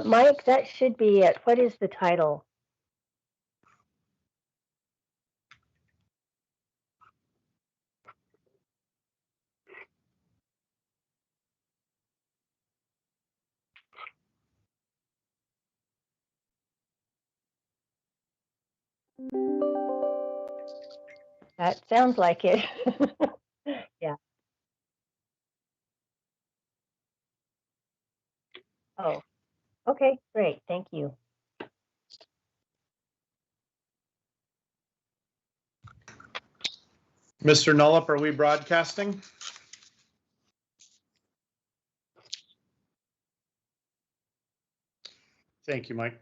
Mike, that should be it. What is the title? That sounds like it. Yeah. Oh, okay, great. Thank you. Mr. Nullup, are we broadcasting? Thank you, Mike.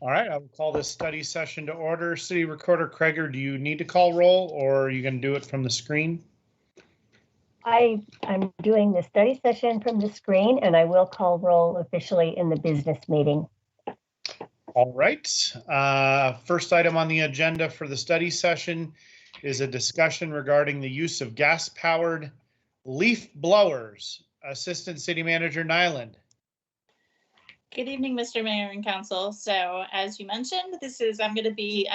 All right, I will call this study session to order. City Recorder Kreger, do you need to call roll or are you going to do it from the screen? I'm doing the study session from the screen, and I will call roll officially in the business meeting. All right. First item on the agenda for the study session is a discussion regarding the use of gas-powered leaf blowers. Assistant City Manager Nyland. Good evening, Mr. Mayor and Council. So as you mentioned, I'm going to be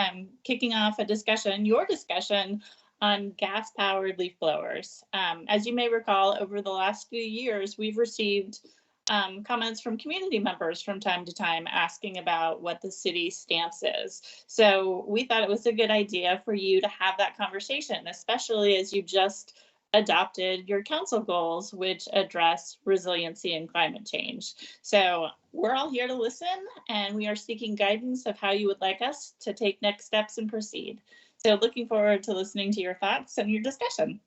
kicking off a discussion, your discussion on gas-powered leaf blowers. As you may recall, over the last few years, we've received comments from community members from time to time asking about what the city's stance is. So we thought it was a good idea for you to have that conversation, especially as you just adopted your council goals, which address resiliency and climate change. So we're all here to listen, and we are seeking guidance of how you would like us to take next steps and proceed. So looking forward to listening to your thoughts and your discussion.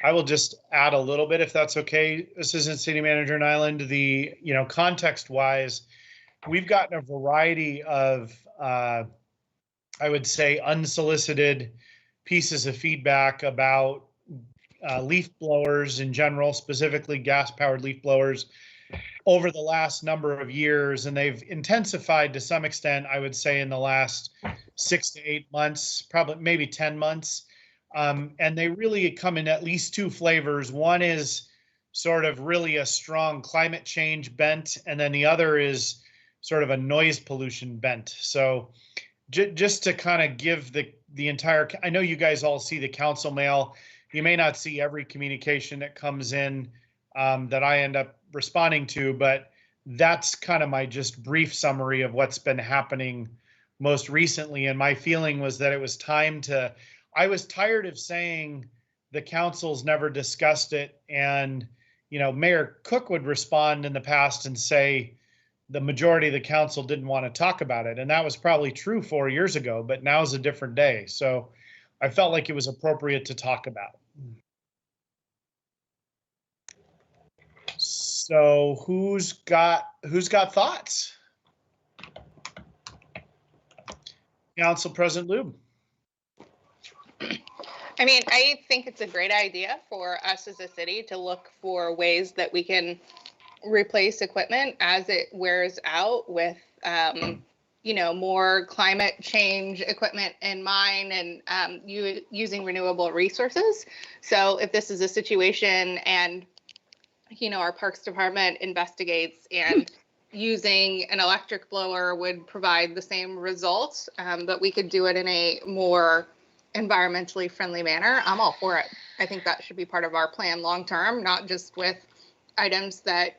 I will just add a little bit, if that's okay, Assistant City Manager Nyland. The, context-wise, we've gotten a variety of, I would say, unsolicited pieces of feedback about leaf blowers in general, specifically gas-powered leaf blowers, over the last number of years, and they've intensified to some extent, I would say, in the last 6 to 8 months, probably maybe 10 months. And they really come in at least two flavors. One is sort of really a strong climate change bent, and then the other is sort of a noise pollution bent. So just to kind of give the entire, I know you guys all see the council mail. You may not see every communication that comes in that I end up responding to, but that's kind of my just brief summary of what's been happening most recently. And my feeling was that it was time to, I was tired of saying the council's never discussed it. And, Mayor Cook would respond in the past and say the majority of the council didn't want to talk about it. And that was probably true 4 years ago, but now's a different day. So I felt like it was appropriate to talk about. So who's got thoughts? Council President Lube. I mean, I think it's a great idea for us as a city to look for ways that we can replace equipment as it wears out with, more climate change equipment in mind and using renewable resources. So if this is a situation and, our Parks Department investigates and using an electric blower would provide the same results, but we could do it in a more environmentally friendly manner, I'm all for it. I think that should be part of our plan long term, not just with items that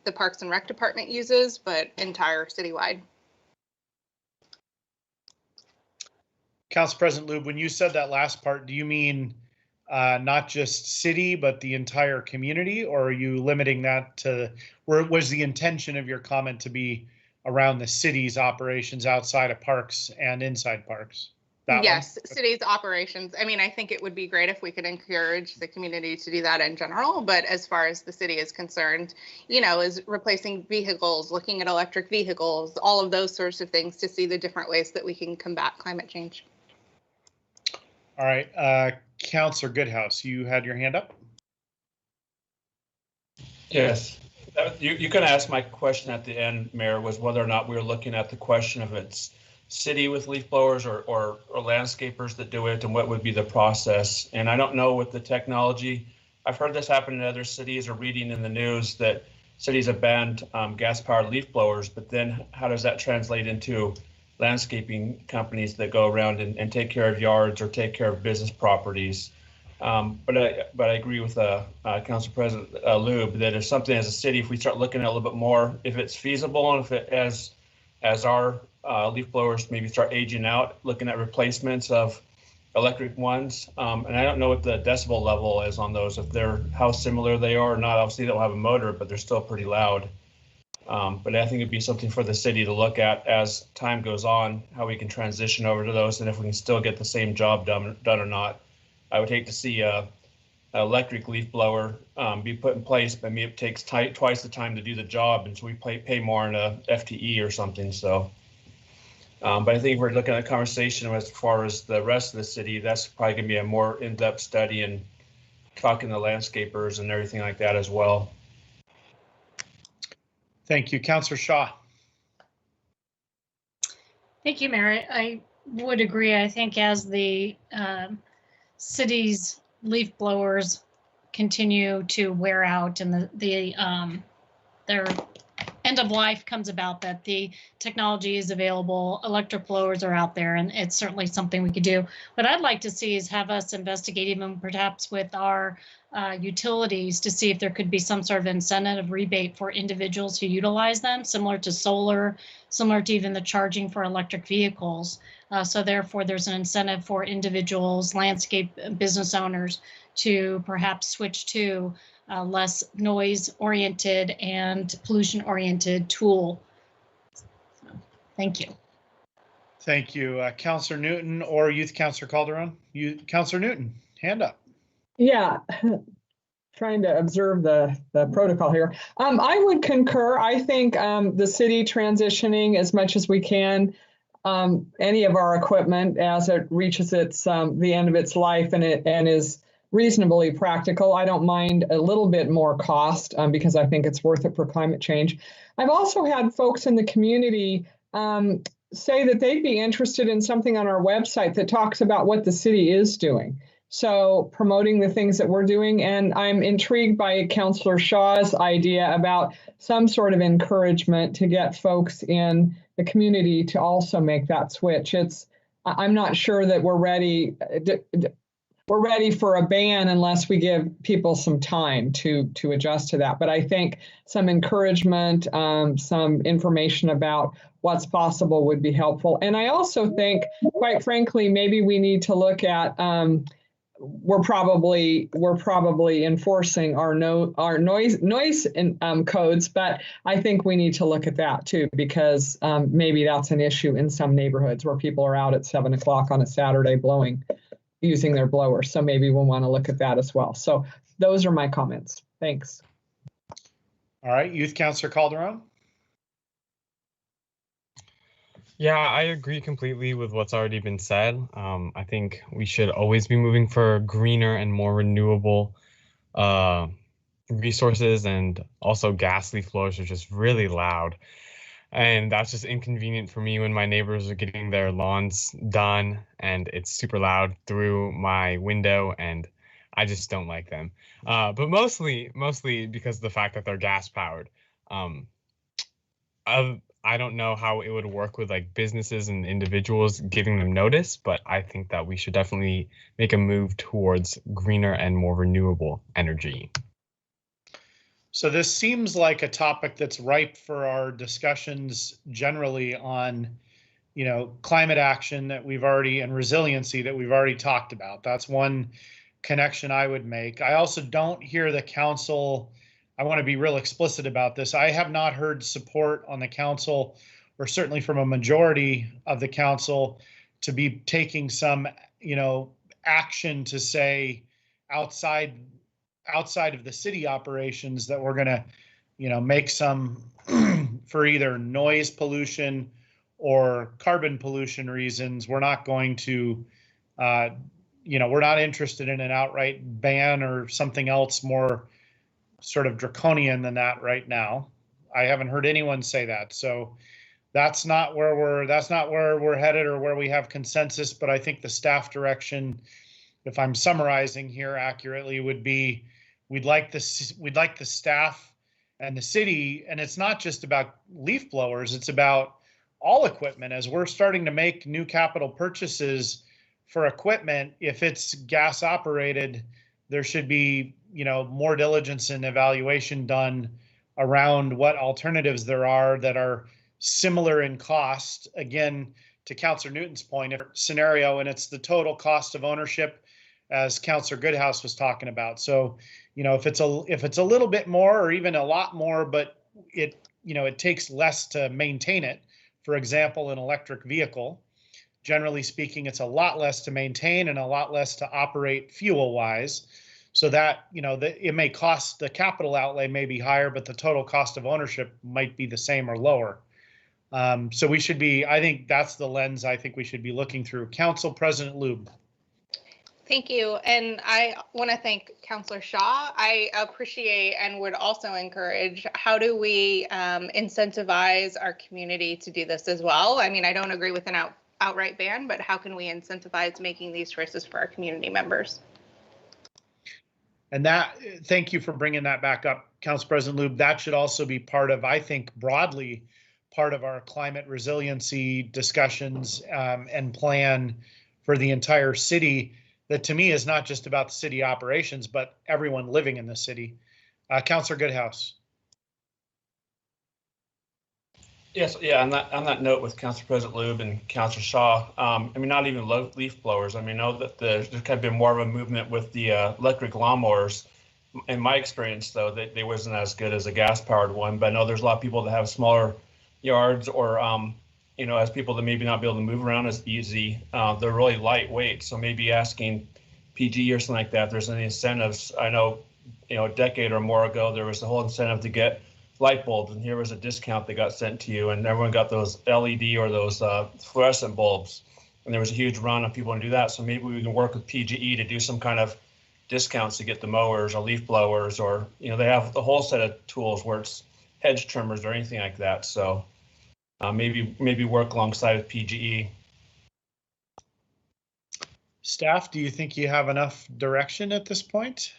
the Parks and Rec Department uses, but entire citywide. Council President Lube, when you said that last part, do you mean not just city, but the entire community, or are you limiting that to, where was the intention of your comment to be around the city's operations outside of parks and inside parks? That Yes, one? city's operations. I mean, I think it would be great if we could encourage the community to do that in general, but as far as the city is concerned, is replacing vehicles, looking at electric vehicles, all of those sorts of things to see the different ways that we can combat climate change. All right, Councillor Goodhouse, you had your hand up? Yes. You kind of asked my question at the end, Mayor, was whether or not we were looking at the question of it's city with leaf blowers or landscapers that do it, and what would be the process. And I don't know with the technology. I've heard this happen in other cities, or reading in the news that cities have banned gas-powered leaf blowers, but then how does that translate into landscaping companies that go around and take care of yards or take care of business properties? But I agree with Council President Lube that if something as a city, if we start looking at a little bit more, if it's feasible, and if it as our leaf blowers maybe start aging out, looking at replacements of electric ones. And I don't know what the decibel level is on those, if they're how similar they are or not. Obviously, they don't have a motor, but they're still pretty loud. But I think it'd be something for the city to look at as time goes on, how we can transition over to those, and if we can still get the same job done or not. I would hate to see an electric leaf blower be put in place, but maybe it takes twice the time to do the job, and so we pay more in a FTE or something. So, but I think if we're looking at a conversation as far as the rest of the city, that's probably going to be a more in-depth study and talking to landscapers and everything like that as well. Thank you, Councillor Shaw. Thank you, Mayor. I would agree. I think as the city's leaf blowers continue to wear out and their end of life comes about, that the technology is available, electric blowers are out there, and it's certainly something we could do. What I'd like to see is have us investigate, even perhaps with our utilities, to see if there could be some sort of incentive rebate for individuals who utilize them, similar to solar, similar to even the charging for electric vehicles. So therefore, there's an incentive for individuals, landscape business owners, to perhaps switch to less noise-oriented and pollution-oriented tool. So, thank you. Thank you, Councillor Newton or Youth Councillor Calderon. Councillor Newton, hand up. Yeah, trying to observe the protocol here. I would concur. I think the city transitioning as much as we can any of our equipment as it reaches its the end of its life and is reasonably practical. I don't mind a little bit more cost because I think it's worth it for climate change. I've also had folks in the community say that they'd be interested in something on our website that talks about what the city is doing. So promoting the things that we're doing. And I'm intrigued by Councillor Shaw's idea about some sort of encouragement to get folks in the community to also make that switch. I'm not sure that we're ready. We're ready for a ban unless we give people some time to adjust to that. But I think some encouragement, some information about what's possible would be helpful. And I also think, quite frankly, maybe we need to look at we're probably enforcing our noise codes, but I think we need to look at that too, because maybe that's an issue in some neighborhoods where people are out at 7 o'clock on a Saturday using their blower. So maybe we'll want to look at that as well. So those are my comments. Thanks. All right, Youth Councillor Calderon. Yeah, I agree completely with what's already been said. I think we should always be moving for greener and more renewable resources, and also gas leaf blowers are just really loud. And that's just inconvenient for me when my neighbors are getting their lawns done and it's super loud through my window, and I just don't like them. But mostly because of the fact that they're gas powered. I don't know how it would work with like businesses and individuals giving them notice, but I think that we should definitely make a move towards greener and more renewable energy. So this seems like a topic that's ripe for our discussions generally on, climate action that we've already, and resiliency that we've already talked about. That's one connection I would make. I also don't hear the council. I want to be real explicit about this. I have not heard support on the council, or certainly from a majority of the council, to be taking some, action to say outside of the city operations that we're going to, make some for either noise pollution or carbon pollution reasons. We're not going to, we're not interested in an outright ban or something else more sort of draconian than that right now. I haven't heard anyone say that. So that's not where we're headed or where we have consensus, but I think the staff direction, if I'm summarizing here accurately, would be we'd like the staff and the city, and it's not just about leaf blowers, it's about all equipment. As we're starting to make new capital purchases for equipment, if it's gas operated, there should be, more diligence and evaluation done around what alternatives there are that are similar in cost. Again, to Councillor Newton's point, scenario, and it's the total cost of ownership, as Councillor Goodhouse was talking about. So, if it's a little bit more or even a lot more, but it takes less to maintain it. For example, an electric vehicle, generally speaking, it's a lot less to maintain and a lot less to operate fuel-wise. So that, it may cost, the capital outlay may be higher, but the total cost of ownership might be the same or lower. So we should be, I think that's the lens I think we should be looking through. Council President Lube. Thank you. And I want to thank Councillor Shaw. I appreciate and would also encourage, how do we incentivize our community to do this as well? I mean, I don't agree with an outright ban, but how can we incentivize making these choices for our community members? And thank you for bringing that back up, Council President Lube. That should also be part of, I think, broadly part of our climate resiliency discussions and plan for the entire city. That to me is not just about the city operations, but everyone living in the city. Councillor Goodhouse. Yes, yeah, on that note with Council President Lube and Councillor Shaw, I mean, not even leaf blowers. I mean, I know that there's kind of been more of a movement with the electric lawnmowers. In my experience, though, they wasn't as good as a gas-powered one, but I know there's a lot of people that have smaller yards or, as people that maybe not be able to move around as easy, they're really lightweight. So maybe asking PG or something like that, there's any incentives. I know, a decade or more ago, there was a whole incentive to get light bulbs, and here was a discount that got sent to you, and everyone got those LED or those fluorescent bulbs, and there was a huge run of people to do that. So maybe we can work with PGE to do some kind of discounts to get the mowers or leaf blowers, or they have the whole set of tools where it's hedge trimmers or anything like that. So maybe work alongside with PGE. Staff, do you think you have enough direction at this point?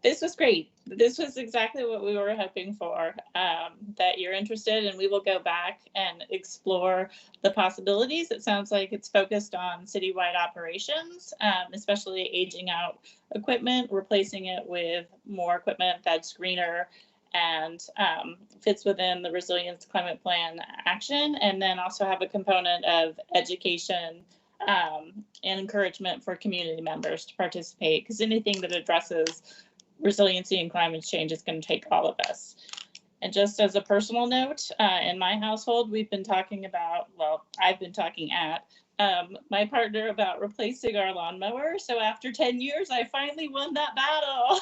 This was great. This was exactly what we were hoping for, that you're interested, and we will go back and explore the possibilities. It sounds like it's focused on citywide operations, especially aging out equipment, replacing it with more equipment that's greener and fits within the Resilience Climate Plan action, and then also have a component of education and encouragement for community members to participate, because anything that addresses resiliency and climate change is going to take all of us. And just as a personal note, in my household, we've been talking about, well, I've been talking at my partner about replacing our lawnmower. So after 10 years, I finally won that battle.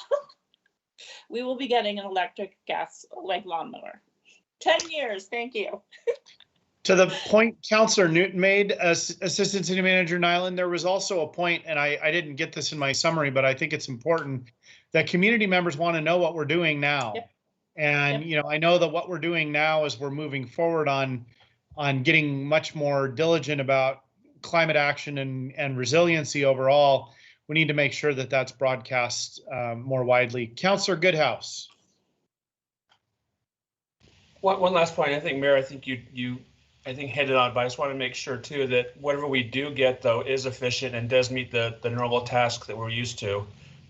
We will be getting an electric gas like lawnmower. 10 years, thank you. To the point Councillor Newton made, Assistant City Manager Nyland, there was also a point, and I didn't get this in my summary, but I think it's important, that community members want to know what we're doing now. Yep. And, I know that what we're doing now is we're moving forward on getting much more diligent about climate action and resiliency overall. We need to make sure that that's broadcast more widely. Councillor Goodhouse. One last point. I think, Mayor, I think you hit it on, but I just want to make sure too that whatever we do get though is efficient and does meet the normal tasks that we're used to.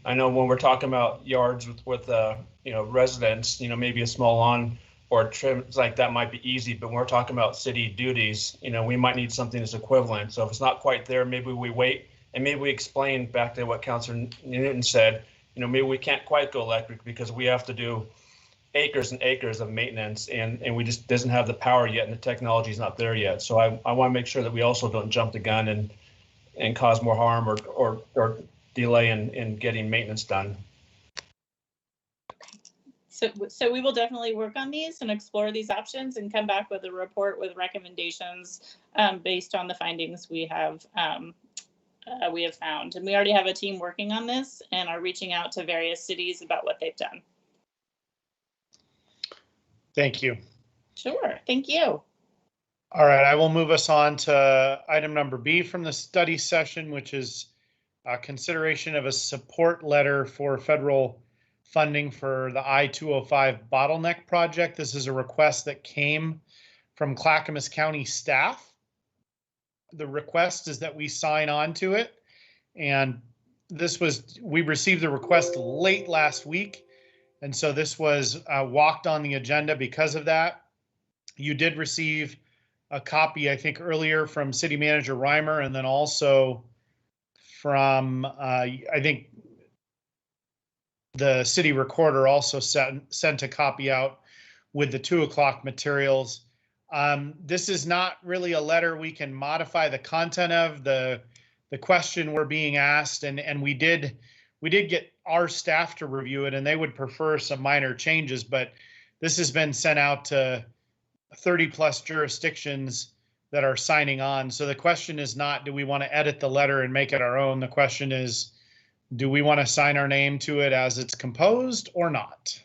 I know when we're talking about yards with residents, maybe a small lawn or trims like that might be easy, but when we're talking about city duties, we might need something that's equivalent. So if it's not quite there, maybe we wait and maybe we explain back to what Councillor Newton said, maybe we can't quite go electric because we have to do acres and acres of maintenance, and we just doesn't have the power yet, and the technology is not there yet. So I want to make sure that we also don't jump the gun and cause more harm or delay in getting maintenance done. So we will definitely work on these and explore these options and come back with a report with recommendations based on the findings we have found. And we already have a team working on this and are reaching out to various cities about what they've done. Thank you. Sure, thank you. All right, I will move us on to item number B from the study session, which is consideration of a support letter for federal funding for the I-205 bottleneck project. This is a request that came from Clackamas County staff. The request is that we sign on to it. And we received the request late last week. And so this was walked on the agenda because of that. You did receive a copy, I think, earlier from City Manager Reimer, and then also from, I think, the city recorder also sent a copy out with the 2 o'clock materials. This is not really a letter we can modify the content of. The question we're being asked, and we did get our staff to review it, and they would prefer some minor changes, but this has been sent out to 30 plus jurisdictions that are signing on. So the question is not, do we want to edit the letter and make it our own? The question is, do we want to sign our name to it as it's composed or not?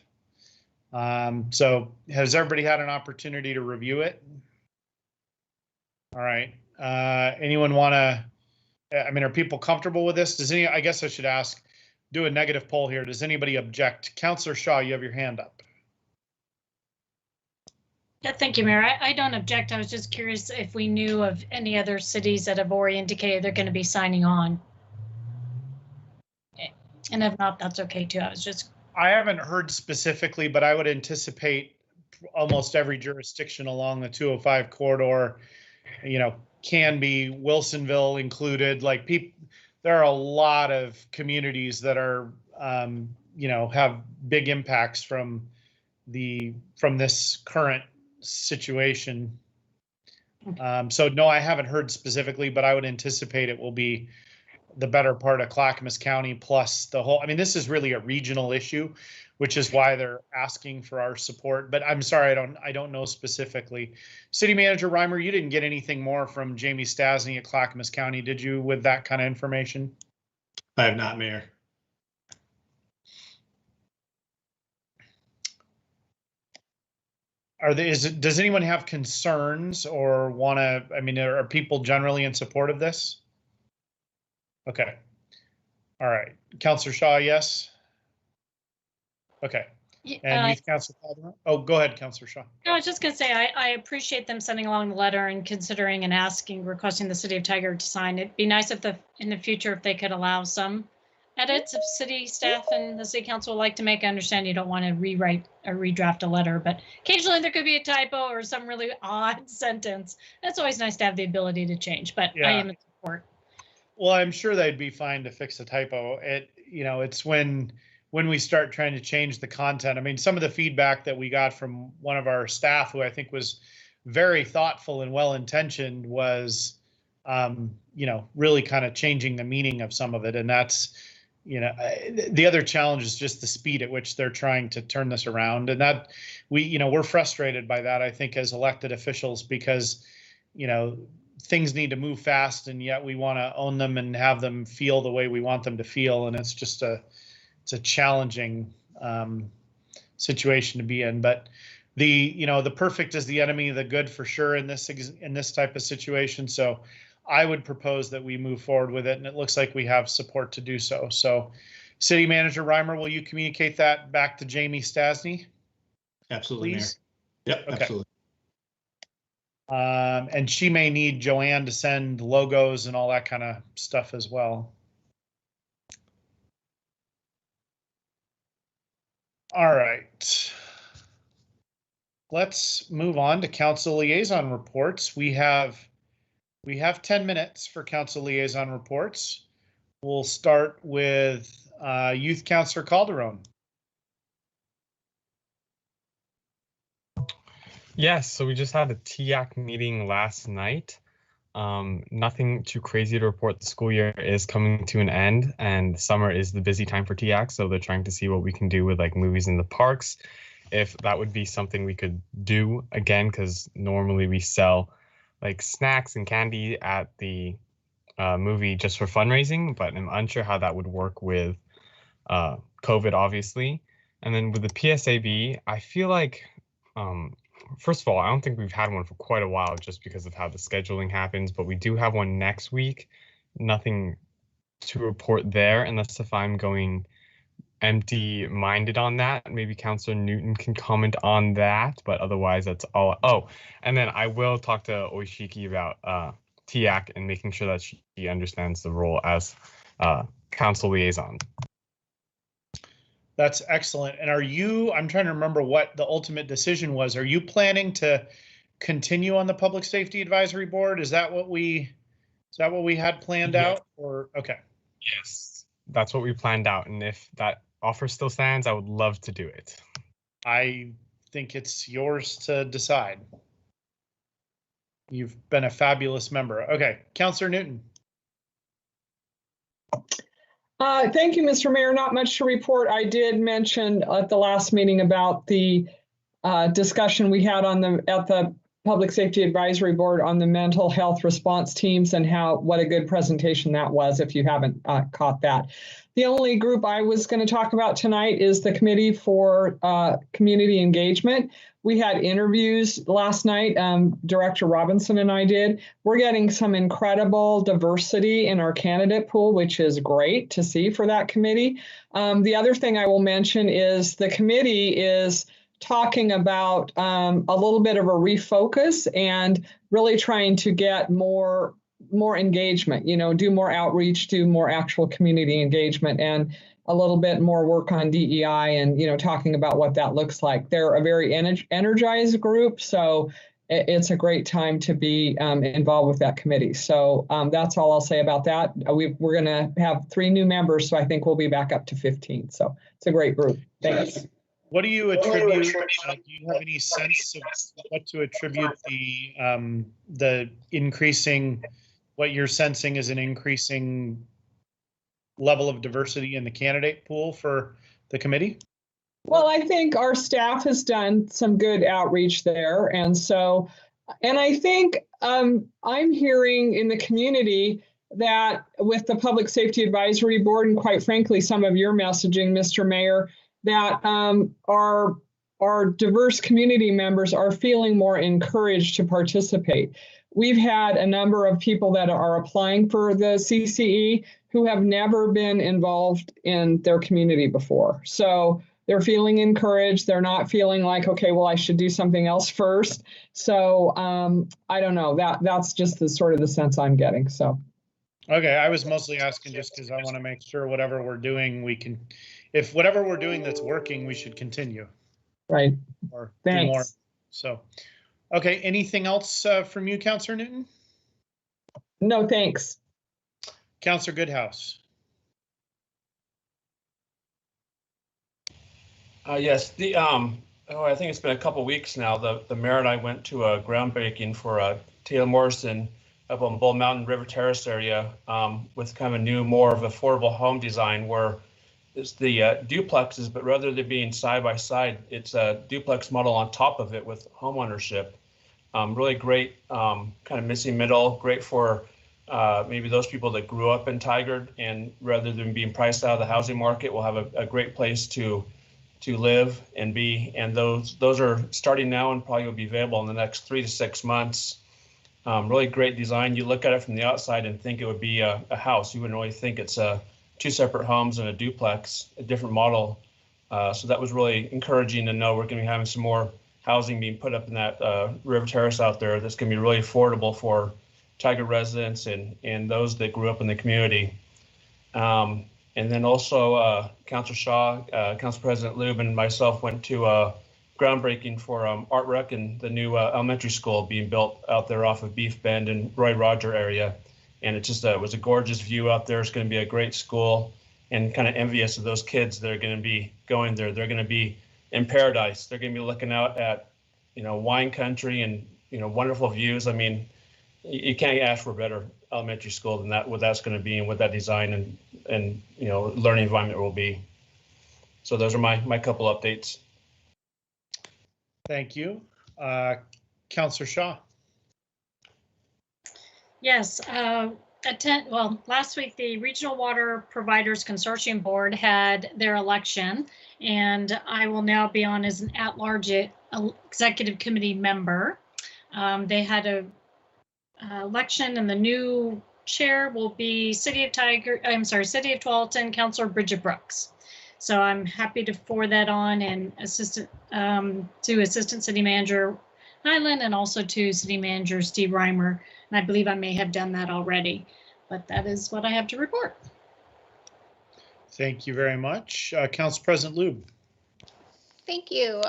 So has everybody had an opportunity to review it? All right. Anyone want to, I mean, are people comfortable with this? I guess I should ask, do a negative poll here. Does anybody object? Councillor Shaw, you have your hand up. Yeah, thank you, Mayor. I don't object. I was just curious if we knew of any other cities that have already indicated they're going to be signing on. And if not, that's okay too. I haven't heard specifically, but I would anticipate almost every jurisdiction along the 205 corridor, can be Wilsonville included. Like there are a lot of communities that are, have big impacts from this current situation. So no, I haven't heard specifically, but I would anticipate it will be the better part of Clackamas County plus the whole. I mean, this is really a regional issue, which is why they're asking for our support. But I'm sorry, I don't know specifically. City Manager Reimer, you didn't get anything more from Jamie Stasny at Clackamas County, did you, with that kind of information? I have not, Mayor. Does anyone have concerns or want to? I mean, are people generally in support of this? Okay. All right. Councillor Shaw, yes. Okay. And Youth Council Pavement? Oh, go ahead, Councillor Shaw. No, I was just going to say I appreciate them sending along the letter and considering and requesting the City of Tigard to sign. It'd be nice if in the future if they could allow some edits if city staff and the City Council would like to make. I understand you don't want to rewrite or redraft a letter, but occasionally there could be a typo or some really odd sentence. It's always nice to have the ability to change, but yeah. I am in support. Well, I'm sure they'd be fine to fix a typo. It's when we start trying to change the content. I mean, some of the feedback that we got from one of our staff, who I think was very thoughtful and well-intentioned, was, really kind of changing the meaning of some of it. And that's, the other challenge is just the speed at which they're trying to turn this around. And that we're frustrated by that, I think, as elected officials, because, things need to move fast, and yet we want to own them and have them feel the way we want them to feel. And it's just it's a challenging situation to be in. But the perfect is the enemy of the good for sure in this type of situation. So I would propose that we move forward with it, and it looks like we have support to do so. So City Manager Reimer, will you communicate that back to Jamie Stasny? Absolutely, please? Mayor. Yep, okay. Absolutely. And she may need Joanne to send logos and all that kind of stuff as well. All right. Let's move on to council liaison reports. We have 10 minutes for council liaison reports. We'll start with Youth Councillor Calderon. Yes, so we just had a TAC meeting last night. Nothing too crazy to report. The school year is coming to an end, and summer is the busy time for TAC, so they're trying to see what we can do with like movies in the parks, if that would be something we could do again, because normally we sell like snacks and candy at the movie just for fundraising, but I'm unsure how that would work with COVID, obviously. And then with the PSAB, I feel like, first of all, I don't think we've had one for quite a while just because of how the scheduling happens, but we do have one next week. Nothing to report there, unless if I'm going empty-minded on that. Maybe Councillor Newton can comment on that, but otherwise that's all. Oh, and then I will talk to Oishiki about TAC and making sure that she understands the role as council liaison. That's excellent. And I'm trying to remember what the ultimate decision was. Are you planning to continue on the Public Safety Advisory Board? Is that what we had planned out? Or okay. Yes, that's what we planned out. And if that offer still stands, I would love to do it. I think it's yours to decide. You've been a fabulous member. Okay, Councillor Newton. Thank you, Mr. Mayor. Not much to report. I did mention at the last meeting about the discussion we had at the Public Safety Advisory Board on the mental health response teams and what a good presentation that was, if you haven't caught that. The only group I was going to talk about tonight is the Committee for Community Engagement. We had interviews last night, Director Robinson and I did. We're getting some incredible diversity in our candidate pool, which is great to see for that committee. The other thing I will mention is the committee is talking about a little bit of a refocus and really trying to get more engagement, do more outreach, do more actual community engagement, and a little bit more work on DEI and, talking about what that looks like. They're a very energized group, so it's a great time to be involved with that committee. So that's all I'll say about that. We're going to have 3 new members, so I think we'll be back up to 15. So it's a great group. Thanks. What do you attribute? Do you have any sense of what to attribute the increasing, what you're sensing is an increasing level of diversity in the candidate pool for the committee? Well, I think our staff has done some good outreach there. And I think I'm hearing in the community that with the Public Safety Advisory Board, and quite frankly, some of your messaging, Mr. Mayor, that our diverse community members are feeling more encouraged to participate. We've had a number of people that are applying for the CCE who have never been involved in their community before. So they're feeling encouraged. They're not feeling like, okay, well, I should do something else first. So I don't know. That's just the sort of the sense I'm getting. So. Okay, I was mostly asking just because I want to make sure whatever we're doing, if whatever we're doing that's working, we should continue. Right. Or Thanks. do more. So, okay, anything else from you, Councillor Newton? No, thanks. Councillor Goodhouse. Yes, I think it's been a couple weeks now. The mayor and I went to a groundbreaking for Taylor Morrison up on Bull Mountain River Terrace area with kind of a new, more of affordable home design where it's the duplexes, but rather than being side by side, it's a duplex model on top of it with home ownership. Really great, kind of missing middle, great for maybe those people that grew up in Tigard, and rather than being priced out of the housing market, will have a great place to live and be. And those are starting now and probably will be available in the next 3 to 6 months. Really great design. You look at it from the outside and think it would be a house. You wouldn't really think it's 2 separate homes and a duplex, a different model. So that was really encouraging to know we're going to be having some more housing being put up in that River Terrace out there that's going to be really affordable for Tigard residents and those that grew up in the community. And then also Councillor Shaw, Council President Lube, and myself went to a groundbreaking for Art Rec and the new elementary school being built out there off of Beef Bend and Roy Roger area. And it was a gorgeous view out there. It's going to be a great school, and kind of envious of those kids that are going to be going there. They're going to be in paradise. They're going to be looking out at wine country and, wonderful views. I mean, you can't ask for a better elementary school than that, what that's going to be and what that design and learning environment will be. So those are my couple updates. Thank you. Councillor Shaw. Yes, last week, the Regional Water Providers Consortium Board had their election, and I will now be on as an at-large executive committee member. They had a election, and the new chair will be City of Tualatin, Councilor Bridget Brooks. So I'm happy to forward that on and to Assistant City Manager Nyland and also to City Manager Steve Reimer. And I believe I may have done that already, but that is what I have to report. Thank you very much. Council President Lube. Thank you.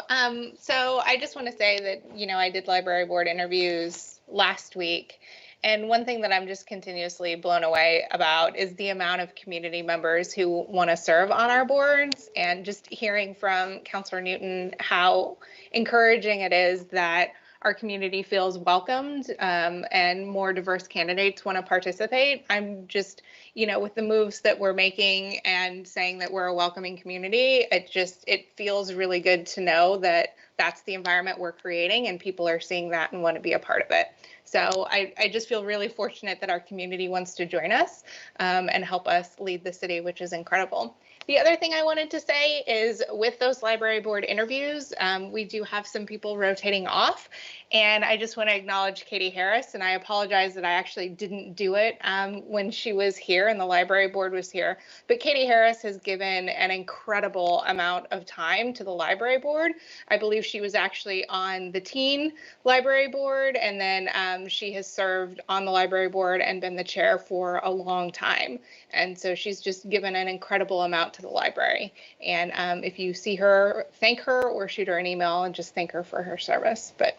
So I just want to say that, I did library board interviews last week. And one thing that I'm just continuously blown away about is the amount of community members who want to serve on our boards, and just hearing from Councilor Newton how encouraging it is that our community feels welcomed and more diverse candidates want to participate. I'm just, with the moves that we're making and saying that we're a welcoming community, it feels really good to know that that's the environment we're creating and people are seeing that and want to be a part of it. So I just feel really fortunate that our community wants to join us and help us lead the city, which is incredible. The other thing I wanted to say is with those library board interviews, we do have some people rotating off. And I just want to acknowledge Katie Harris, and I apologize that I actually didn't do it when she was here and the library board was here. But Katie Harris has given an incredible amount of time to the library board. I believe she was actually on the teen library board, and then she has served on the library board and been the chair for a long time. And so she's just given an incredible amount to the library. And if you see her, thank her or shoot her an email and just thank her for her service. But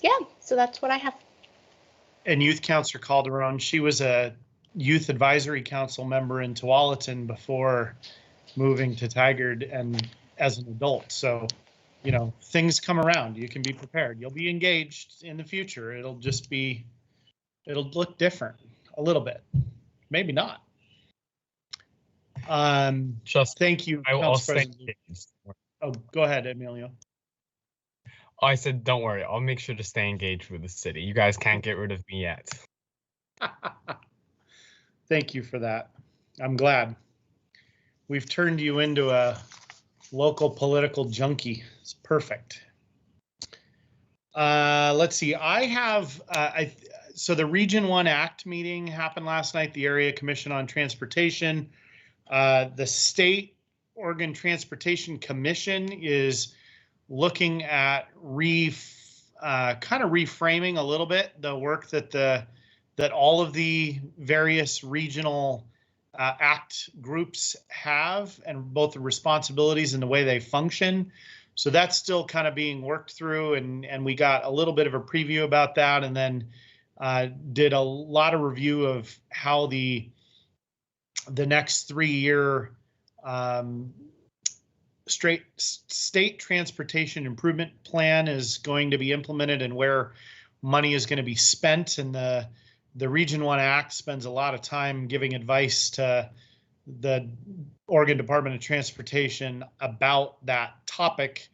yeah, so that's what I have. And Youth Councilor Calderon, she was a Youth Advisory Council member in Tualatin before moving to Tigard and as an adult. So, things come around. You can be prepared. You'll be engaged in the future. It'll look different a little bit. Maybe not. Thank you. I'll stay engaged. Oh, go ahead, Emilio. I said, don't worry. I'll make sure to stay engaged with the city. You guys can't get rid of me yet. Thank you for that. I'm glad. We've turned you into a local political junkie. It's perfect. Let's see. I have, so the Region 1 Act meeting happened last night, the Area Commission on Transportation. The State Oregon Transportation Commission is looking at kind of reframing a little bit the work that all of the various regional ACT groups have, and both the responsibilities and the way they function. So that's still kind of being worked through, and we got a little bit of a preview about that, and then did a lot of review of how the next 3-year state transportation improvement plan is going to be implemented and where money is going to be spent. And the Region 1 Act spends a lot of time giving advice to the Oregon Department of Transportation about that topic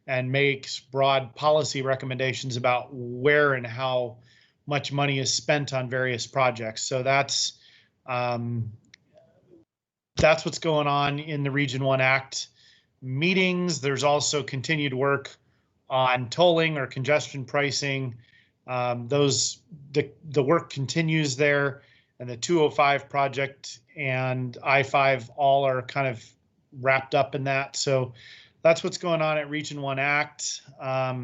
and makes broad policy recommendations about where and how much money is spent on various projects. So that's what's going on in the Region 1 Act meetings. There's also continued work on tolling or congestion pricing. The work continues there, and the 205 project and I-5 all are kind of wrapped up in that. So that's what's going on at Region 1 Act. I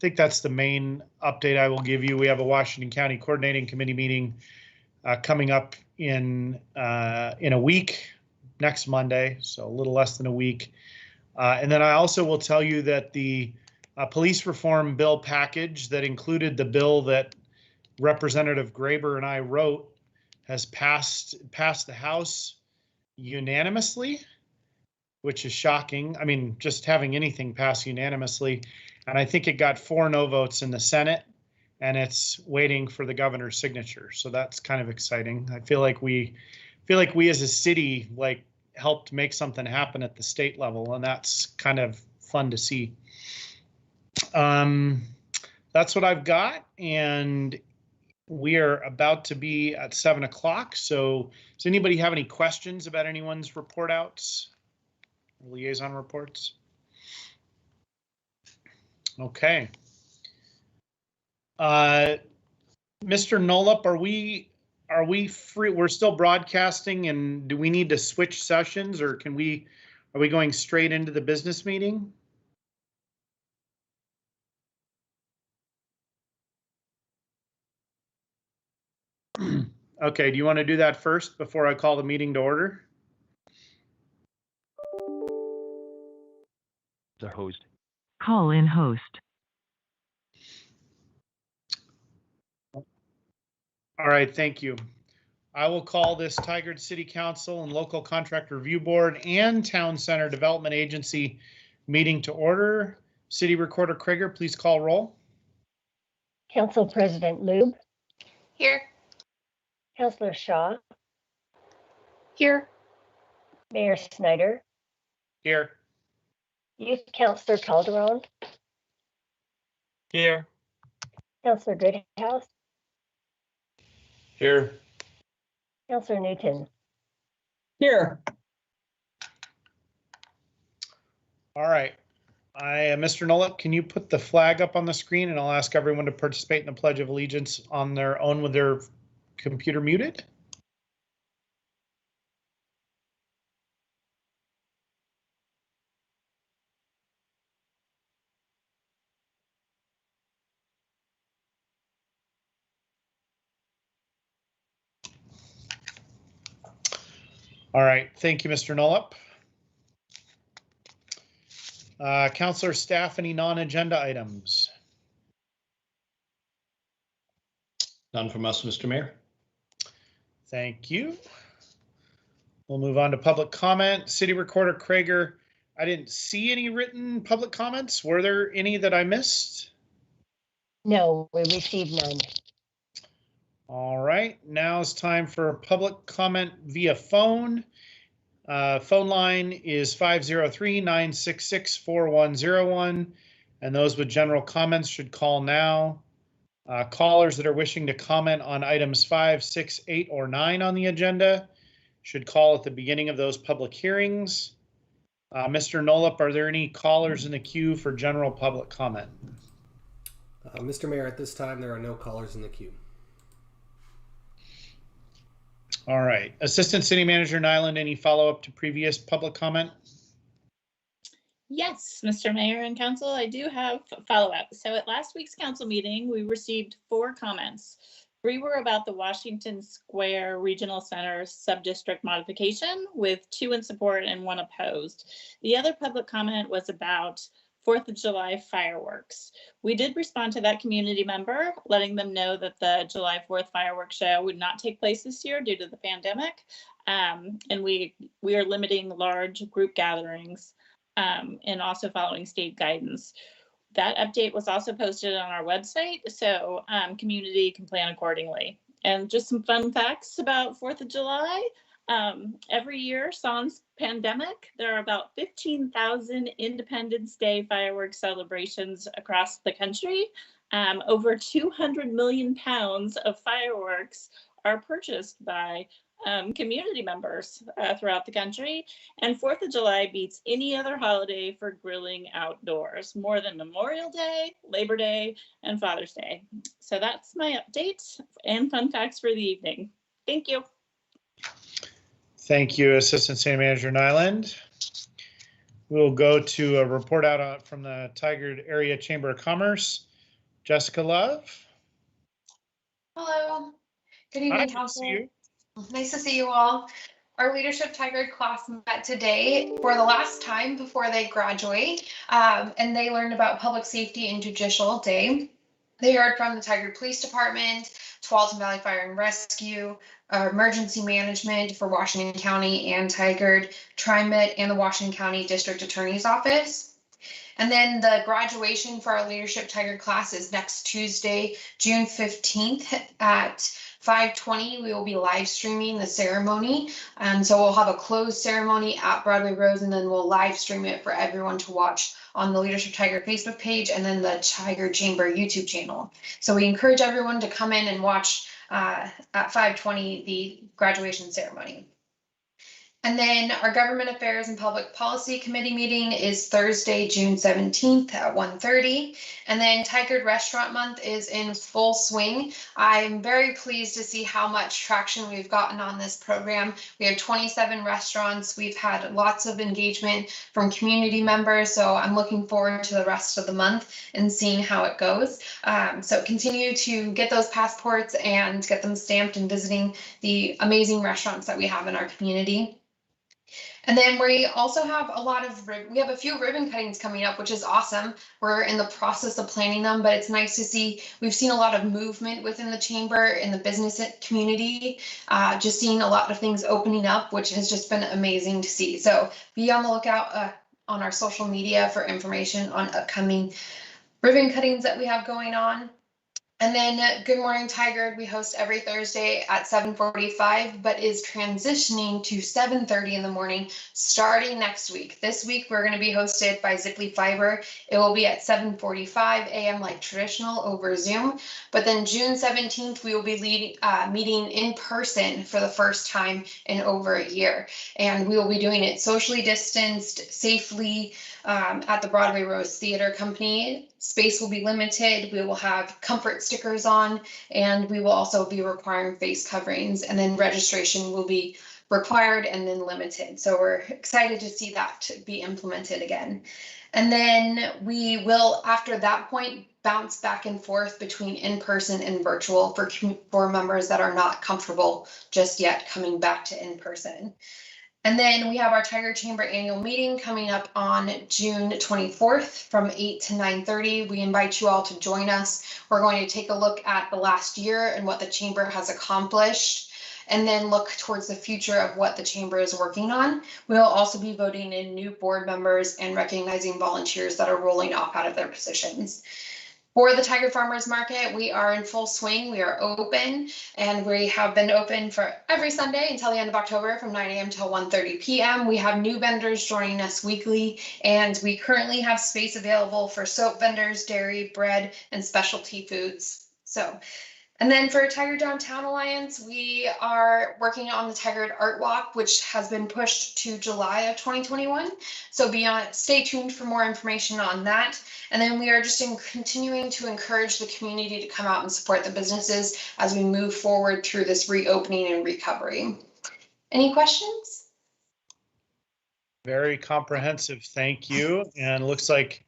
think that's the main update I will give you. We have a Washington County Coordinating Committee meeting coming up in a week, next Monday, so a little less than a week. And then I also will tell you that the police reform bill package that included the bill that Representative Graber and I wrote has passed the House unanimously, which is shocking. I mean, just having anything pass unanimously. And I think it got 4 no votes in the Senate, and it's waiting for the governor's signature. So that's kind of exciting. I feel like we as a city like helped make something happen at the state level, and that's kind of fun to see. That's what I've got, and we are about to be at 7 o'clock. So does anybody have any questions about anyone's report outs, liaison reports? Okay. Mr. Nolup, are we free? We're still broadcasting, and do we need to switch sessions, or are we going straight into the business meeting? Okay, do you want to do that first before I call the meeting to order? The host. Call in host. All right, thank you. I will call this Tigard City Council and Local Contract Review Board and Town Center Development Agency meeting to order. City Recorder Krieger, please call roll. Council President Lube, Here. Councillor Shaw, Here. Mayor Snyder, Here. Youth Councillor Calderon, Here. Councillor Greathouse, Here. Councillor Newton. Here. All right. Mr. Nolup, can you put the flag up on the screen, and I'll ask everyone to participate in the Pledge of Allegiance on their own with their computer muted? All right, thank you, Mr. Nolup. Councilor staff, any non-agenda items? None from us, Mr. Mayor. Thank you. We'll move on to public comment. City Recorder Krieger, I didn't see any written public comments. Were there any that I missed? No, we received none. All right, now it's time for public comment via phone. Phone line is 503-966-4101, and those with general comments should call now. Callers that are wishing to comment on items 5, 6, 8, or 9 on the agenda should call at the beginning of those public hearings. Mr. Nolup, are there any callers in the queue for general public comment? Mr. Mayor, at this time, there are no callers in the queue. All right. Assistant City Manager Nyland, any follow-up to previous public comment? Yes, Mr. Mayor and Council, I do have follow-up. So at last week's council meeting, we received 4 comments. 3 were about the Washington Square Regional Center sub-district modification, with 2 in support and 1 opposed. The other public comment was about 4th of July fireworks. We did respond to that community member, letting them know that the July 4th fireworks show would not take place this year due to the pandemic. And we are limiting large group gatherings and also following state guidance. That update was also posted on our website, so community can plan accordingly. And just some fun facts about 4th of July. Every year, sans pandemic, there are about 15,000 Independence Day fireworks celebrations across the country. Over 200 million pounds of fireworks are purchased by community members throughout the country. And 4th of July beats any other holiday for grilling outdoors, more than Memorial Day, Labor Day, and Father's Day. So that's my update and fun facts for the evening. Thank you. Thank you, Assistant City Manager Nyland. We'll go to a report out from the Tigard Area Chamber of Commerce. Jessica Love. Hello. Good evening, Council. Nice to see you all. Our leadership Tigard class met today for the last time before they graduate, and they learned about public safety and judicial day. They heard from the Tigard Police Department, Tualatin Valley Fire and Rescue, Emergency Management for Washington County and Tigard, TriMet, and the Washington County District Attorney's Office. And then the graduation for our Leadership Tiger class is next Tuesday, June 15th at 5:20. We will be live streaming the ceremony. So we'll have a closed ceremony at Broadway Rose, and then we'll live stream it for everyone to watch on the Leadership Tiger Facebook page and then the Tiger Chamber YouTube channel. So we encourage everyone to come in and watch at 5:20 the graduation ceremony. And then our Government Affairs and Public Policy Committee meeting is Thursday, June 17th at 1:30. And then Tigered Restaurant Month is in full swing. I'm very pleased to see how much traction we've gotten on this program. We have 27 restaurants. We've had lots of engagement from community members. So I'm looking forward to the rest of the month and seeing how it goes. So continue to get those passports and get them stamped and visiting the amazing restaurants that we have in our community. And then we also have we have a few ribbon cuttings coming up, which is awesome. We're in the process of planning them, but it's nice to see. We've seen a lot of movement within the chamber in the business community, just seeing a lot of things opening up, which has just been amazing to see. So be on the lookout on our social media for information on upcoming ribbon cuttings that we have going on. And then Good Morning Tiger, we host every Thursday at 7:45, but is transitioning to 7:30 in the morning starting next week. This week, we're going to be hosted by Ziply Fiber. It will be at 7:45 a.m. like traditional over Zoom. But then June 17th, we will be meeting in person for the first time in over a year. And we will be doing it socially distanced, safely, at the Broadway Rose Theater Company. Space will be limited. We will have comfort stickers on, and we will also be requiring face coverings, and then registration will be required and then limited. So we're excited to see that be implemented again. And then we will, after that point, bounce back and forth between in-person and virtual for members that are not comfortable just yet coming back to in-person. And then we have our Tiger Chamber annual meeting coming up on June 24th from 8 to 9:30. We invite you all to join us. We're going to take a look at the last year and what the Chamber has accomplished, and then look towards the future of what the Chamber is working on. We'll also be voting in new board members and recognizing volunteers that are rolling off out of their positions. For the Tiger Farmers Market, we are in full swing. We are open, and we have been open for every Sunday until the end of October from 9 a.m. till 1:30 p.m. We have new vendors joining us weekly, and we currently have space available for soap vendors, dairy, bread, and specialty foods. And then for Tiger Downtown Alliance, we are working on the Tiger Art Walk, which has been pushed to July of 2021. So stay tuned for more information on that. And then we are just continuing to encourage the community to come out and support the businesses as we move forward through this reopening and recovery. Any questions? Very comprehensive, thank you. And it looks like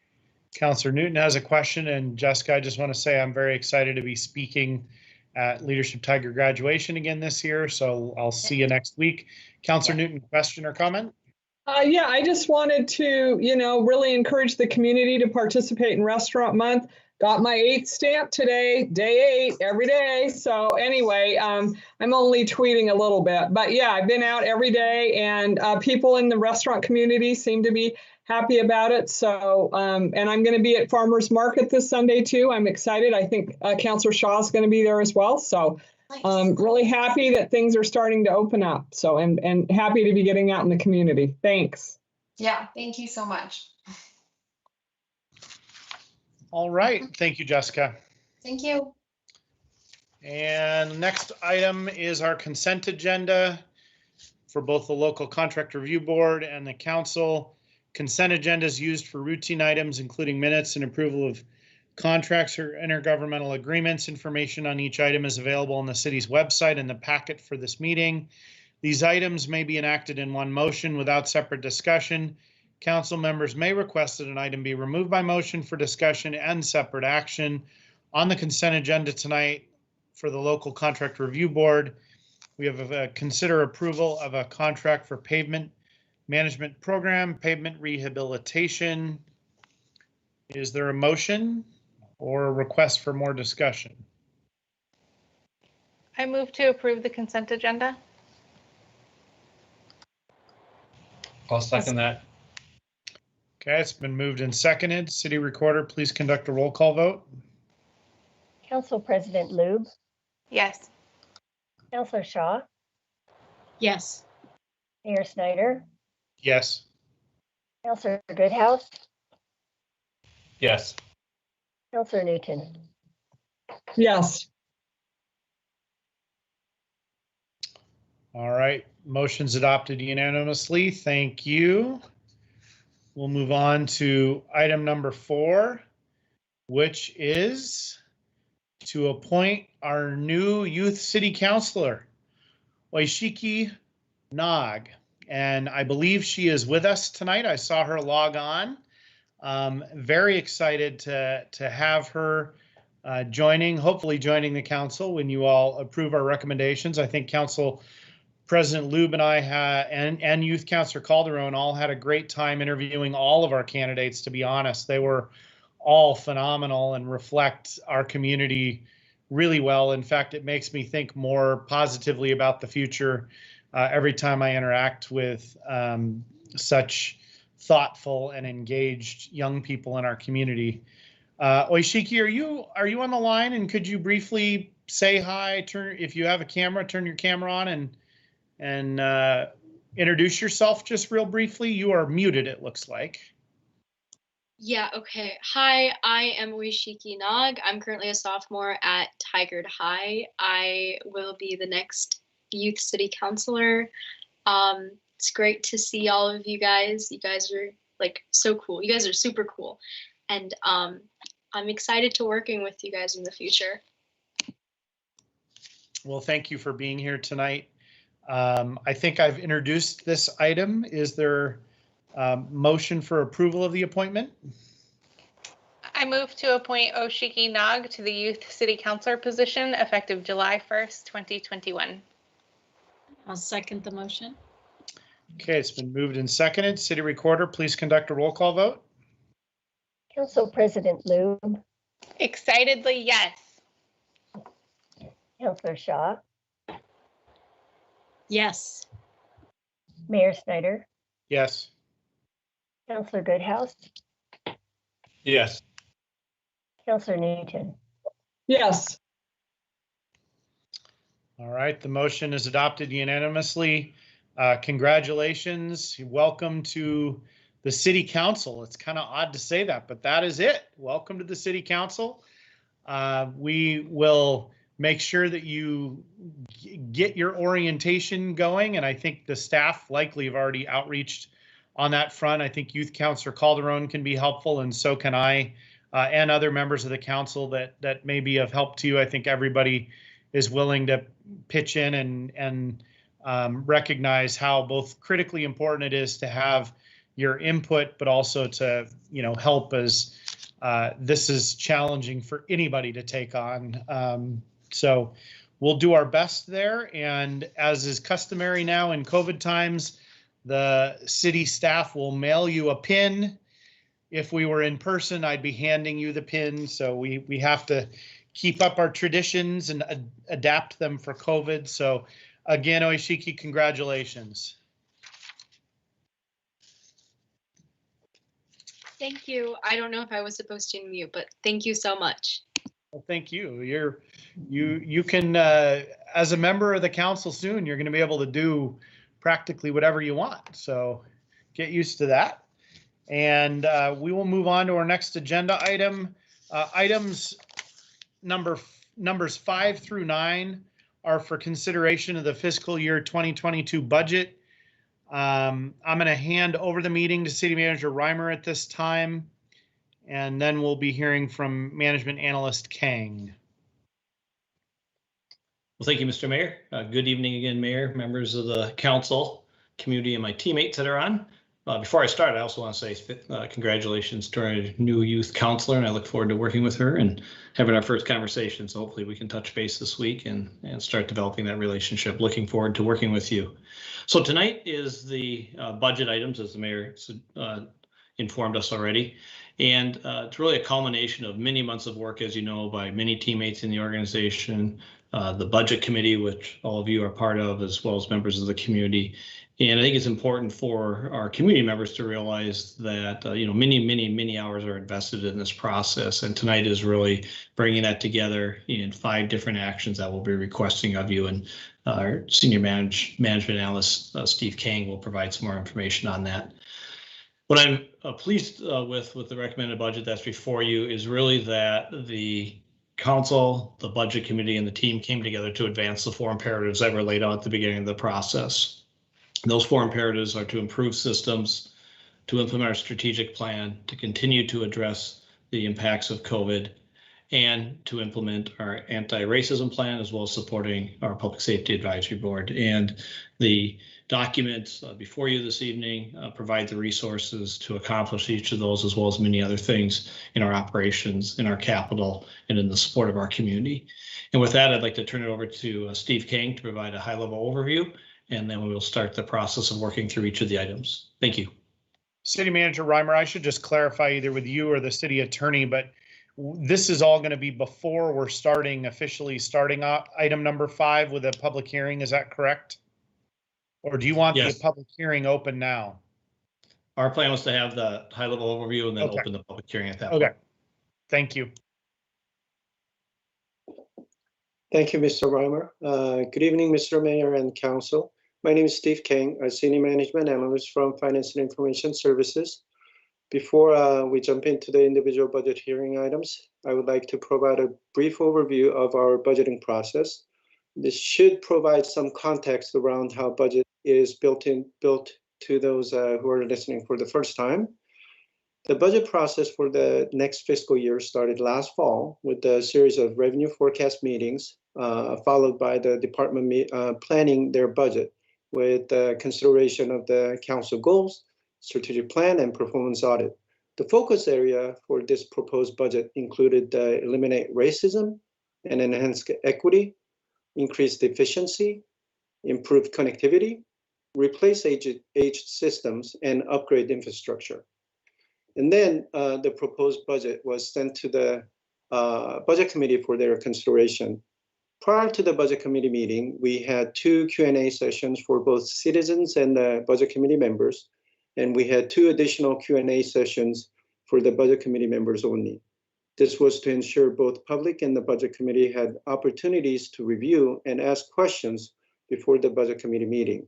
Councillor Newton has a question. And Jessica, I just want to say I'm very excited to be speaking at Leadership Tiger graduation again this year. So I'll see you next week. Councillor Newton, question or comment? Yeah, I just wanted to, really encourage the community to participate in Restaurant Month. Got my 8th stamp today, day 8, every day. So anyway, I'm only tweeting a little bit, but yeah, I've been out every day, and people in the restaurant community seem to be happy about it. So, and I'm going to be at Farmers Market this Sunday too. I'm excited. I think Councillor Shaw is going to be there as well. So I'm really happy that things are starting to open up. So, and happy to be getting out in the community. Thanks. Yeah, thank you so much. All right. Thank you, Jessica. Thank you. And next item is our consent agenda for both the local contract review board and the council. Consent agenda is used for routine items, including minutes and approval of contracts or intergovernmental agreements. Information on each item is available on the city's website in the packet for this meeting. These items may be enacted in one motion without separate discussion. Council members may request that an item be removed by motion for discussion and separate action. On the consent agenda tonight for the local contract review board, we have consider approval of a contract for pavement management program, pavement rehabilitation. Is there a motion or a request for more discussion? I move to approve the consent agenda. I'll second that. Okay, it's been moved and seconded. City Recorder, please conduct a roll call vote. Council President Lube, Yes. Councilor Shaw, Yes. Mayor Snyder, Yes. Councilor Goodhouse, Yes. Councilor Newton. Yes. All right, motion's adopted unanimously. Thank you. We'll move on to item number 4, which is to appoint our new youth city councilor, Oishiki Nag. And I believe she is with us tonight. I saw her log on. Very excited to have her hopefully joining the council when you all approve our recommendations. I think Council President Lube and I and Youth Councilor Calderon all had a great time interviewing all of our candidates, to be honest. They were all phenomenal and reflect our community really well. In fact, it makes me think more positively about the future every time I interact with such thoughtful and engaged young people in our community. Oishiki, are you on the line, and could you briefly say hi? If you have a camera, turn your camera on and introduce yourself just real briefly. You are muted, it looks like. Yeah, okay. Hi, I am Oishiki Nag. I'm currently a sophomore at Tigard High. I will be the next youth city councilor. It's great to see all of you guys. You guys are like so cool. You guys are super cool. And I'm excited to working with you guys in the future. Well, thank you for being here tonight. I think I've introduced this item. Is there motion for approval of the appointment? I move to appoint Oishiki Nag to the Youth City Councilor position effective July 1st, 2021. I'll second the motion. Okay, it's been moved and seconded. City Recorder, please conduct a roll call vote. Council President Lube, Excitedly, yes. Councilor Shaw, Yes. Mayor Snyder, Yes. Councilor Goodhouse, Yes. Councilor Newton. Yes. All right, the motion is adopted unanimously. Congratulations. Welcome to the City Council. It's kind of odd to say that, but that is it. Welcome to the City Council. We will make sure that you get your orientation going, and I think the staff likely have already outreached on that front. I think Youth Councilor Calderon can be helpful, and so can I, and other members of the council that may be of help to you. I think everybody is willing to pitch in and recognize how both critically important it is to have your input, but also to help as this is challenging for anybody to take on. So we'll do our best there, and as is customary now in COVID times, the city staff will mail you a pin. If we were in person, I'd be handing you the pin. So we have to keep up our traditions and adapt them for COVID. So again, Oishiki, congratulations. Thank you. I don't know if I was supposed to mute, but thank you so much. Well, thank you. You can, as a member of the council soon, you're going to be able to do practically whatever you want. So get used to that. And we will move on to our next agenda item. Items numbers 5 through 9 are for consideration of the fiscal year 2022 budget. I'm going to hand over the meeting to City Manager Reimer at this time, and then we'll be hearing from Management Analyst Kang. Well, thank you, Mr. Mayor. Good evening again, Mayor, members of the council, community, and my teammates that are on. Before I start, I also want to say congratulations to our new youth counselor, and I look forward to working with her and having our first conversation. So hopefully we can touch base this week and start developing that relationship. Looking forward to working with you. So tonight is the budget items, as the mayor informed us already. And it's really a culmination of many months of work, as you know, by many teammates in the organization, the budget committee, which all of you are part of, as well as members of the community. And I think it's important for our community members to realize that, many hours are invested in this process. And tonight is really bringing that together in 5 different actions that we'll be requesting of you. And our senior management analyst, Steve Kang, will provide some more information on that. What I'm pleased with the recommended budget that's before you is really that the council, the budget committee, and the team came together to advance the 4 imperatives that were laid out at the beginning of the process. Those 4 imperatives are to improve systems, to implement our strategic plan, to continue to address the impacts of COVID, and to implement our anti-racism plan, as well as supporting our Public Safety Advisory Board. And the documents before you this evening provide the resources to accomplish each of those, as well as many other things in our operations, in our capital, and in the support of our community. And with that, I'd like to turn it over to Steve Kang to provide a high-level overview, and then we will start the process of working through each of the items. Thank you. City Manager Reimer, I should just clarify either with you or the city attorney, but this is all going to be before we're officially starting item number 5 with a public hearing. Is that correct? Or do you want the public hearing open now? Our plan was to have the high-level overview and then open the public hearing at that point. Okay. Thank you. Thank you, Mr. Reimer. Good evening, Mr. Mayor and Council. My name is Steve Kang, a Senior Management Analyst from Finance and Information Services. Before we jump into the individual budget hearing items, I would like to provide a brief overview of our budgeting process. This should provide some context around how budget is built to those who are listening for the first time. The budget process for the next fiscal year started last fall with a series of revenue forecast meetings, followed by the department planning their budget with consideration of the council goals, strategic plan, and performance audit. The focus area for this proposed budget included eliminate racism and enhance equity, increase efficiency, improve connectivity, replace aged systems, and upgrade infrastructure. And then the proposed budget was sent to the budget committee for their consideration. Prior to the budget committee meeting, we had 2 Q&A sessions for both citizens and the budget committee members. And we had 2 additional Q&A sessions for the budget committee members only. This was to ensure both public and the budget committee had opportunities to review and ask questions before the budget committee meeting.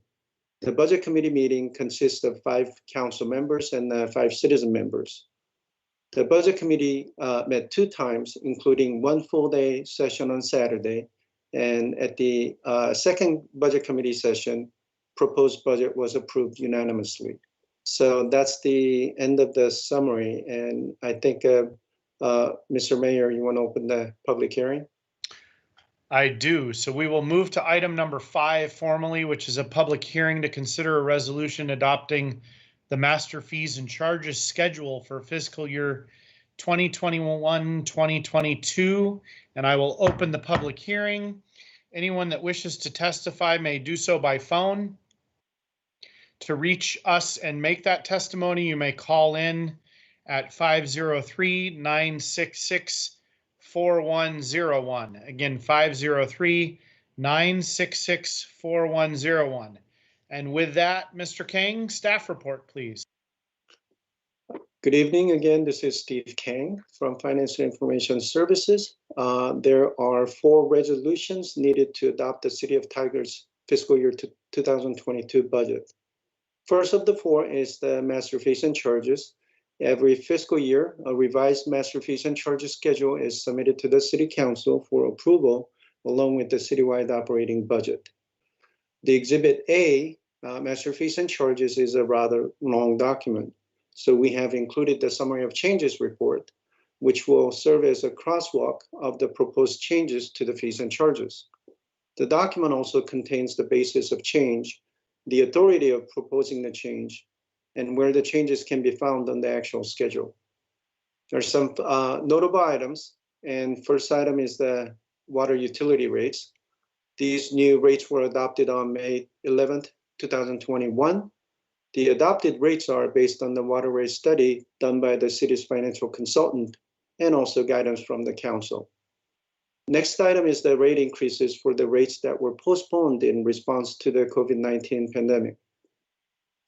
The budget committee meeting consists of 5 council members and 5 citizen members. The budget committee met 2 times, including 1 full day session on Saturday. And at the second budget committee session, proposed budget was approved unanimously. So that's the end of the summary. And I think, Mr. Mayor, you want to open the public hearing? I do. So we will move to item number 5 formally, which is a public hearing to consider a resolution adopting the master fees and charges schedule for fiscal year 2021-2022. And I will open the public hearing. Anyone that wishes to testify may do so by phone. To reach us and make that testimony, you may call in at 503-966-4101. Again, 503-966-4101. And with that, Mr. Kang, staff report, please. Good evening. Again, this is Steve Kang from Finance and Information Services. There are 4 resolutions needed to adopt the City of Tigard's fiscal year 2022 budget. First of the 4 is the master fees and charges. Every fiscal year, a revised master fees and charges schedule is submitted to the City Council for approval, along with the citywide operating budget. The Exhibit A, master fees and charges, is a rather long document. So we have included the summary of changes report, which will serve as a crosswalk of the proposed changes to the fees and charges. The document also contains the basis of change, the authority of proposing the change, and where the changes can be found on the actual schedule. There are some notable items, and first item is the water utility rates. These new rates were adopted on May 11th, 2021. The adopted rates are based on the water rate study done by the city's financial consultant and also guidance from the council. Next item is the rate increases for the rates that were postponed in response to the COVID-19 pandemic.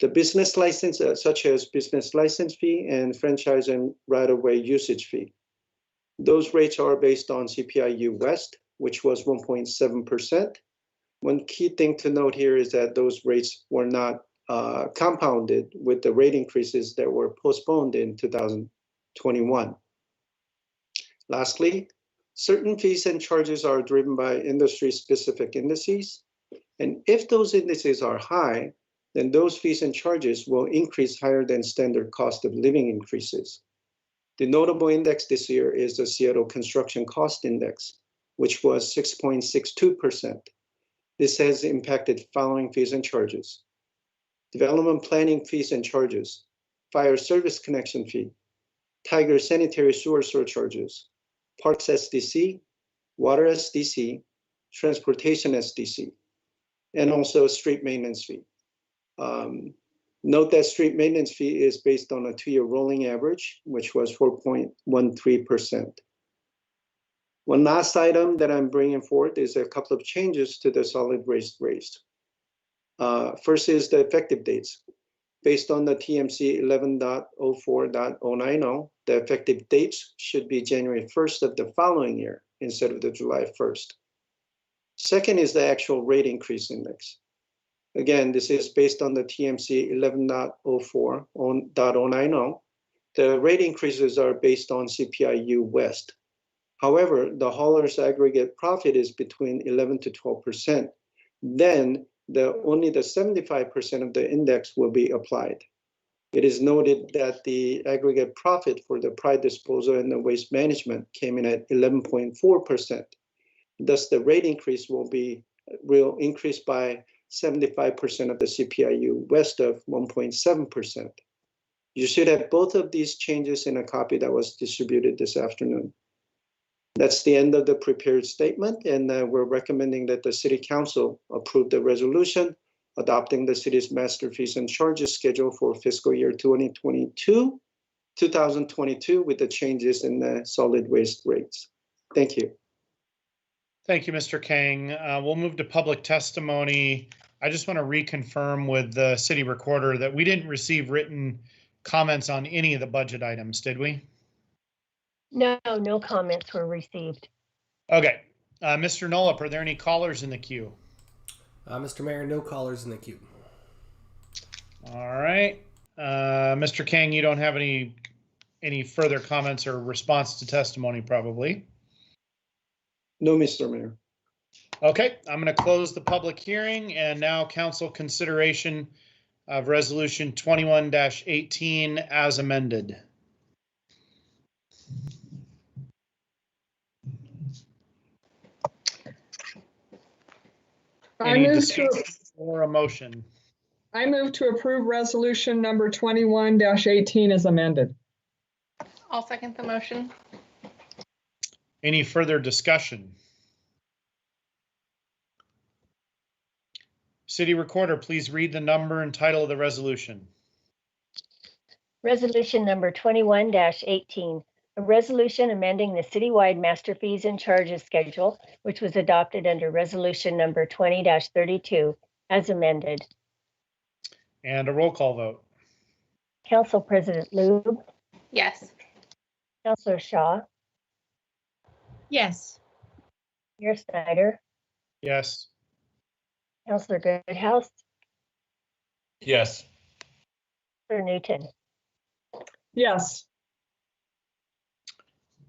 The business license, such as business license fee and franchise and right-of-way usage fee. Those rates are based on CPI-U West, which was 1.7%. One key thing to note here is that those rates were not compounded with the rate increases that were postponed in 2021. Lastly, certain fees and charges are driven by industry-specific indices, and if those indices are high, then those fees and charges will increase higher than standard cost of living increases. The notable index this year is the Seattle Construction Cost Index, which was 6.62%. This has impacted following fees and charges: development planning fees and charges, fire service connection fee, Tiger sanitary sewer surcharges, Parks SDC, Water SDC, Transportation SDC, and also street maintenance fee. Note that street maintenance fee is based on a 2-year rolling average, which was 4.13%. One last item that I'm bringing forth is a couple of changes to the solid waste rates. First is the effective dates. Based on the TMC 11.04.090, the effective dates should be January 1st of the following year instead of the July 1st. Second is the actual rate increase index. Again, this is based on the TMC 11.04.090. The rate increases are based on CPI-U West. However, the hauler's aggregate profit is between 11 to 12%. Then only the 75% of the index will be applied. It is noted that the aggregate profit for the pride disposal and the waste management came in at 11.4%. Thus, the rate increase will increase by 75% of the CPI-U West of 1.7%. You should have both of these changes in a copy that was distributed this afternoon. That's the end of the prepared statement, and we're recommending that the City Council approve the resolution adopting the city's master fees and charges schedule for fiscal year 2022 with the changes in the solid waste rates. Thank you. Thank you, Mr. Kang. We'll move to public testimony. I just want to reconfirm with the city recorder that we didn't receive written comments on any of the budget items, did we? No, no comments were received. Okay. Mr. Nolip, are there any callers in the queue? Mr. Mayor, no callers in the queue. All right. Mr. Kang, you don't have any further comments or response to testimony, probably? No, Mr. Mayor. Okay, I'm going to close the public hearing, and now council consideration of resolution 21-18 as amended. Any discussion or a motion? I move to approve resolution number 21-18 as amended. I'll second the motion. Any further discussion? City Recorder, please read the number and title of the resolution. Resolution number 21-18, a resolution amending the citywide master fees and charges schedule, which was adopted under resolution number 20-32 as amended. And a roll call vote. Council President Lube? Yes. Councilor Shaw? Yes. Mayor Snyder? Yes. Councilor Goodhouse? Yes. Councilor Newton? Yes.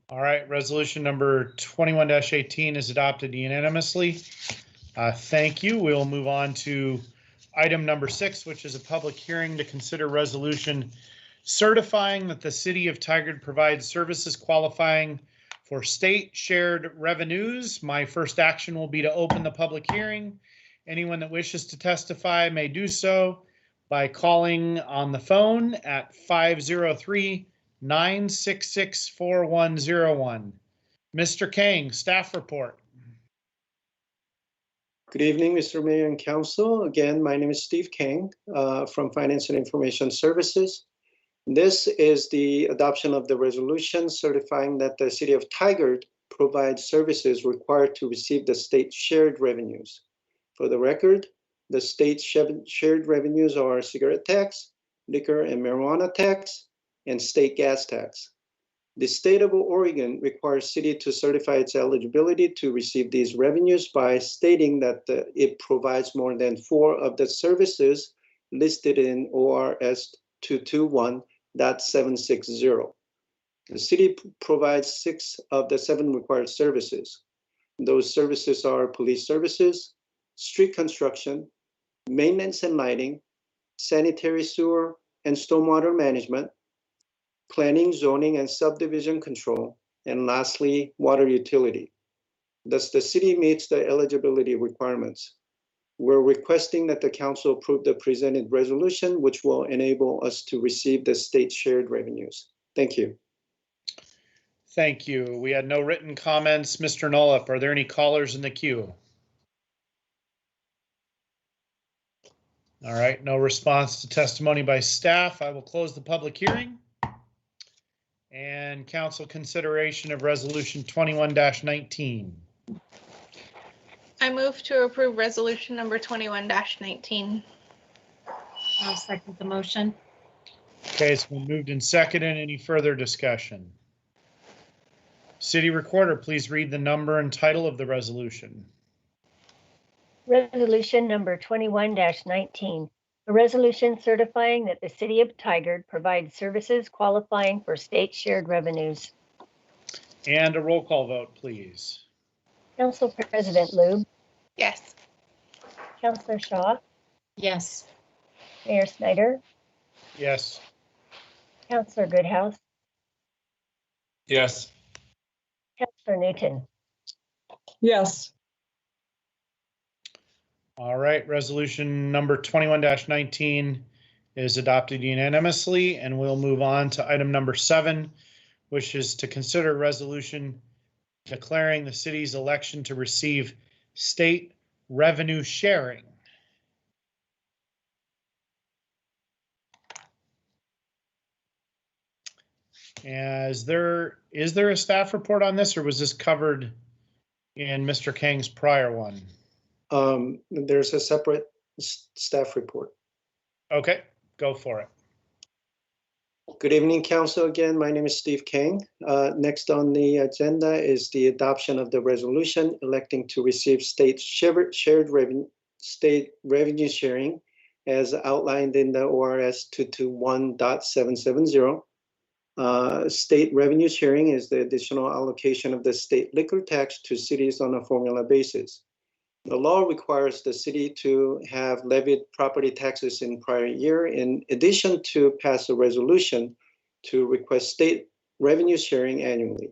All right, resolution number 21-18 is adopted unanimously. Thank you. We'll move on to item number 6, which is a public hearing to consider resolution certifying that the city of Tigard provides services qualifying for state shared revenues. My first action will be to open the public hearing. Anyone that wishes to testify may do so by calling on the phone at 503-966-4101. Mr. Kang, staff report. Good evening, Mr. Mayor and Council. Again, my name is Steve Kang from Finance and Information Services. This is the adoption of the resolution certifying that the city of Tigard provide services required to receive the state shared revenues. For the record, the state shared revenues are cigarette tax, liquor and marijuana tax, and state gas tax. The state of Oregon requires city to certify its eligibility to receive these revenues by stating that it provides more than 4 of the services listed in ORS 221.760. The city provides 6 of the 7 required services. Those services are police services, street construction, maintenance and lighting, sanitary sewer and stormwater management, planning, zoning, and subdivision control, and lastly, water utility. Thus, the city meets the eligibility requirements. We're requesting that the council approve the presented resolution, which will enable us to receive the state shared revenues. Thank you. Thank you. We had no written comments. Mr. Nolip, are there any callers in the queue? All right, no response to testimony by staff. I will close the public hearing. And council consideration of resolution 21-19. I move to approve resolution number 21-19. I'll second the motion. Okay, it's been moved and seconded. Any further discussion? City Recorder, please read the number and title of the resolution. Resolution number 21-19, a resolution certifying that the city of Tigard provides services qualifying for state shared revenues. And a roll call vote, please. Council President Lube, Yes. Councilor Shaw, Yes. Mayor Snyder, Yes. Councilor Goodhouse, Yes. Councilor Newton. Yes. All right, resolution number 21-19 is adopted unanimously, and we'll move on to item number 7, which is to consider a resolution declaring the city's election to receive state revenue sharing. Is there a staff report on this, or was this covered in Mr. Kang's prior one? There's a separate staff report. Okay, go for it. Good evening, council. Again, my name is Steve Kang. Next on the agenda is the adoption of the resolution electing to receive state revenue sharing as outlined in the ORS 221.770. State revenue sharing is the additional allocation of the state liquor tax to cities on a formula basis. The law requires the city to have levied property taxes in prior year, in addition to pass a resolution to request state revenue sharing annually.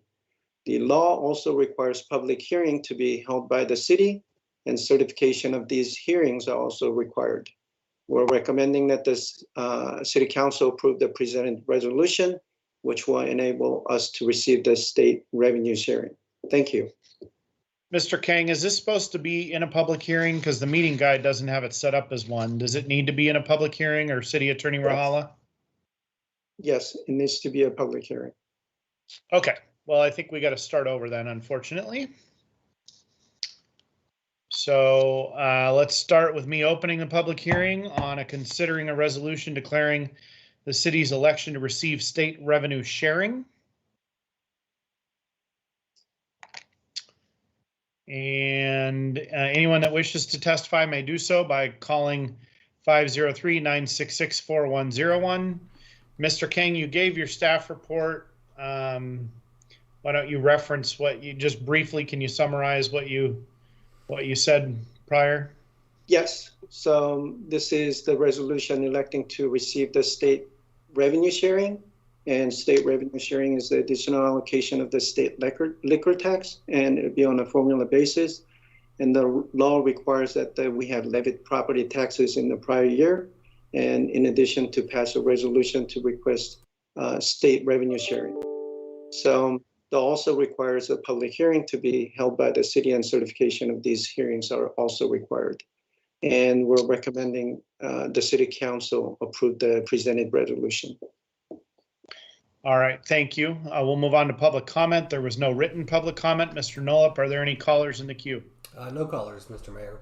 The law also requires public hearing to be held by the city, and certification of these hearings are also required. We're recommending that this city council approve the presented resolution, which will enable us to receive the state revenue sharing. Thank you. Mr. Kang, is this supposed to be in a public hearing? Because the meeting guide doesn't have it set up as one. Does it need to be in a public hearing, or City Attorney Rahala? Yes, it needs to be a public hearing. Okay, well, I think we got to start over then, unfortunately. So let's start with me opening the public hearing on considering a resolution declaring the city's election to receive state revenue sharing. And anyone that wishes to testify may do so by calling 503-966-4101. Mr. King, you gave your staff report. Why don't you reference what you just briefly, can you summarize what you said prior? Yes, so this is the resolution electing to receive the state revenue sharing. And state revenue sharing is the additional allocation of the state liquor tax, and it'll be on a formula basis. And the law requires that we have levied property taxes in the prior year, and in addition to pass a resolution to request state revenue sharing. So it also requires a public hearing to be held by the city, and certification of these hearings are also required. And we're recommending the city council approve the presented resolution. All right, thank you. We'll move on to public comment. There was no written public comment. Mr. Nolip, are there any callers in the queue? No callers, Mr. Mayor.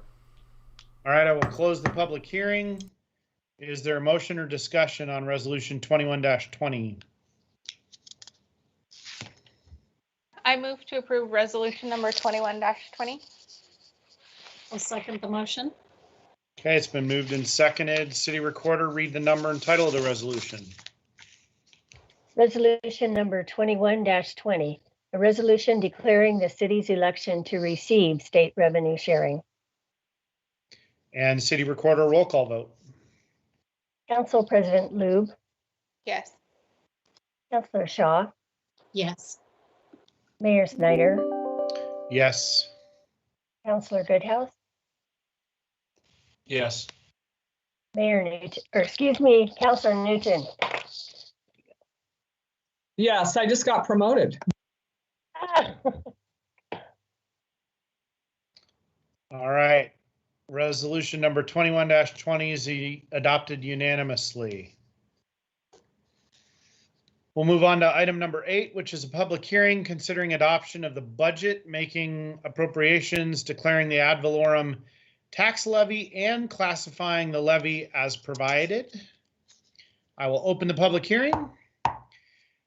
All right, I will close the public hearing. Is there a motion or discussion on resolution 21-20? I move to approve resolution number 21-20. I'll second the motion. Okay, it's been moved and seconded. City Recorder, read the number and title of the resolution. Resolution number 21-20, a resolution declaring the city's election to receive state revenue sharing. And City Recorder, roll call vote. Council President Lube, Yes. Councilor Shaw, Yes. Mayor Snyder, Yes. Councilor Goodhouse, Yes. Mayor Newton, or excuse me, Councilor Newton. Yes, I just got promoted. All right. Resolution number 21-20 is adopted unanimously. We'll move on to item number 8, which is a public hearing considering adoption of the budget, making appropriations, declaring the ad valorem tax levy, and classifying the levy as provided. I will open the public hearing.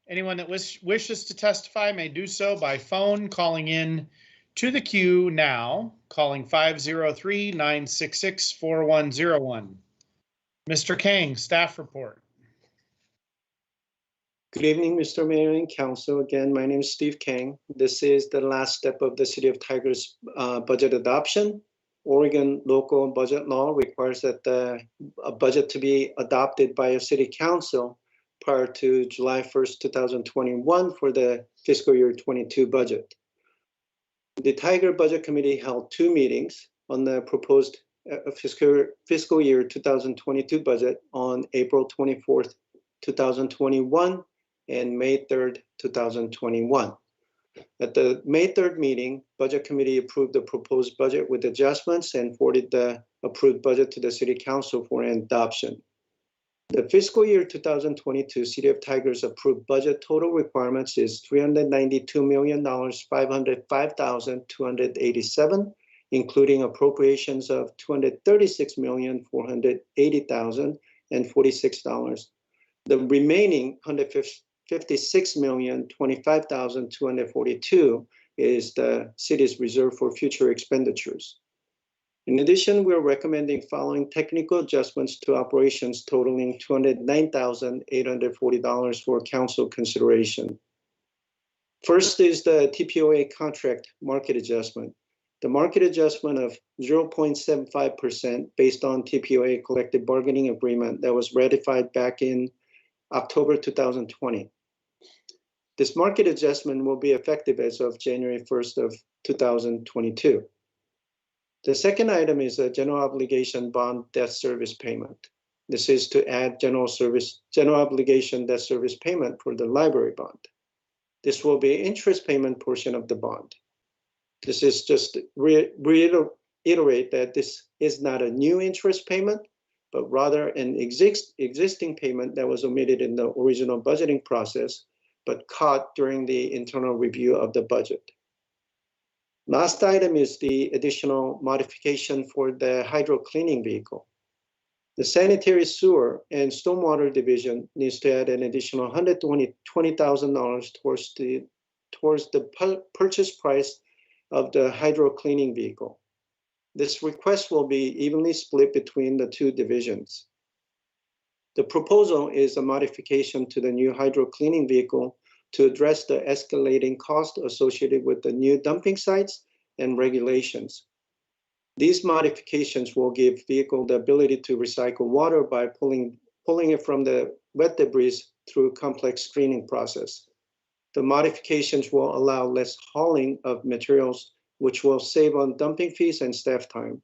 Anyone that wishes to testify may do so by phone, calling in to the queue now, calling 503-966-4101. Mr. Kang, staff report. Good evening, Mr. Mayor and Council. Again, my name is Steve Kang. This is the last step of the City of Tigers budget adoption. Oregon local budget law requires that a budget to be adopted by a city council prior to July 1st, 2021 for the fiscal year 22 budget. The Tiger Budget Committee held 2 meetings on the proposed fiscal year 2022 budget on April 24th, 2021 and May 3rd, 2021. At the May 3rd meeting, Budget Committee approved the proposed budget with adjustments and forwarded the approved budget to the City Council for adoption. The fiscal year 2022 City of Tigers approved budget total requirements is $392,505,287, including appropriations of $236,480,046. The remaining $156,025,242 is the city's reserve for future expenditures. In addition, we are recommending following technical adjustments to operations totaling $209,840 for council consideration. First is the TPOA contract market adjustment. The market adjustment of 0.75% based on TPOA collective bargaining agreement that was ratified back in October 2020. This market adjustment will be effective as of January 1st of 2022. The second item is a general obligation bond debt service payment. This is to add general obligation debt service payment for the library bond. This will be interest payment portion of the bond. This is just reiterate that this is not a new interest payment, but rather an existing payment that was omitted in the original budgeting process, but caught during the internal review of the budget. Last item is the additional modification for the hydro cleaning vehicle. The sanitary sewer and stormwater division needs to add an additional $120,000 towards the purchase price of the hydro cleaning vehicle. This request will be evenly split between the 2 divisions. The proposal is a modification to the new hydro cleaning vehicle to address the escalating cost associated with the new dumping sites and regulations. These modifications will give vehicle the ability to recycle water by pulling it from the wet debris through complex screening process. The modifications will allow less hauling of materials, which will save on dumping fees and staff time.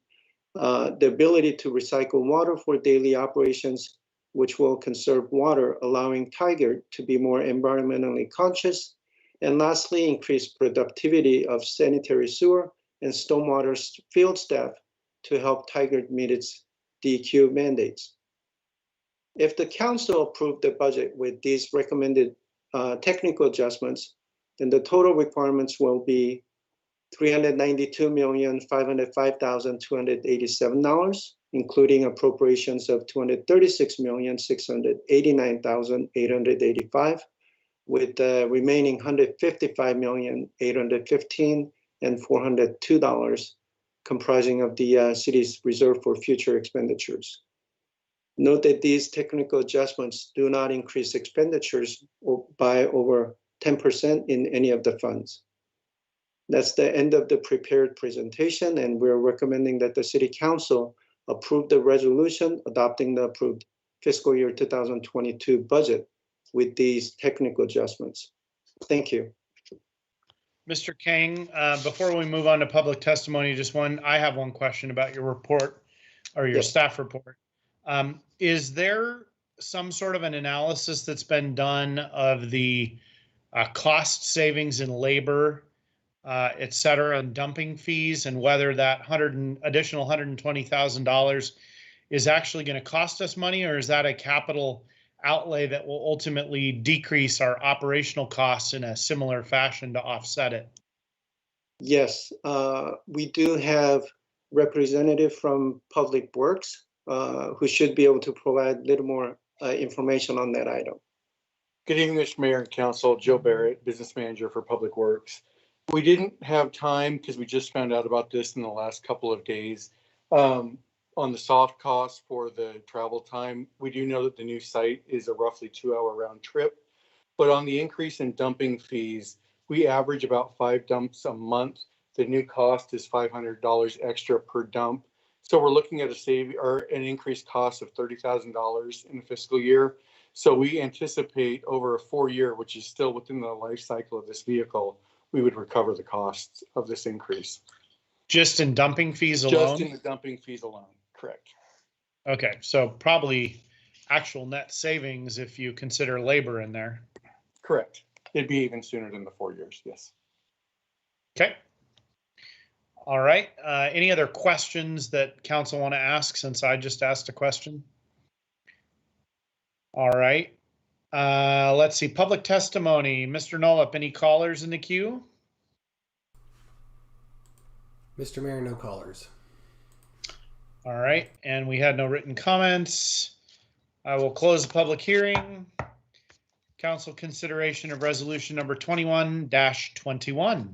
The ability to recycle water for daily operations, which will conserve water, allowing Tiger to be more environmentally conscious. And lastly, increase productivity of sanitary sewer and stormwater field staff to help Tiger meet its DEQ mandates. If the council approved the budget with these recommended technical adjustments, then the total requirements will be $392,505,287, including appropriations of $236,689,885, with the remaining $155,815 and $402 comprising of the city's reserve for future expenditures. Note that these technical adjustments do not increase expenditures by over 10% in any of the funds. That's the end of the prepared presentation, and we're recommending that the City Council approve the resolution adopting the approved fiscal year 2022 budget with these technical adjustments. Thank you. Mr. Kang, before we move on to public testimony, I have one question about your report or your staff report. Is there some sort of an analysis that's been done of the cost savings in labor, et cetera, and dumping fees, and whether that additional $120,000 is actually going to cost us money, or is that a capital outlay that will ultimately decrease our operational costs in a similar fashion to offset it? Yes, we do have representative from Public Works who should be able to provide a little more information on that item. Good evening, Mr. Mayor and Council. Joe Barrett, Business Manager for Public Works. We didn't have time because we just found out about this in the last couple of days. On the soft costs for the travel time, we do know that the new site is a roughly 2-hour round trip, but on the increase in dumping fees, we average about 5 dumps a month. The new cost is $500 extra per dump. So we're looking at an increased cost of $30,000 in the fiscal year. So we anticipate over a 4-year, which is still within the life cycle of this vehicle, we would recover the costs of this increase. Just in dumping fees alone? Just in the dumping fees alone, correct. Okay, so probably actual net savings if you consider labor in there. Correct. It'd be even sooner than the 4 years, yes. Okay. All right. Any other questions that council want to ask since I just asked a question? All right. Let's see. Public testimony. Mr. Nollup, any callers in the queue? Mr. Mayor, no callers. All right. And we had no written comments. I will close the public hearing. Council consideration of resolution number 21-21.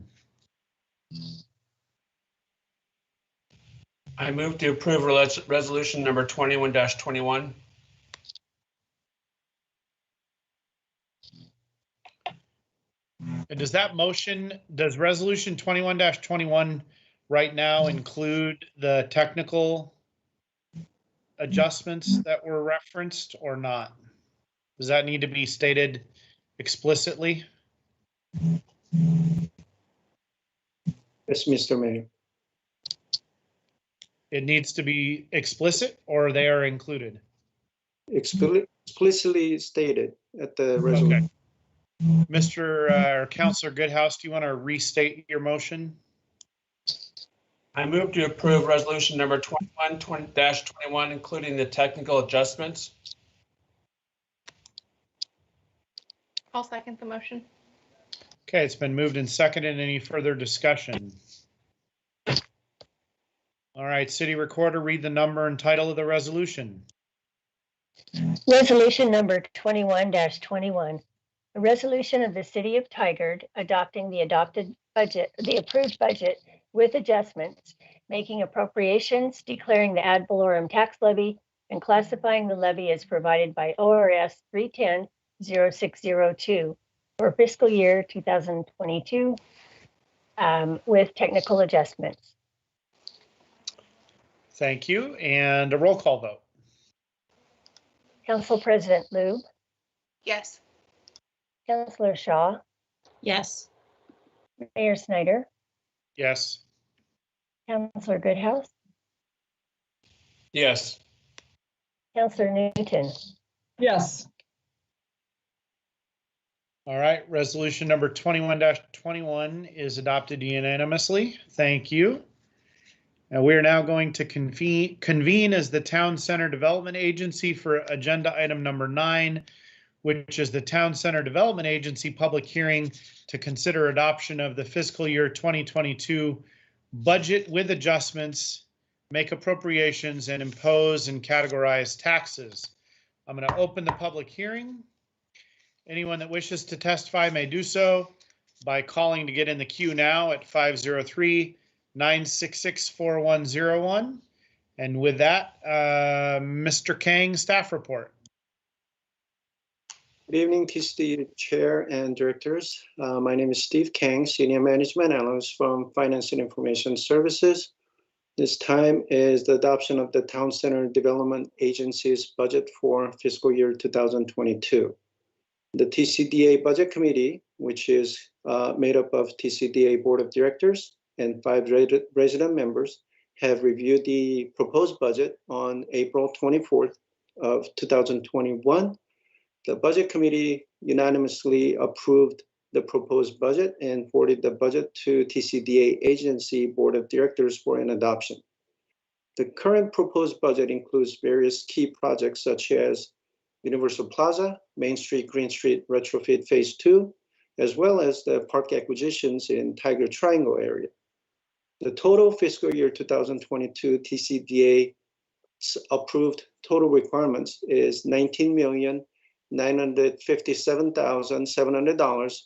I move to approve resolution number 21-21. And does resolution 21-21 right now include the technical adjustments that were referenced or not? Does that need to be stated explicitly? Yes, Mr. Mayor. It needs to be explicit, or they are included? Explicitly stated at the resolution. Okay. Mr. Councilor Goodhouse, do you want to restate your motion? I move to approve resolution number 21-21, including the technical adjustments. I'll second the motion. Okay, it's been moved and seconded. Any further discussion? All right, City Recorder, read the number and title of the resolution. Resolution number 21-21, a resolution of the City of Tigard adopting the approved budget with adjustments, making appropriations, declaring the ad valorem tax levy, and classifying the levy as provided by ORS 310-0602 for fiscal year 2022 with technical adjustments. Thank you. And a roll call vote. Council President Lube? Yes. Councilor Shaw? Yes. Mayor Snyder? Yes. Councilor Goodhouse? Yes. Councilor Newton? Yes. All right, resolution number 21-21 is adopted unanimously. Thank you. And we are now going to convene as the Town Center Development Agency for agenda item number 9, which is the Town Center Development Agency public hearing to consider adoption of the fiscal year 2022 budget with adjustments, make appropriations, and impose and categorize taxes. I'm going to open the public hearing. Anyone that wishes to testify may do so by calling to get in the queue now at 503-966-4101. And with that, Mr. Kang, staff report. Good evening, Tcda Chair and Directors. My name is Steve Kang, Senior Management Analyst from Finance and Information Services. This time is the adoption of the Town Center Development Agency's budget for fiscal year 2022. The Tcda Budget Committee, which is made up of Tcda Board of Directors and 5 resident members, have reviewed the proposed budget on April 24th of 2021. The Budget Committee unanimously approved the proposed budget and forwarded the budget to Tcda Agency Board of Directors for an adoption. The current proposed budget includes various key projects such as Universal Plaza, Main Street, Green Street Retrofit Phase 2, as well as the park acquisitions in Tiger Triangle area. The total fiscal year 2022 Tcda approved total requirements is $19,957,700,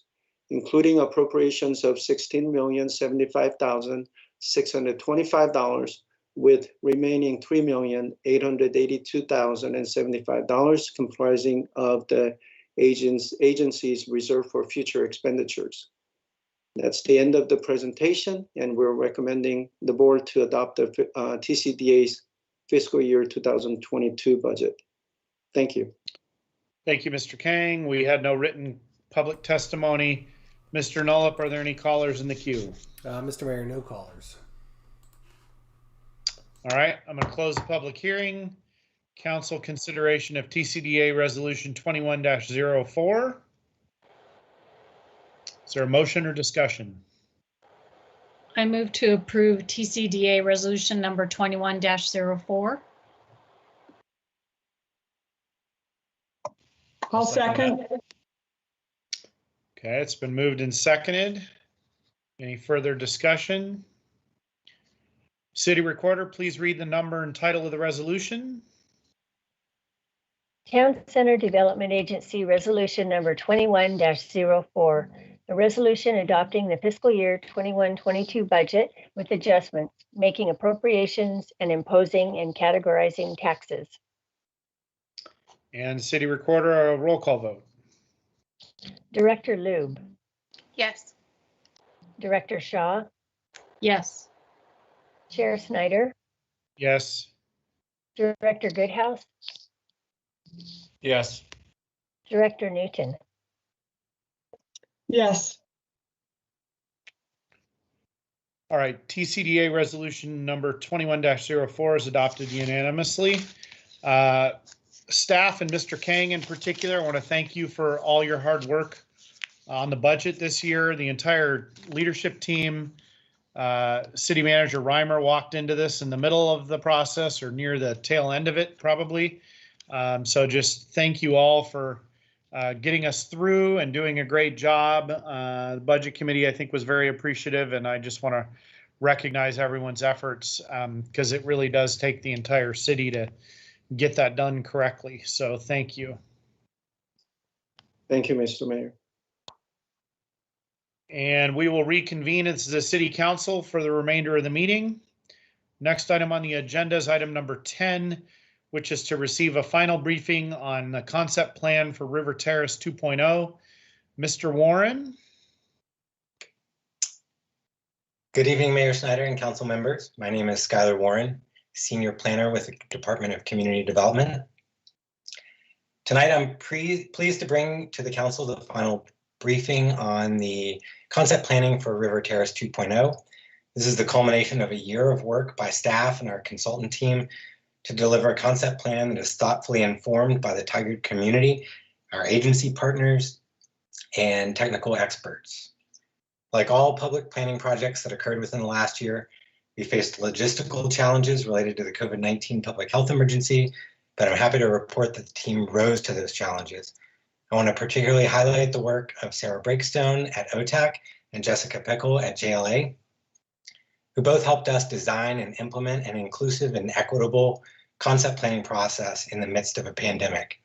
including appropriations of $16,075,625, with remaining $3,882,075 comprising of the agency's reserve for future expenditures. That's the end of the presentation, and we're recommending the board to adopt the Tcda's fiscal year 2022 budget. Thank you. Thank you, Mr. Kang. We had no written public testimony. Mr. Nullup, are there any callers in the queue? Mr. Mayor, no callers. All right, I'm going to close the public hearing. Council consideration of Tcda Resolution 21-04. Is there a motion or discussion? I move to approve TCDA resolution number 21-04. I'll second. Okay, it's been moved and seconded. Any further discussion? City Recorder, please read the number and title of the resolution. Town Center Development Agency Resolution number 21-04. A resolution adopting the fiscal year 21-22 budget with adjustments, making appropriations, and imposing and categorizing taxes. And City Recorder, a roll call vote. Director Lube. Yes. Director Shaw. Yes. Chair Snyder. Yes. Director Goodhouse. Yes. Director Newton. Yes. All right, TCDA resolution number 21-04 is adopted unanimously. Staff and Mr. Kang in particular, I want to thank you for all your hard work on the budget this year. The entire leadership team, City Manager Reimer walked into this in the middle of the process or near the tail end of it probably. So just thank you all for getting us through and doing a great job. The Budget Committee, I think, was very appreciative, and I just want to recognize everyone's efforts because it really does take the entire city to get that done correctly. So thank you. Thank you, Mr. Mayor. And we will reconvene as the City Council for the remainder of the meeting. Next item on the agenda is item number 10, which is to receive a final briefing on the concept plan for River Terrace 2.0. Mr. Warren. Good evening, Mayor Snyder and council members. My name is Skylar Warren, Senior Planner with the Department of Community Development. Tonight, I'm pleased to bring to the council the final briefing on the concept planning for River Terrace 2.0. This is the culmination of a year of work by staff and our consultant team to deliver a concept plan that is thoughtfully informed by the Tigard community, our agency partners, and technical experts. Like all public planning projects that occurred within the last year, we faced logistical challenges related to the COVID-19 public health emergency, but I'm happy to report that the team rose to those challenges. I want to particularly highlight the work of Sarah Breakstone at OTAC and Jessica Pickle at JLA, who both helped us design and implement an inclusive and equitable concept planning process in the midst of a pandemic.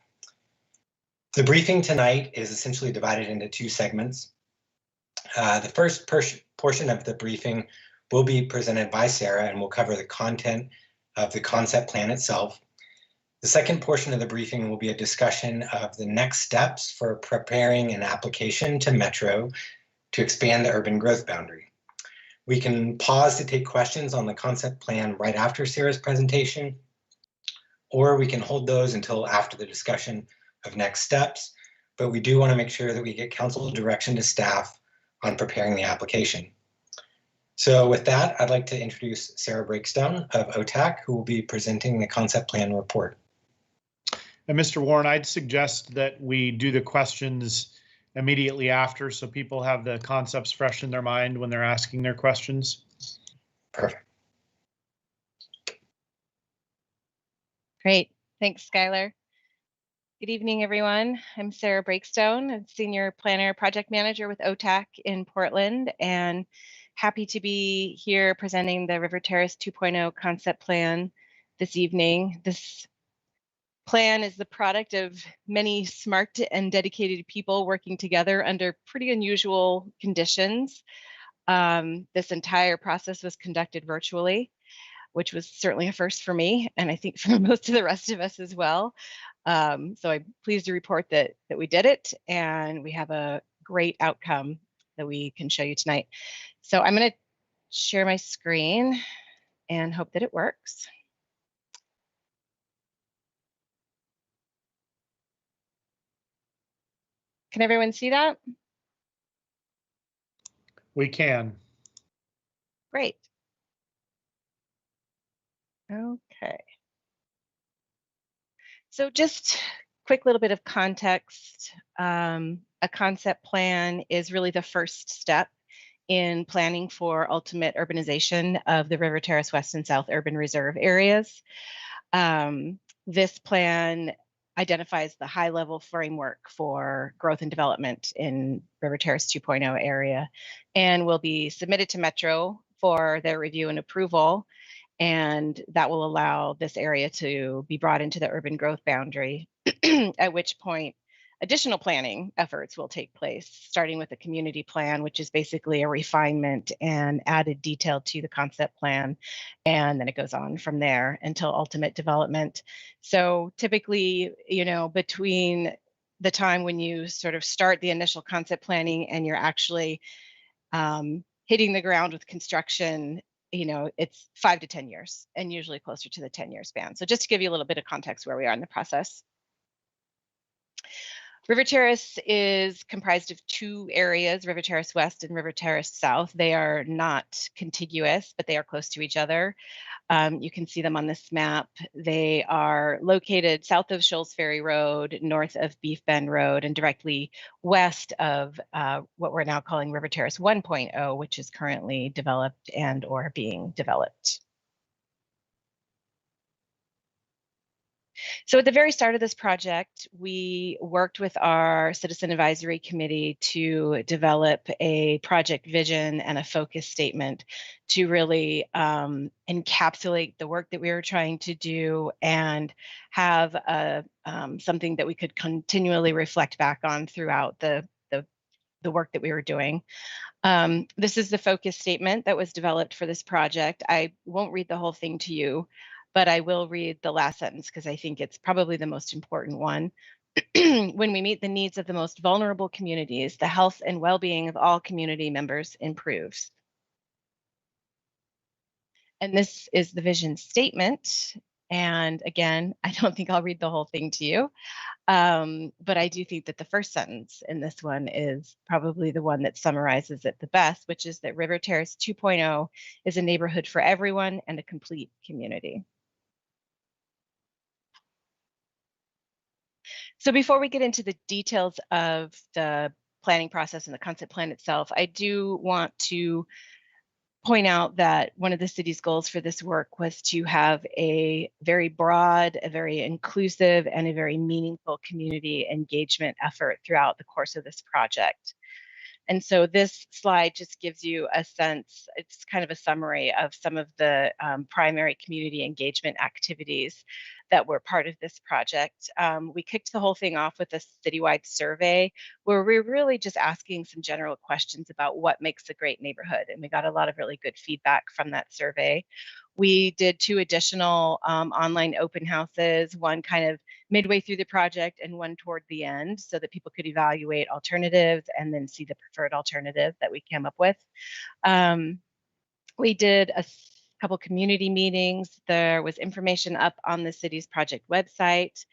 The briefing tonight is essentially divided into two segments. The first portion of the briefing will be presented by Sarah and will cover the content of the concept plan itself. The second portion of the briefing will be a discussion of the next steps for preparing an application to Metro to expand the urban growth boundary. We can pause to take questions on the concept plan right after Sarah's presentation, or we can hold those until after the discussion of next steps, but we do want to make sure that we get council direction to staff on preparing the application. So with that, I'd like to introduce Sarah Breakstone of OTAC, who will be presenting the concept plan report. And Mr. Warren, I'd suggest that we do the questions immediately after so people have the concepts fresh in their mind when they're asking their questions. Perfect. Great. Thanks, Skylar. Good evening, everyone. I'm Sarah Breakstone, a Senior Planner Project Manager with OTAC in Portland, and happy to be here presenting the River Terrace 2.0 concept plan this evening. This plan is the product of many smart and dedicated people working together under pretty unusual conditions. This entire process was conducted virtually, which was certainly a first for me, and I think for most of the rest of us as well. So I'm pleased to report that we did it, and we have a great outcome that we can show you tonight. So I'm going to share my screen and hope that it works. Can everyone see that? We can. Great. Okay. So just quick little bit of context. A concept plan is really the first step in planning for ultimate urbanization of the River Terrace West and South Urban Reserve areas. This plan identifies the high-level framework for growth and development in River Terrace 2.0 area and will be submitted to Metro for their review and approval. And that will allow this area to be brought into the urban growth boundary, at which point additional planning efforts will take place, starting with a community plan, which is basically a refinement and added detail to the concept plan. And then it goes on from there until ultimate development. So typically, you know, between the time when you sort of start the initial concept planning and you're actually hitting the ground with construction, you know, it's 5 to 10 years and usually closer to the 10-year span. So just to give you a little bit of context where we are in the process. River Terrace is comprised of two areas, River Terrace West and River Terrace South. They are not contiguous, but they are close to each other. You can see them on this map. They are located south of Shoals Ferry Road, north of Beef Bend Road, and directly west of what we're now calling River Terrace 1.0, which is currently developed and or being developed. So at the very start of this project, we worked with our Citizen Advisory Committee to develop a project vision and a focus statement to really encapsulate the work that we were trying to do and have something that we could continually reflect back on throughout the work that we were doing. This is the focus statement that was developed for this project. I won't read the whole thing to you, but I will read the last sentence because I think it's probably the most important one. When we meet the needs of the most vulnerable communities, the health and well-being of all community members improves. And this is the vision statement. And again, I don't think I'll read the whole thing to you, but I do think that the first sentence in this one is probably the one that summarizes it the best, which is that River Terrace 2.0 is a neighborhood for everyone and a complete community. So before we get into the details of the planning process and the concept plan itself, I do want to point out that one of the city's goals for this work was to have a very broad, a very inclusive, and a very meaningful community engagement effort throughout the course of this project. And so this slide just gives you a sense, it's kind of a summary of some of the primary community engagement activities that were part of this project. We kicked the whole thing off with a citywide survey where we're really just asking some general questions about what makes a great neighborhood. And we got a lot of really good feedback from that survey. We did 2 additional online open houses, one kind of midway through the project and one toward the end, so that people could evaluate alternatives and then see the preferred alternative that we came up with. We did a couple community meetings. There was information up on the city's project website.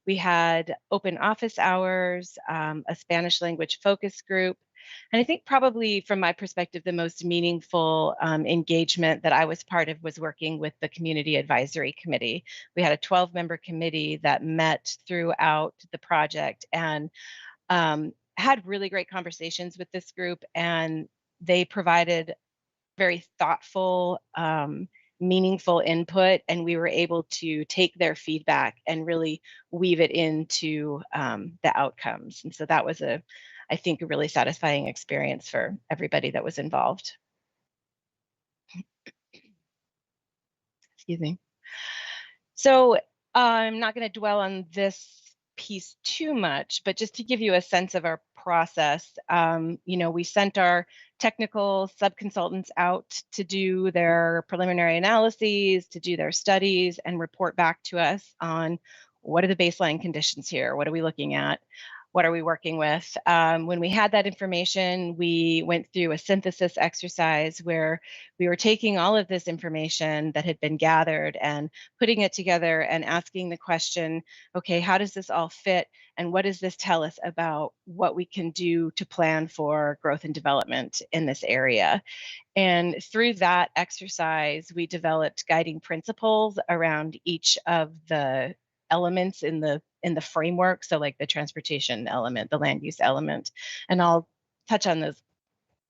We had open office hours, a Spanish language focus group. And I think probably from my perspective, the most meaningful engagement that I was part of was working with the Community Advisory Committee. We had a 12-member committee that met throughout the project and had really great conversations with this group, and they provided very thoughtful, meaningful input, and we were able to take their feedback and really weave it into the outcomes. And so that was I think, a really satisfying experience for everybody that was involved. Excuse me. So I'm not going to dwell on this piece too much, but just to give you a sense of our process, we sent our technical sub-consultants out to do their preliminary analyses, to do their studies, and report back to us on what are the baseline conditions here? What are we looking at? What are we working with? When we had that information, we went through a synthesis exercise where we were taking all of this information that had been gathered and putting it together and asking the question, okay, how does this all fit? And what does this tell us about what we can do to plan for growth and development in this area? And through that exercise, we developed guiding principles around each of the elements in the framework. So like the transportation element, the land use element, and I'll touch on those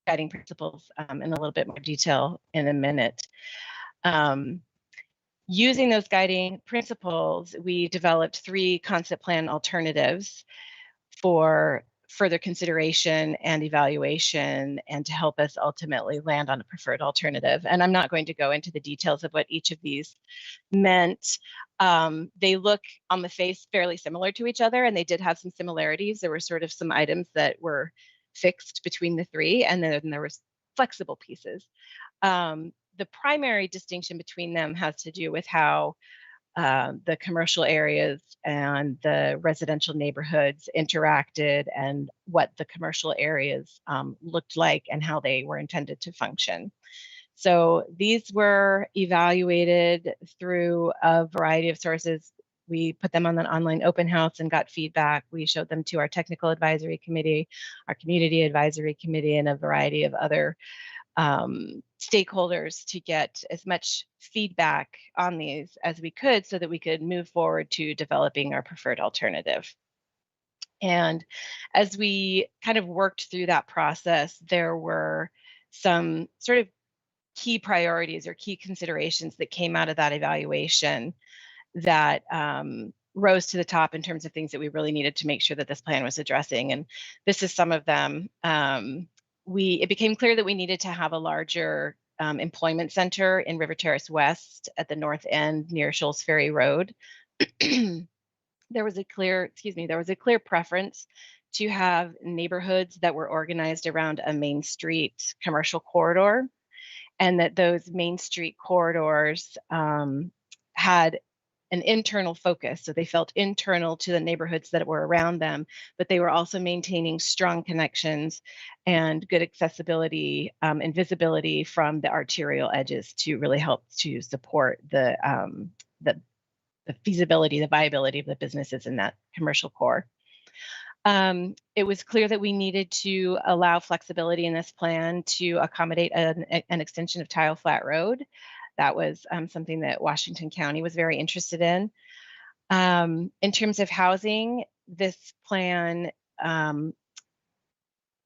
guiding principles in a little bit more detail in a minute. Using those guiding principles, we developed 3 concept plan alternatives for further consideration and evaluation, and to help us ultimately land on a preferred alternative. And I'm not going to go into the details of what each of these meant. They look on the face fairly similar to each other, and they did have some similarities. There were sort of some items that were fixed between the 3, and then there was flexible pieces. The primary distinction between them has to do with how the commercial areas and the residential neighborhoods interacted, and what the commercial areas looked like and how they were intended to function. So these were evaluated through a variety of sources. We put them on an online open house and got feedback. We showed them to our technical advisory committee, our community advisory committee, and a variety of other stakeholders to get as much feedback on these as we could, so that we could move forward to developing our preferred alternative. And as we kind of worked through that process, there were some sort of key priorities or key considerations that came out of that evaluation that rose to the top in terms of things that we really needed to make sure that this plan was addressing. And this is some of them. It became clear that we needed to have a larger employment center in River Terrace West at the north end near Shoals Ferry Road. There was a clear preference to have neighborhoods that were organized around a Main Street commercial corridor, and that those Main Street corridors had an internal focus. So they felt internal to the neighborhoods that were around them, but they were also maintaining strong connections and good accessibility and visibility from the arterial edges to really help to support the feasibility, the viability of the businesses in that commercial core. It was clear that we needed to allow flexibility in this plan to accommodate an extension of Tile Flat Road. That was something that Washington County was very interested in. In terms of housing, this plan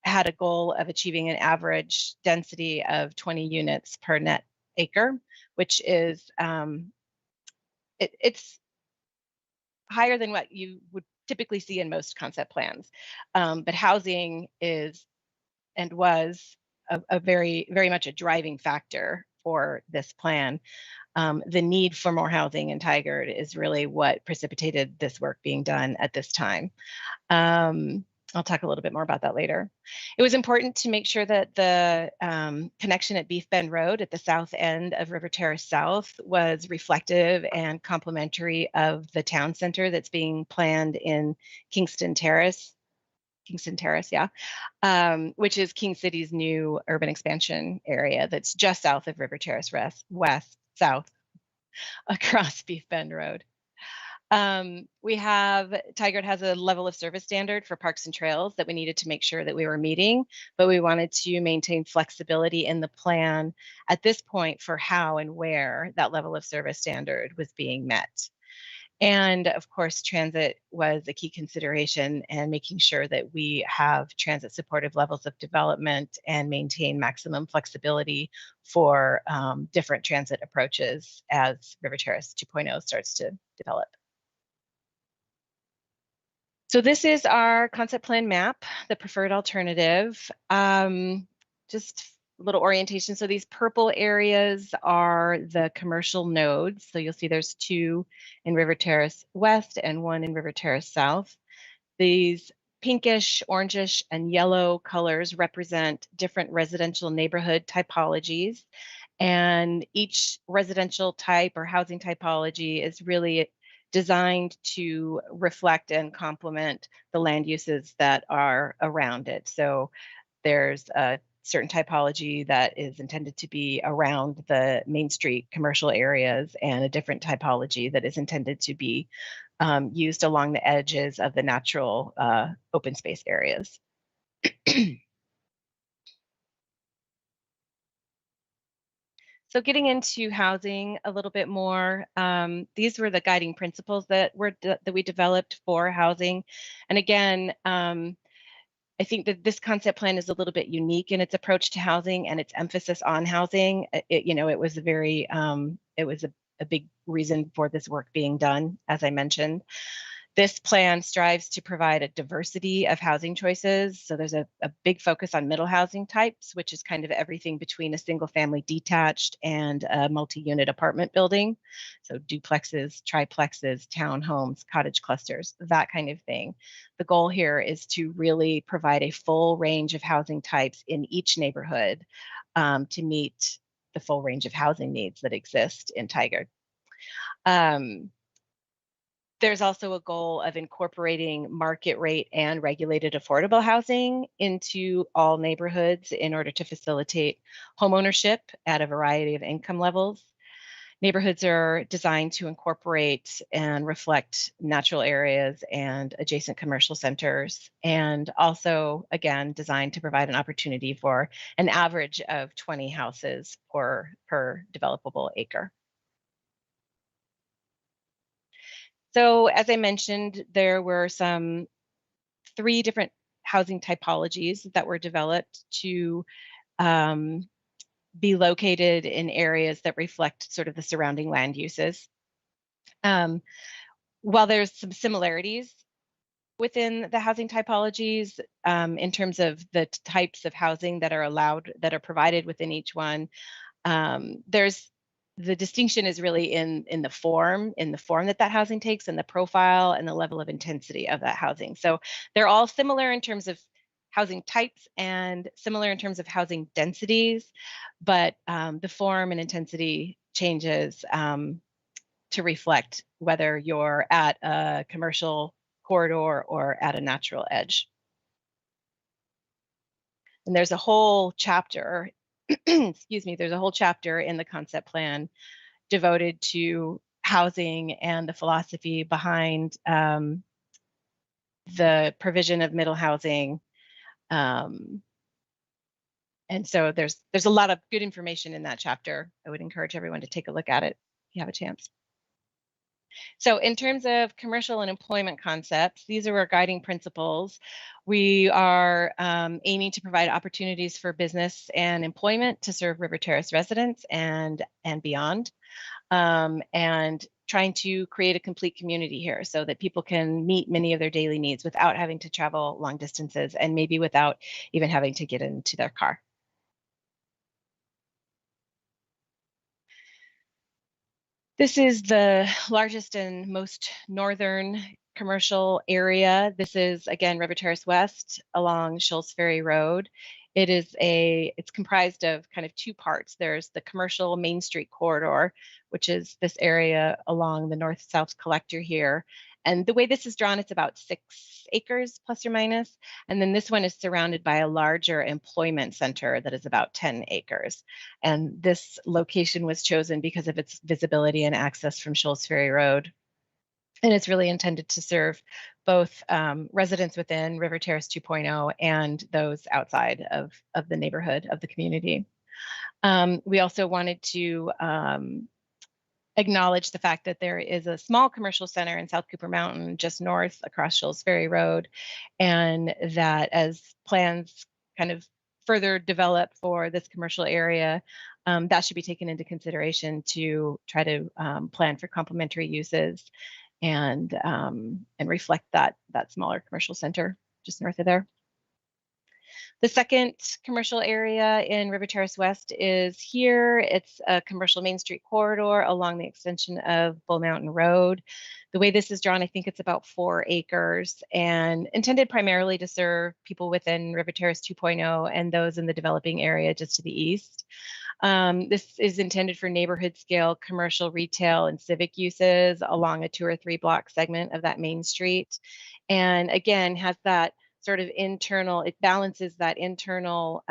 had a goal of achieving an average density of 20 units per net acre, which is it's higher than what you would typically see in most concept plans. But housing is and was a very much a driving factor for this plan. The need for more housing in Tigard is really what precipitated this work being done at this time. I'll talk a little bit more about that later. It was important to make sure that the connection at Beef Bend Road at the south end of River Terrace South was reflective and complementary of the town center that's being planned in Kingston Terrace, yeah, which is King City's new urban expansion area that's just south of River Terrace south across Beef Bend Road. Tigard has a level of service standard for parks and trails that we needed to make sure that we were meeting, but we wanted to maintain flexibility in the plan at this point for how and where that level of service standard was being met. And of course, transit was a key consideration, and making sure that we have transit supportive levels of development and maintain maximum flexibility for different transit approaches as River Terrace 2.0 starts to develop. So this is our concept plan map, the preferred alternative. Just a little orientation. So these purple areas are the commercial nodes. So you'll see there's 2 in River Terrace West and 1 in River Terrace South. These pinkish, orangish, and yellow colors represent different residential neighborhood typologies. And each residential type or housing typology is really designed to reflect and complement the land uses that are around it. So there's a certain typology that is intended to be around the Main Street commercial areas, and a different typology that is intended to be used along the edges of the natural open space areas. So getting into housing a little bit more, these were the guiding principles that we developed for housing. And again, I think that this concept plan is a little bit unique in its approach to housing and its emphasis on housing. It was a big reason for this work being done, as I mentioned. This plan strives to provide a diversity of housing choices. So there's a big focus on middle housing types, which is kind of everything between a single family detached and a multi-unit apartment building. So duplexes, triplexes, townhomes, cottage clusters, that kind of thing. The goal here is to really provide a full range of housing types in each neighborhood to meet the full range of housing needs that exist in Tigard. There's also a goal of incorporating market rate and regulated affordable housing into all neighborhoods in order to facilitate homeownership at a variety of income levels. Neighborhoods are designed to incorporate and reflect natural areas and adjacent commercial centers, and also, again, designed to provide an opportunity for an average of 20 houses per developable acre. So as I mentioned, there were 3 different housing typologies that were developed to be located in areas that reflect sort of the surrounding land uses. While there's some similarities within the housing typologies in terms of the types of housing that are provided within each one, the distinction is really in the form that housing takes, and the profile and the level of intensity of that housing. So they're all similar in terms of housing types and similar in terms of housing densities, but the form and intensity changes to reflect whether you're at a commercial corridor or at a natural edge. And there's a whole chapter there's a whole chapter in the concept plan devoted to housing and the philosophy behind the provision of middle housing. And so there's a lot of good information in that chapter. I would encourage everyone to take a look at it if you have a chance. So in terms of commercial and employment concepts, these are our guiding principles. We are aiming to provide opportunities for business and employment to serve River Terrace residents and beyond, and trying to create a complete community here so that people can meet many of their daily needs without having to travel long distances and maybe without even having to get into their car. This is the largest and most northern commercial area. This is, again, River Terrace West along Shoals Ferry Road. It's comprised of kind of two parts. There's the commercial Main Street corridor, which is this area along the north-south collector here. And the way this is drawn, it's about 6 acres plus or minus. And then this one is surrounded by a larger employment center that is about 10 acres. And this location was chosen because of its visibility and access from Shoals Ferry Road. And it's really intended to serve both residents within River Terrace 2.0 and those outside of the neighborhood, of the community. We also wanted to acknowledge the fact that there is a small commercial center in South Cooper Mountain, just north across Shoals Ferry Road, and that as plans kind of further develop for this commercial area, that should be taken into consideration to try to plan for complementary uses and reflect that smaller commercial center just north of there. The second commercial area in River Terrace West is here. It's a commercial Main Street corridor along the extension of Bull Mountain Road. The way this is drawn, I think it's about 4 acres and intended primarily to serve people within River Terrace 2.0 and those in the developing area just to the east. This is intended for neighborhood scale commercial, retail, and civic uses along a 2 or 3 block segment of that Main Street. And again, has that sort of internal, it balances that internal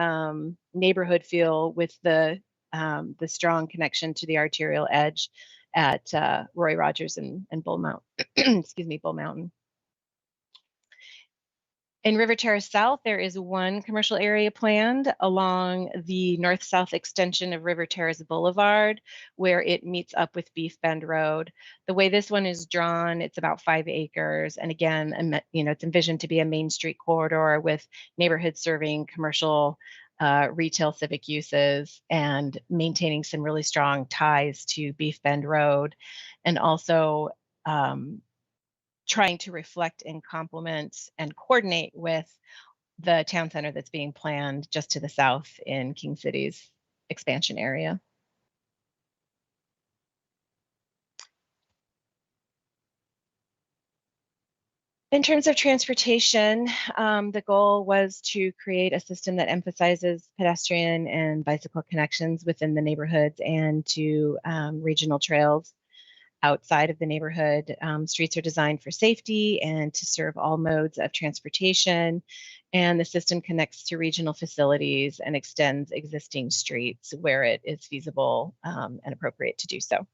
neighborhood feel with the strong connection to the arterial edge at Roy Rogers and Bull Mountain, excuse me, Bull Mountain. In River Terrace South, there is 1 commercial area planned along the north-south extension of River Terrace Boulevard, where it meets up with Beef Bend Road. The way this one is drawn, it's about 5 acres. And again, it's envisioned to be a Main Street corridor with neighborhood serving commercial, retail, civic uses, and maintaining some really strong ties to Beef Bend Road. And also, trying to reflect and complement and coordinate with the town center that's being planned just to the south in King City's expansion area. In terms of transportation, the goal was to create a system that emphasizes pedestrian and bicycle connections within the neighborhoods and to regional trails outside of the neighborhood. Streets are designed for safety and to serve all modes of transportation. And the system connects to regional facilities and extends existing streets where it is feasible and appropriate to do so.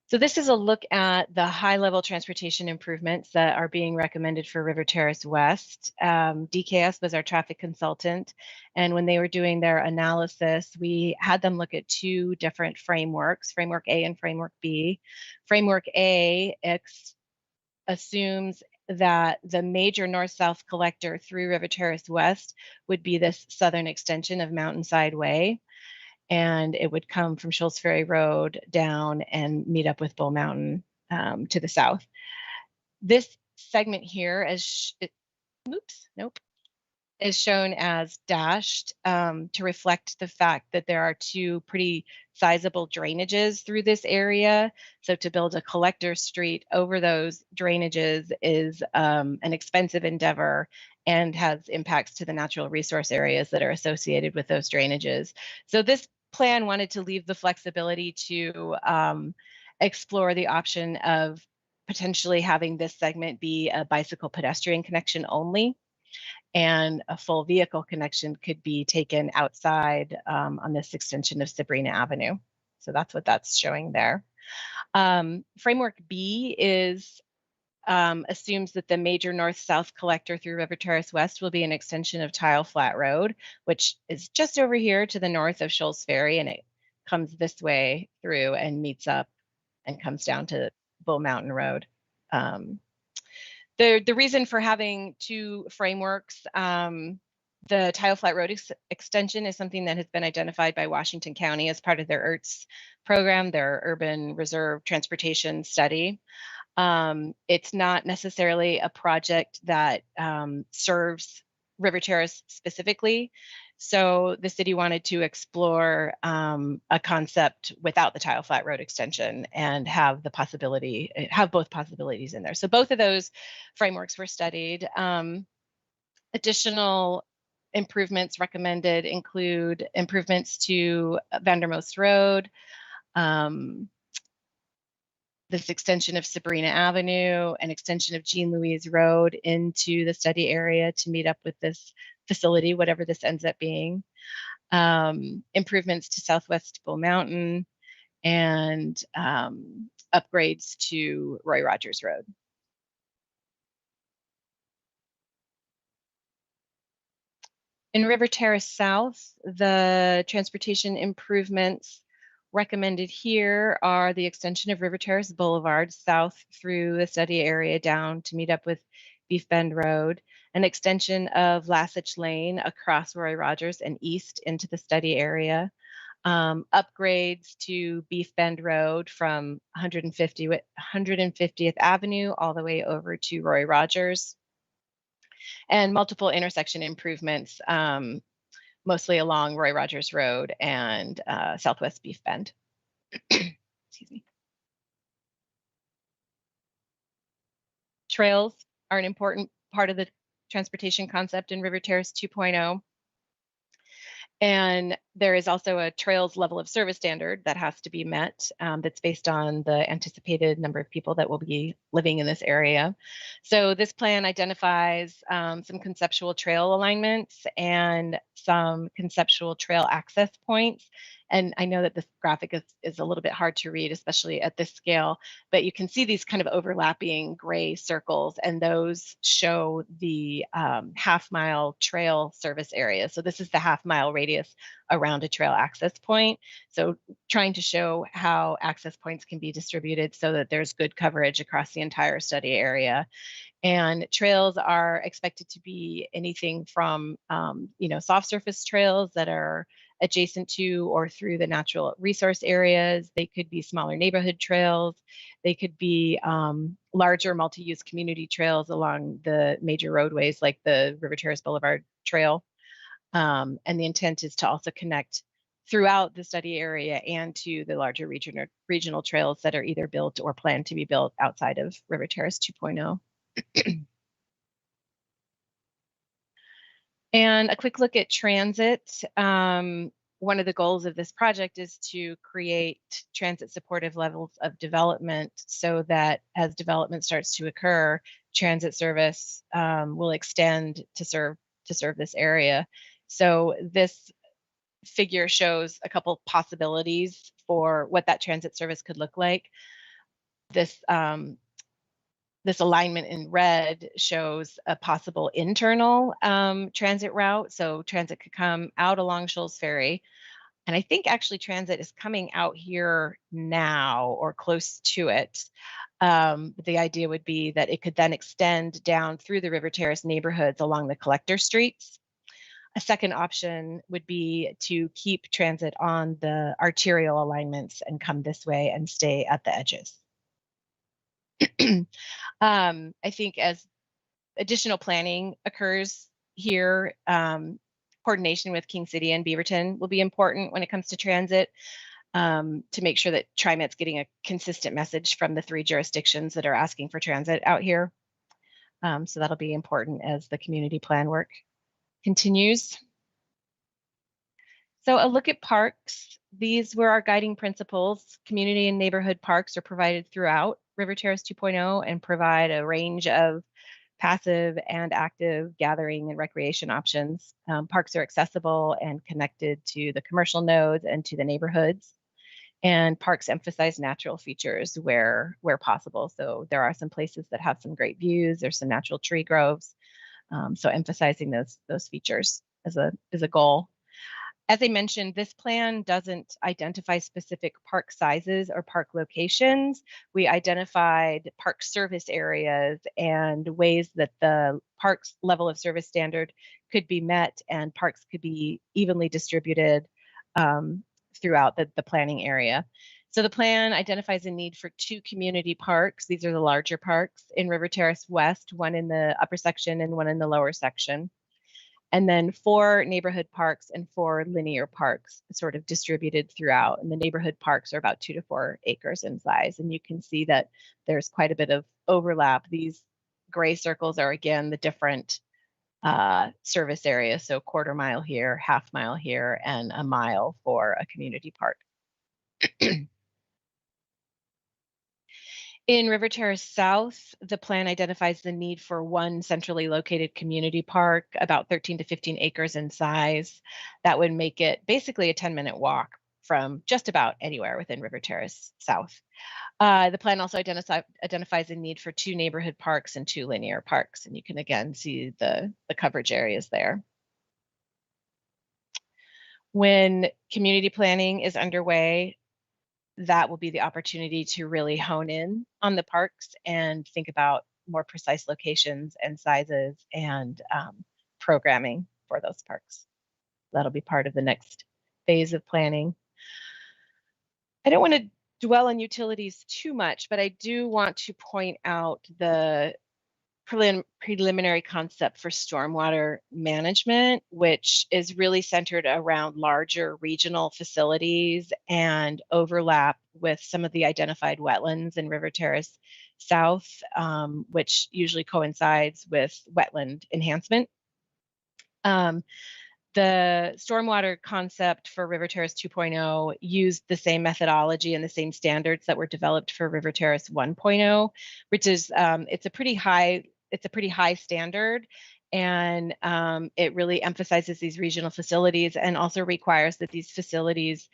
So this is a look at the high-level transportation improvements that are being recommended for River Terrace West. DKS was our traffic consultant, and when they were doing their analysis, we had them look at 2 different frameworks, Framework A and Framework B. Framework A assumes that the major north-south collector through River Terrace West would be this southern extension of Mountainside Way. And it would come from Shoals Ferry Road down and meet up with Bull Mountain to the south. This segment here is shown as dashed to reflect the fact that there are 2 pretty sizable drainages through this area. So to build a collector street over those drainages is an expensive endeavor and has impacts to the natural resource areas that are associated with those drainages. So this plan wanted to leave the flexibility to explore the option of potentially having this segment be a bicycle pedestrian connection only, and a full vehicle connection could be taken outside on this extension of Sabrina Avenue. So that's what that's showing there. Framework B assumes that the major north-south collector through River Terrace West will be an extension of Tile Flat Road, which is just over here to the north of Shoals Ferry, and it comes this way through and meets up and comes down to Bull Mountain Road. The reason for having two frameworks, the Tile Flat Road extension is something that has been identified by Washington County as part of their ERTS program, their Urban Reserve Transportation Study. It's not necessarily a project that serves River Terrace specifically. So the city wanted to explore a concept without the Tile Flat Road extension and have both possibilities in there. So both of those frameworks were studied. Additional improvements recommended include improvements to Vandermost Road, this extension of Sabrina Avenue, an extension of Jean Louise Road into the study area to meet up with this facility, whatever this ends up being. Improvements to Southwest Bull Mountain, and upgrades to Roy Rogers Road. In River Terrace South, the transportation improvements recommended here are the extension of River Terrace Boulevard south through the study area down to meet up with Beef Bend Road, an extension of Lassich Lane across Roy Rogers and east into the study area, upgrades to Beef Bend Road from 150th Avenue all the way over to Roy Rogers, and multiple intersection improvements, mostly along Roy Rogers Road and Southwest Beef Bend. Excuse me. Trails are an important part of the transportation concept in River Terrace 2.0. And there is also a trails level of service standard that has to be met, that's based on the anticipated number of people that will be living in this area. So this plan identifies some conceptual trail alignments and some conceptual trail access points. And I know that this graphic is a little bit hard to read, especially at this scale, but you can see these kind of overlapping gray circles, and those show the half-mile trail service area. So this is the half-mile radius around a trail access point. So trying to show how access points can be distributed so that there's good coverage across the entire study area. And trails are expected to be anything from, soft surface trails that are adjacent to or through the natural resource areas. They could be smaller neighborhood trails. They could be larger multi-use community trails along the major roadways like the River Terrace Boulevard Trail. And the intent is to also connect throughout the study area and to the larger regional trails that are either built or planned to be built outside of River Terrace 2.0. And a quick look at transit. One of the goals of this project is to create transit supportive levels of development so that as development starts to occur, transit service will extend to serve this area. So this figure shows a couple possibilities for what that transit service could look like. This alignment in red shows a possible internal transit route. So transit could come out along Shoals Ferry. And I think actually transit is coming out here now or close to it. The idea would be that it could then extend down through the River Terrace neighborhoods along the collector streets. A second option would be to keep transit on the arterial alignments and come this way and stay at the edges. I think as additional planning occurs here, coordination with King City and Beaverton will be important when it comes to transit, to make sure that TriMet's getting a consistent message from the 3 jurisdictions that are asking for transit out here. So that'll be important as the community plan work continues. So a look at parks. These were our guiding principles. Community and neighborhood parks are provided throughout River Terrace 2.0 and provide a range of passive and active gathering and recreation options. Parks are accessible and connected to the commercial nodes and to the neighborhoods. And parks emphasize natural features where possible. So there are some places that have some great views. There's some natural tree groves. So emphasizing those features as a goal. As I mentioned, this plan doesn't identify specific park sizes or park locations. We identified park service areas and ways that the park's level of service standard could be met and parks could be evenly distributed throughout the planning area. So the plan identifies a need for 2 community parks. These are the larger parks in River Terrace West, one in the upper section and one in the lower section. And then 4 neighborhood parks and 4 linear parks sort of distributed throughout. And the neighborhood parks are about 2 to 4 acres in size. And you can see that there's quite a bit of overlap. These gray circles are, again, the different service areas. So 1/4 mile here, 1/2 mile here, and 1 mile for a community park. In River Terrace South, the plan identifies the need for 1 centrally located community park, about 13 to 15 acres in size. That would make it basically a 10-minute walk from just about anywhere within River Terrace South. The plan also identifies a need for 2 neighborhood parks and 2 linear parks, and you can again see the coverage areas there. When community planning is underway, that will be the opportunity to really hone in on the parks and think about more precise locations and sizes and programming for those parks. That'll be part of the next phase of planning. I don't want to dwell on utilities too much, but I do want to point out the preliminary concept for stormwater management, which is really centered around larger regional facilities and overlap with some of the identified wetlands in River Terrace South, which usually coincides with wetland enhancement. The stormwater concept for River Terrace 2.0 used the same methodology and the same standards that were developed for River Terrace 1.0, which is it's a pretty high standard, and it really emphasizes these regional facilities and also requires that these facilities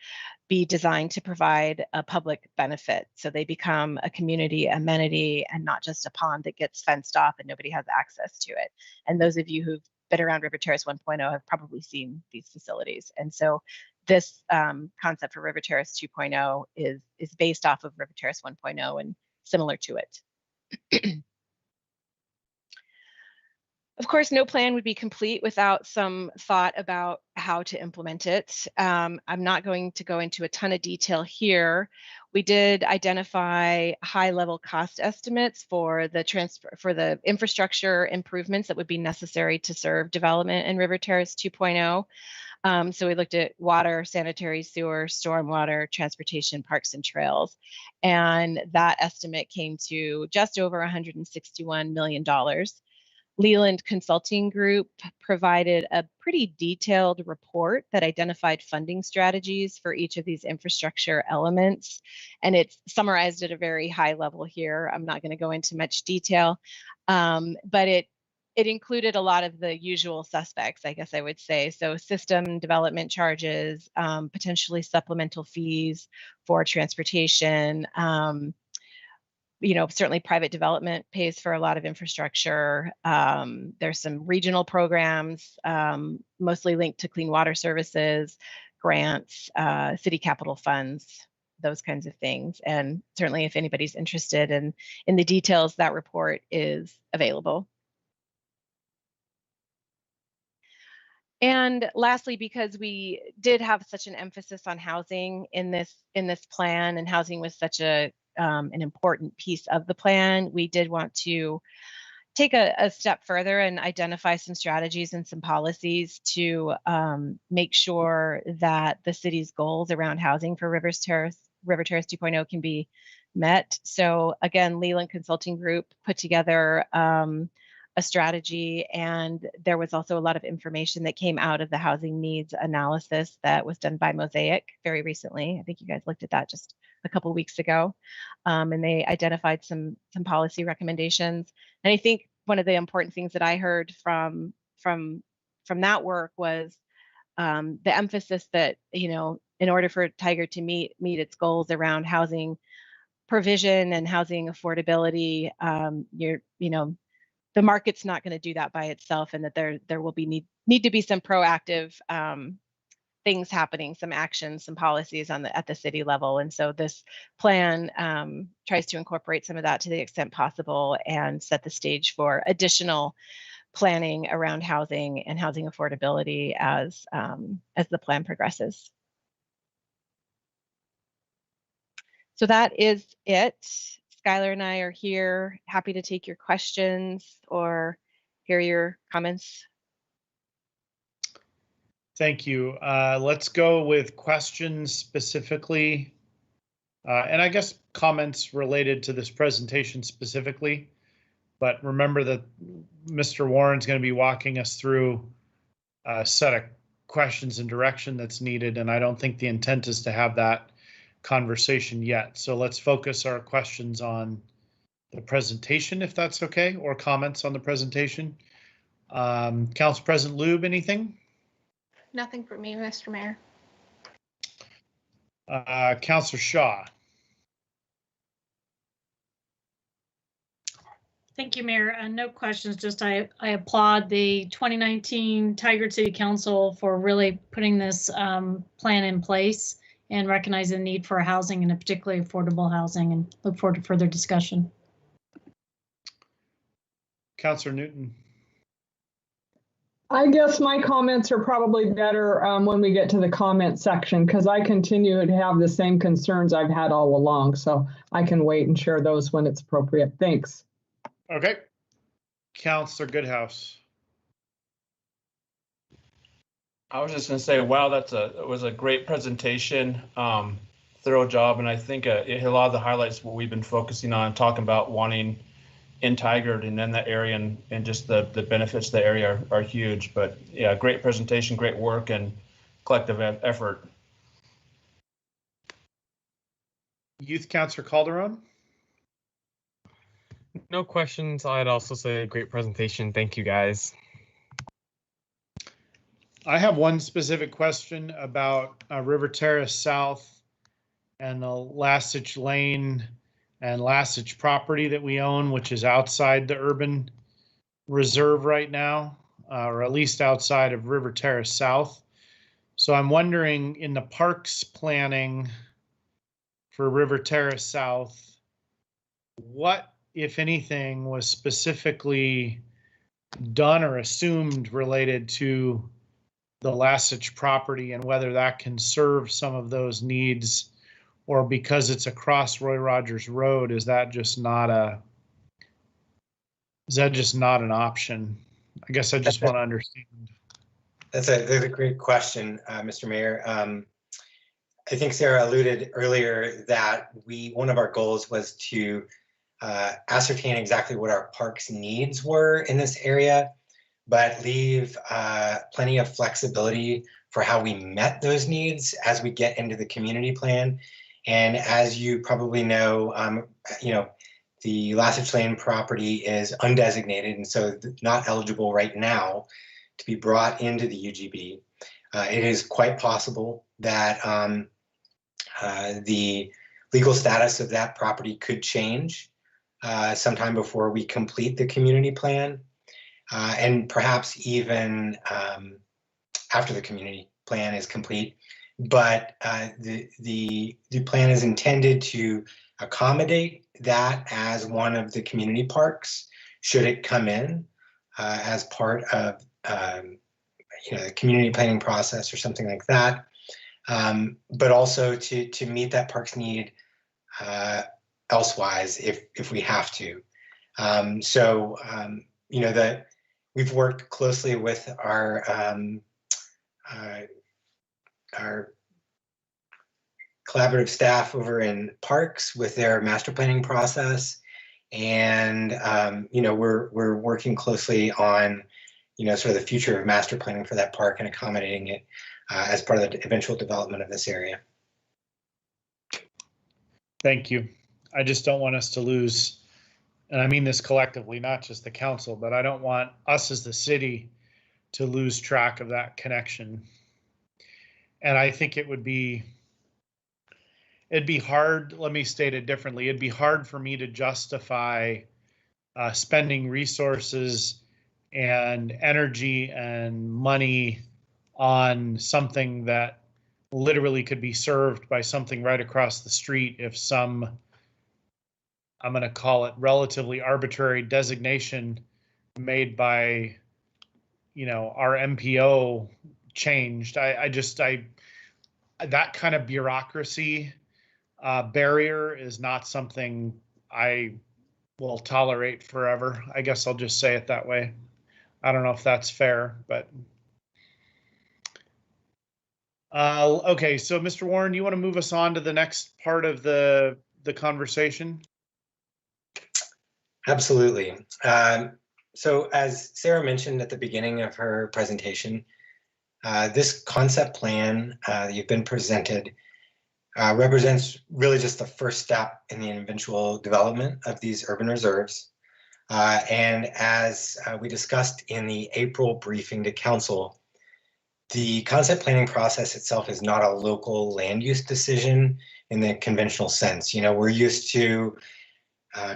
be designed to provide a public benefit. So they become a community amenity and not just a pond that gets fenced off and nobody has access to it. And those of you who've been around River Terrace 1.0 have probably seen these facilities. And so this concept for River Terrace 2.0 is based off of River Terrace 1.0 and similar to it. Of course, no plan would be complete without some thought about how to implement it. I'm not going to go into a ton of detail here. We did identify high-level cost estimates for the infrastructure improvements that would be necessary to serve development in River Terrace 2.0. So we looked at water, sanitary sewer, stormwater, transportation, parks, and trails. And that estimate came to just over $161 million. Leland Consulting Group provided a pretty detailed report that identified funding strategies for each of these infrastructure elements, and it's summarized at a very high level here. I'm not going to go into much detail, but it included a lot of the usual suspects, I guess I would say. So system development charges, potentially supplemental fees for transportation, certainly private development pays for a lot of infrastructure. There's some regional programs, mostly linked to clean water services, grants, city capital funds, those kinds of things. And certainly if anybody's interested in the details, that report is available. And lastly, because we did have such an emphasis on housing in this plan, and housing was such an important piece of the plan, we did want to take a step further and identify some strategies and some policies to make sure that the city's goals around housing for River Terrace 2.0 can be met. So again, Leland Consulting Group put together a strategy, and there was also a lot of information that came out of the housing needs analysis that was done by Mosaic very recently. I think you guys looked at that just a couple weeks ago, and they identified some policy recommendations. And I think one of the important things that I heard from that work was the emphasis that, in order for Tiger to meet its goals around housing provision and housing affordability, the market's not going to do that by itself, and that there will be need to be some proactive things happening, some actions, some policies at the city level. And so this plan tries to incorporate some of that to the extent possible and set the stage for additional planning around housing and housing affordability as the plan progresses. So that is it. Skylar and I are here, happy to take your questions or hear your comments. Thank you. Let's go with questions specifically, and I guess comments related to this presentation specifically. But remember that Mr. Warren's going to be walking us through a set of questions and direction that's needed, and I don't think the intent is to have that conversation yet. So let's focus our questions on the presentation, if that's okay, or comments on the presentation. Council President Lube, anything? Nothing for me, Mr. Mayor. Councilor Shaw. Thank you, Mayor. No questions, just I applaud the 2019 Tigard City Council for really putting this plan in place and recognize the need for housing and particularly affordable housing, and look forward to further discussion. Councilor Newton. I guess my comments are probably better when we get to the comment section, because I continue to have the same concerns I've had all along. So I can wait and share those when it's appropriate. Thanks. Okay. Councilor Goodhouse. I was just going to say, wow, it was a great presentation, thorough job, and I think it hit a lot of the highlights what we've been focusing on, talking about wanting in Tigard and in that area, and just the benefits of the area are huge. But yeah, great presentation, great work, and collective effort. Youth Councilor Calderon. No questions. I'd also say great presentation. Thank you, guys. I have one specific question about River Terrace South and the Lassich Lane and Lassich property that we own, which is outside the urban reserve right now, or at least outside of River Terrace South. So I'm wondering, in the parks planning for River Terrace South, what, if anything, was specifically done or assumed related to the Lassich property, and whether that can serve some of those needs, or because it's across Roy Rogers Road, is that just not an option? I guess I just want to understand. That's a great question, Mr. Mayor. I think Sarah alluded earlier that one of our goals was to ascertain exactly what our parks needs were in this area, but leave plenty of flexibility for how we met those needs as we get into the community plan. And as you probably know, the Lassich Lane property is undesignated, and so not eligible right now to be brought into the UGB. It is quite possible that the legal status of that property could change sometime before we complete the community plan, and perhaps even after the community plan is complete. But the plan is intended to accommodate that as one of the community parks, should it come in as part of the community planning process or something like that. But also to meet that park's need elsewise if we have to. We've worked closely with our collaborative staff over in parks with their master planning process, and we're working closely on sort of the future of master planning for that park and accommodating it as part of the eventual development of this area. Thank you. I just don't want us to lose, and I mean this collectively, not just the council, but I don't want us as the city to lose track of that connection. And I think it'd be hard, let me state it differently, it'd be hard for me to justify spending resources and energy and money on something that literally could be served by something right across the street if some, I'm going to call it relatively arbitrary designation made by, our MPO changed. That kind of bureaucracy barrier is not something I will tolerate forever. I guess I'll just say it that way. I don't know if that's fair, but. Okay, so Mr. Warren, you want to move us on to the next part of the conversation? Absolutely. So as Sarah mentioned at the beginning of her presentation, this concept plan that you've been presented represents really just the first step in the eventual development of these urban reserves. And as we discussed in the April briefing to council, the concept planning process itself is not a local land use decision in the conventional sense. We're used to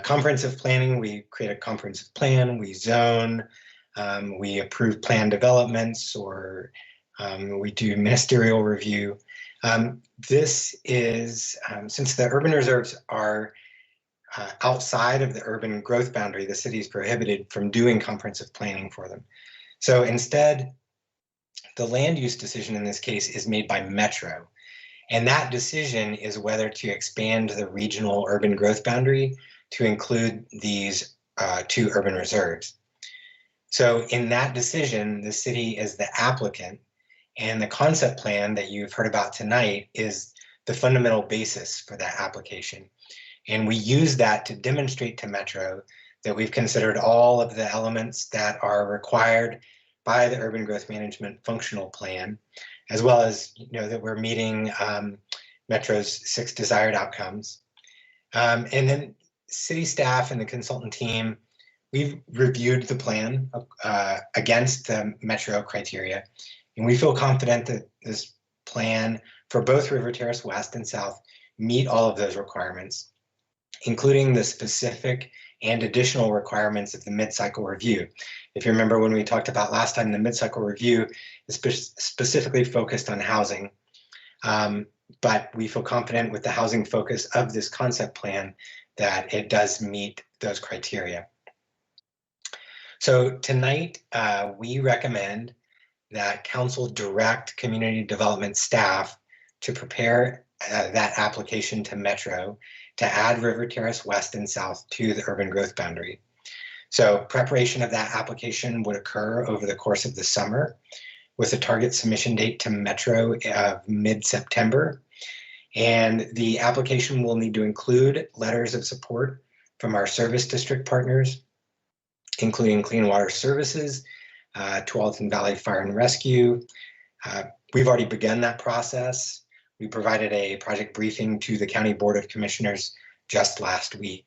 comprehensive planning. We create a comprehensive plan, we zone, we approve plan developments, or we do ministerial review. This is, since the urban reserves are outside of the urban growth boundary, the city is prohibited from doing comprehensive planning for them. So instead, the land use decision in this case is made by Metro. And that decision is whether to expand the regional urban growth boundary to include these two urban reserves. So in that decision, the city is the applicant, and the concept plan that you've heard about tonight is the fundamental basis for that application. And we use that to demonstrate to Metro that we've considered all of the elements that are required by the urban growth management functional plan, as well as that we're meeting Metro's 6 desired outcomes. And then city staff and the consultant team, we've reviewed the plan against the Metro criteria, and we feel confident that this plan for both River Terrace West and South meet all of those requirements, including the specific and additional requirements of the mid-cycle review. If you remember when we talked about last time, the mid-cycle review is specifically focused on housing, but we feel confident with the housing focus of this concept plan that it does meet those criteria. So tonight, we recommend that council direct community development staff to prepare that application to Metro to add River Terrace West and South to the urban growth boundary. So preparation of that application would occur over the course of the summer with a target submission date to Metro of mid-September. And the application will need to include letters of support from our service district partners, including Clean Water Services, Tualatin Valley Fire and Rescue. We've already begun that process. We provided a project briefing to the County Board of Commissioners just last week.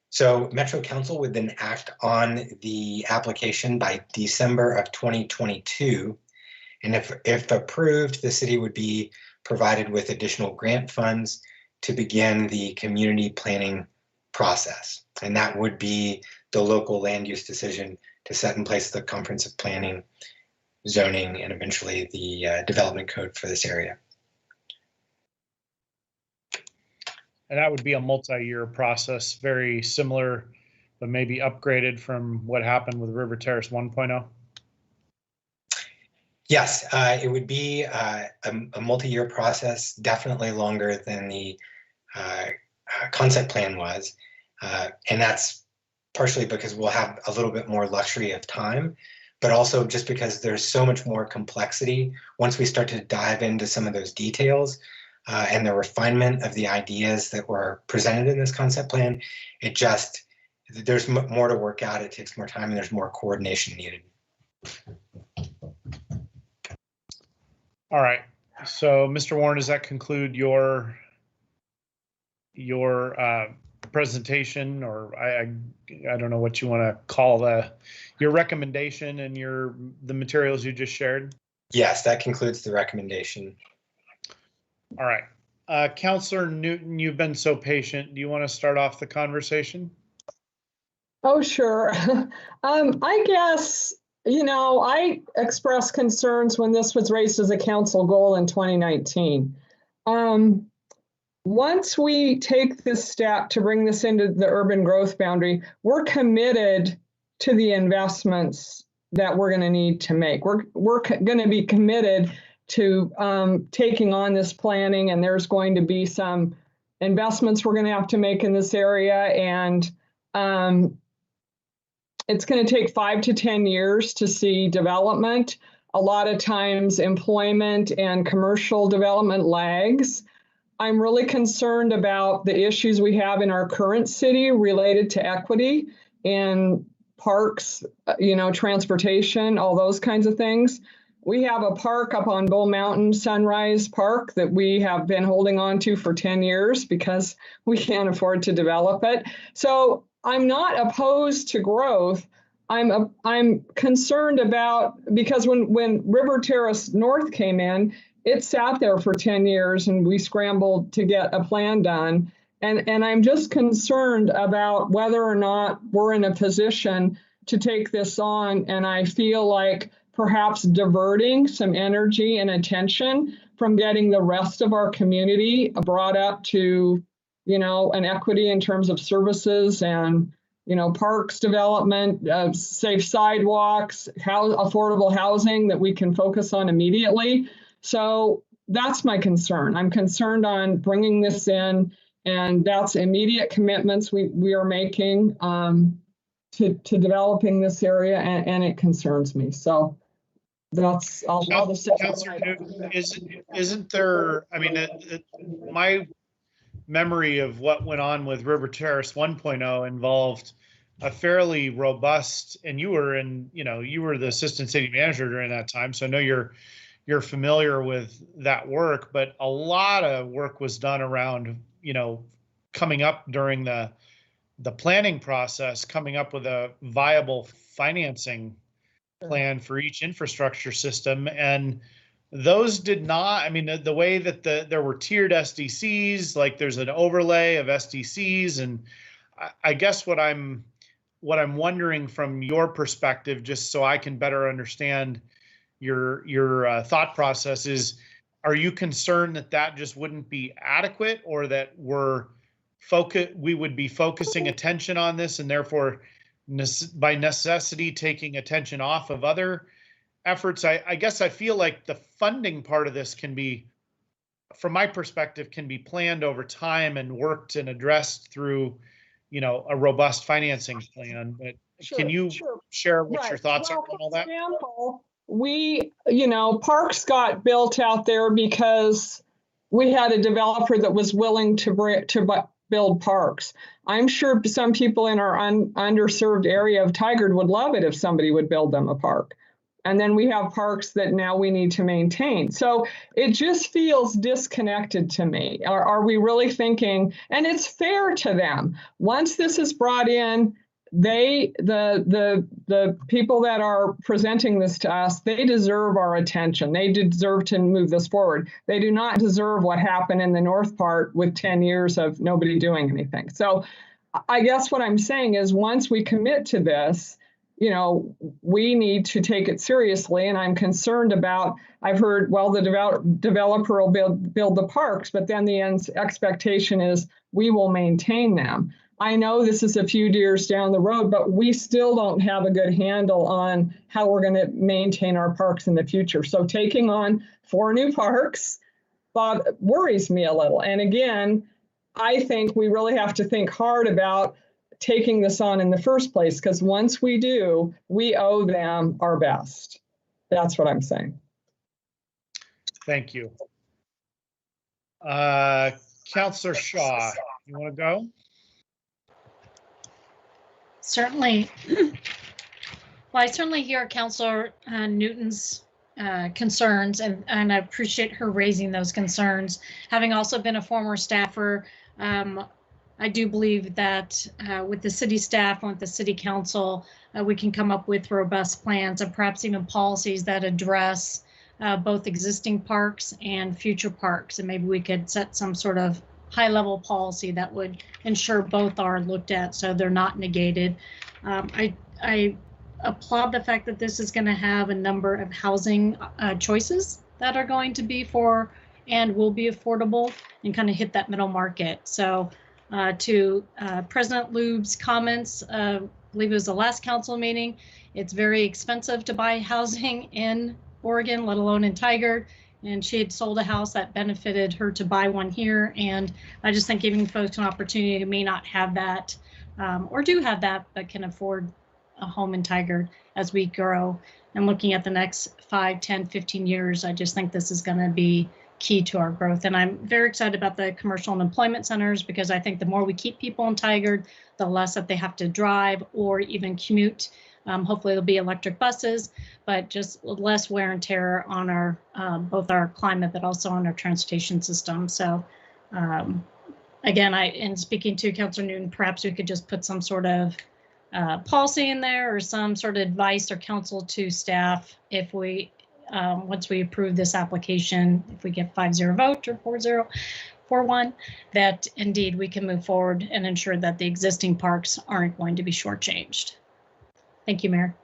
So Metro Council would then act on the application by December of 2022. And if approved, the city would be provided with additional grant funds to begin the community planning process. And that would be the local land use decision to set in place the comprehensive planning, zoning, and eventually the development code for this area. And that would be a multi-year process, very similar, but maybe upgraded from what happened with River Terrace 1.0. Yes, it would be a multi-year process, definitely longer than the concept plan was. And that's partially because we'll have a little bit more luxury of time, but also just because there's so much more complexity once we start to dive into some of those details and the refinement of the ideas that were presented in this concept plan. There's more to work out, it takes more time, and there's more coordination needed. All right, so Mr. Warren, does that conclude your presentation, or I don't know what you want to call your recommendation and the materials you just shared? Yes, that concludes the recommendation. All right, Councillor Newton, you've been so patient. Do you want to start off the conversation? Oh, sure. I guess You know, I expressed concerns when this was raised as a council goal in 2019. Once we take this step to bring this into the urban growth boundary, we're committed to the investments that we're going to need to make. We're going to be committed to taking on this planning, and there's going to be some investments we're going to have to make in this area, and it's going to take 5 to 10 years to see development. A lot of times employment and commercial development lags. I'm really concerned about the issues we have in our current city related to equity in parks, you know, transportation, all those kinds of things. We have a park up on Bull Mountain, Sunrise Park, that we have been holding on to for 10 years because we can't afford to develop it. So I'm not opposed to growth. I'm concerned about, because when River Terrace North came in, it sat there for 10 years and we scrambled to get a plan done. And I'm just concerned about whether or not we're in a position to take this on. And I feel like perhaps diverting some energy and attention from getting the rest of our community brought up to, you know, an equity in terms of services and, you know, parks development, safe sidewalks, affordable housing that we can focus on immediately. So that's my concern. I'm concerned on bringing this in, and that's immediate commitments we are making to developing this area, and it concerns me. So that's, I'll just say. Isn't there, I mean, my memory of what went on with River Terrace 1.0 involved a fairly robust, and you were the assistant city manager during that time, so I know you're familiar with that work, but a lot of work was done around, you know, coming up during the planning process, coming up with a viable financing plan for each infrastructure system. And those did not, I mean, the way that there were tiered SDCs, like there's an overlay of SDCs. And I guess what I'm wondering from your perspective, just so I can better understand your thought process, is, are you concerned that just wouldn't be adequate, or that we would be focusing attention on this and therefore by necessity taking attention off of other efforts? I guess I feel like the funding part of this can be, from my perspective, can be planned over time and worked and addressed through, you know, a robust financing plan. But can you share what your thoughts are on all that? Example, parks got built out there because we had a developer that was willing to build parks. I'm sure some people in our underserved area of Tigard would love it if somebody would build them a park. And then we have parks that now we need to maintain. So it just feels disconnected to me. Are we really thinking, and it's fair to them, once this is brought in, the people that are presenting this to us, they deserve our attention. They deserve to move this forward. They do not deserve what happened in the north part with 10 years of nobody doing anything. So I guess what I'm saying is, once we commit to this, you know, we need to take it seriously. And I'm concerned about, I've heard, well, the developer will build the parks, but then the expectation is we will maintain them. I know this is a few years down the road, but we still don't have a good handle on how we're going to maintain our parks in the future. So taking on 4 new parks worries me a little. And again, I think we really have to think hard about taking this on in the first place, because once we do, we owe them our best. That's what I'm saying. Thank you. Councillor Shaw, you want to go? Certainly. Well, I certainly hear Councillor Newton's concerns, and I appreciate her raising those concerns. Having also been a former staffer, I do believe that with the city staff and with the city council, we can come up with robust plans and perhaps even policies that address both existing parks and future parks. And maybe we could set some sort of high-level policy that would ensure both are looked at so they're not negated. I applaud the fact that this is going to have a number of housing choices that are going to be for and will be affordable and kind of hit that middle market. So to President Lube's comments, I believe it was the last council meeting, it's very expensive to buy housing in Oregon, let alone in Tigard. And she had sold a house that benefited her to buy one here. And I just think giving folks an opportunity who may not have that or do have that, but can afford a home in Tigard as we grow. And looking at the next 5, 10, 15 years, I just think this is going to be key to our growth. And I'm very excited about the commercial and employment centers, because I think the more we keep people in Tigard, the less that they have to drive or even commute. Hopefully there'll be electric buses, but just less wear and tear on our both our climate, but also on our transportation system. So again, in speaking to Councilor Newton, perhaps we could just put some sort of policy in there or some sort of advice or counsel to staff if we once we approve this application, if we get 5-0 vote or 4-0, 4-1, that indeed we can move forward and ensure that the existing parks aren't going to be shortchanged. Thank you, Mayor.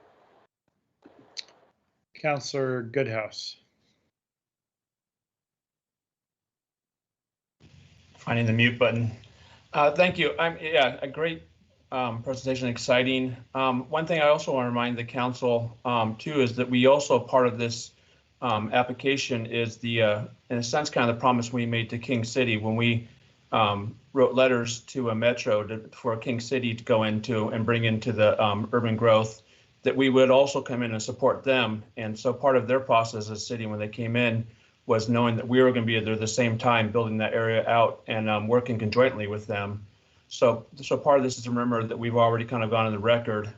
Councilor Goodhouse. Finding the mute button. Thank you. Yeah, a great presentation, exciting. One thing I also want to remind the council too is that we also, part of this application is the, in a sense, kind of the promise we made to King City when we wrote letters to a metro for King City to go into and bring into the urban growth, that we would also come in and support them. And so part of their process as city when they came in was knowing that we were going to be there at the same time building that area out and working conjointly with them. So part of this is to remember that we've already kind of gone on the record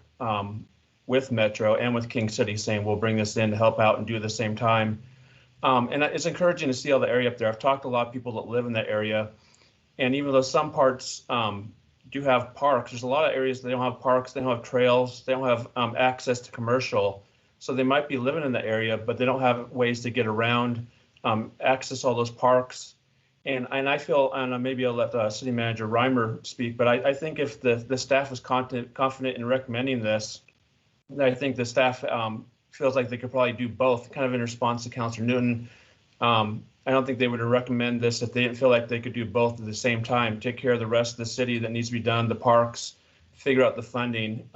with Metro and with King City saying we'll bring this in to help out and do it at the same time. And it's encouraging to see all the area up there. I've talked to a lot of people that live in that area. And even though some parts do have parks, there's a lot of areas that don't have parks, they don't have trails, they don't have access to commercial. So they might be living in the area, but they don't have ways to get around, access all those parks. And I feel, and maybe I'll let City Manager Reimer speak, but I think if the staff was confident in recommending this, I think the staff feels like they could probably do both, kind of in response to Councilor Newton. I don't think they would recommend this if they didn't feel like they could do both at the same time, take care of the rest of the city that needs to be done, the parks, figure out the funding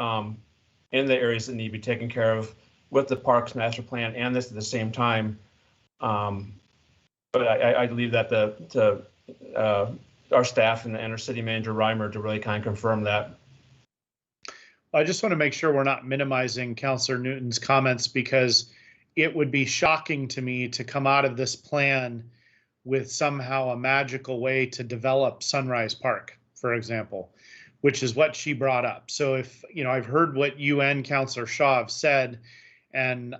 in the areas that need to be taken care of with the parks master plan and this at the same time. But I leave that to our staff and our city manager Reimer to really kind of confirm that. I just want to make sure we're not minimizing Councilor Newton's comments, because it would be shocking to me to come out of this plan with somehow a magical way to develop Sunrise Park, for example, which is what she brought up. So if, you know, I've heard what you and Councilor Shaw have said, and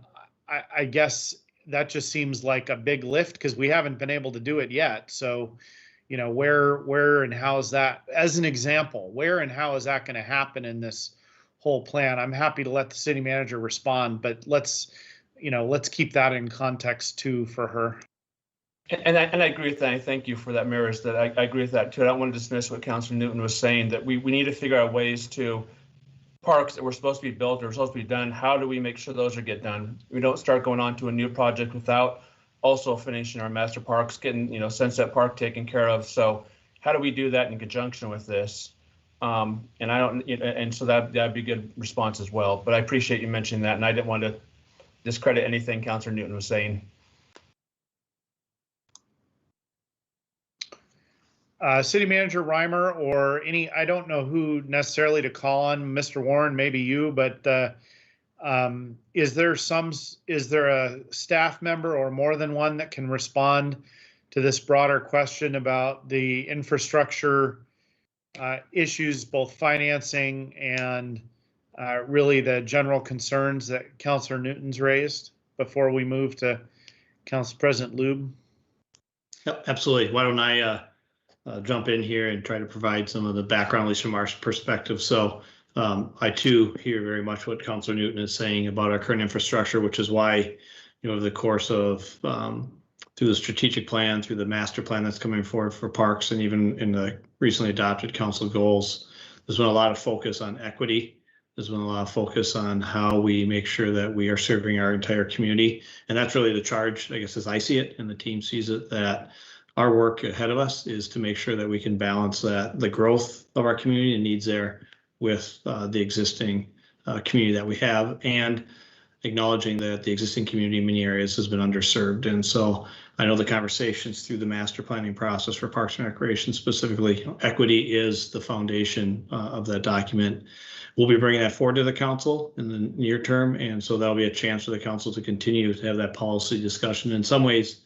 I guess that just seems like a big lift because we haven't been able to do it yet. So, you know, where and how is that, as an example, where and how is that going to happen in this whole plan? I'm happy to let the city manager respond, but let's keep that in context too for her. And I agree with that. I thank you for that, Mayor, is that I agree with that too. I don't want to dismiss what Councilor Newton was saying, that we need to figure out ways to parks that were supposed to be built or supposed to be done. How do we make sure those are get done? We don't start going on to a new project without also finishing our master parks, getting, you know, Sunset Park taken care of. So how do we do that in conjunction with this? And I don't, and so that'd be a good response as well. But I appreciate you mentioning that, and I didn't want to discredit anything Councilor Newton was saying. City Manager Reimer or I don't know who necessarily to call on, Mr. Warren, maybe you, but is there a staff member or more than one that can respond to this broader question about the infrastructure issues, both financing and really the general concerns that Councilor Newton's raised before we move to Council President Lube? Yep, absolutely. Why don't I jump in here and try to provide some of the background, at least from our perspective. So I too hear very much what Councilor Newton is saying about our current infrastructure, which is why, you know, over the course of through the strategic plan, through the master plan that's coming forward for parks, and even in the recently adopted council goals, there's been a lot of focus on equity There's been a lot of focus on how we make sure that we are serving our entire community. And that's really the charge, I guess, as I see it, and the team sees it, that our work ahead of us is to make sure that we can balance that, the growth of our community and needs there with the existing community that we have, and acknowledging that the existing community in many areas has been underserved. And so I know the conversations through the master planning process for Parks and Recreation specifically, equity is the foundation of that document. We'll be bringing that forward to the council in the near term. And so that'll be a chance for the council to continue to have that policy discussion. In some ways,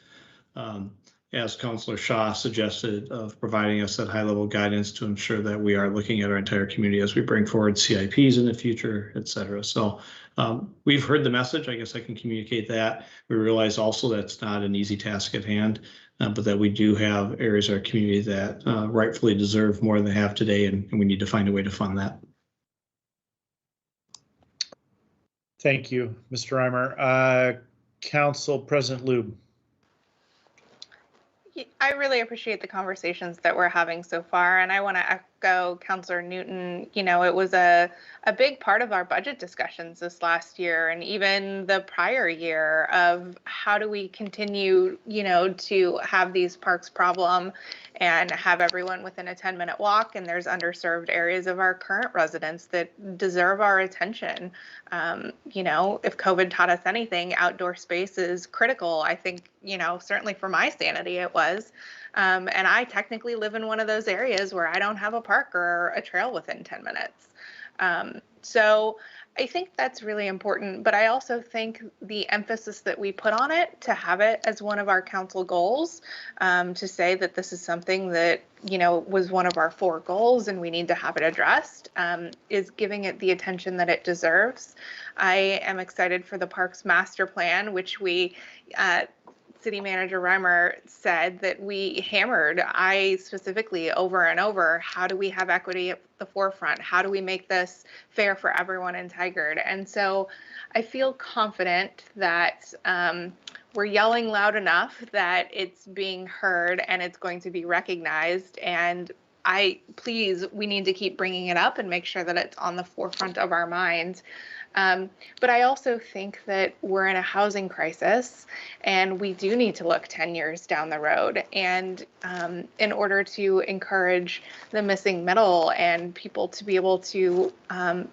as Councillor Shaw suggested, of providing us that high level guidance to ensure that we are looking at our entire community as we bring forward CIPs in the future, et cetera. So we've heard the message. I guess I can communicate that. We realize also that's not an easy task at hand, but that we do have areas of our community that rightfully deserve more than they have today, and we need to find a way to fund that. Thank you, Mr. Reimer. Council President Lube. I really appreciate the conversations that we're having so far, and I want to echo Councillor Newton. You know, it was a big part of our budget discussions this last year, and even the prior year, of how do we continue, you know, to have these parks problem and have everyone within a 10-minute walk, and there's underserved areas of our current residents that deserve our attention. You know, if COVID taught us anything, outdoor space is critical. I think, you know, certainly for my sanity it was. And I technically live in one of those areas where I don't have a park or a trail within 10 minutes. So I think that's really important, but I also think the emphasis that we put on it, to have it as one of our council goals, to say that this is something that, you know, was one of our 4 goals and we need to have it addressed, is giving it the attention that it deserves. I am excited for the Parks Master Plan, which we, City Manager Reimer said that we hammered, I specifically, over and over. How do we have equity at the forefront? How do we make this fair for everyone in Tigard? And so I feel confident that we're yelling loud enough that it's being heard and it's going to be recognized. And we need to keep bringing it up and make sure that it's on the forefront of our minds. But I also think that we're in a housing crisis, and we do need to look 10 years down the road. And in order to encourage the missing middle and people to be able to,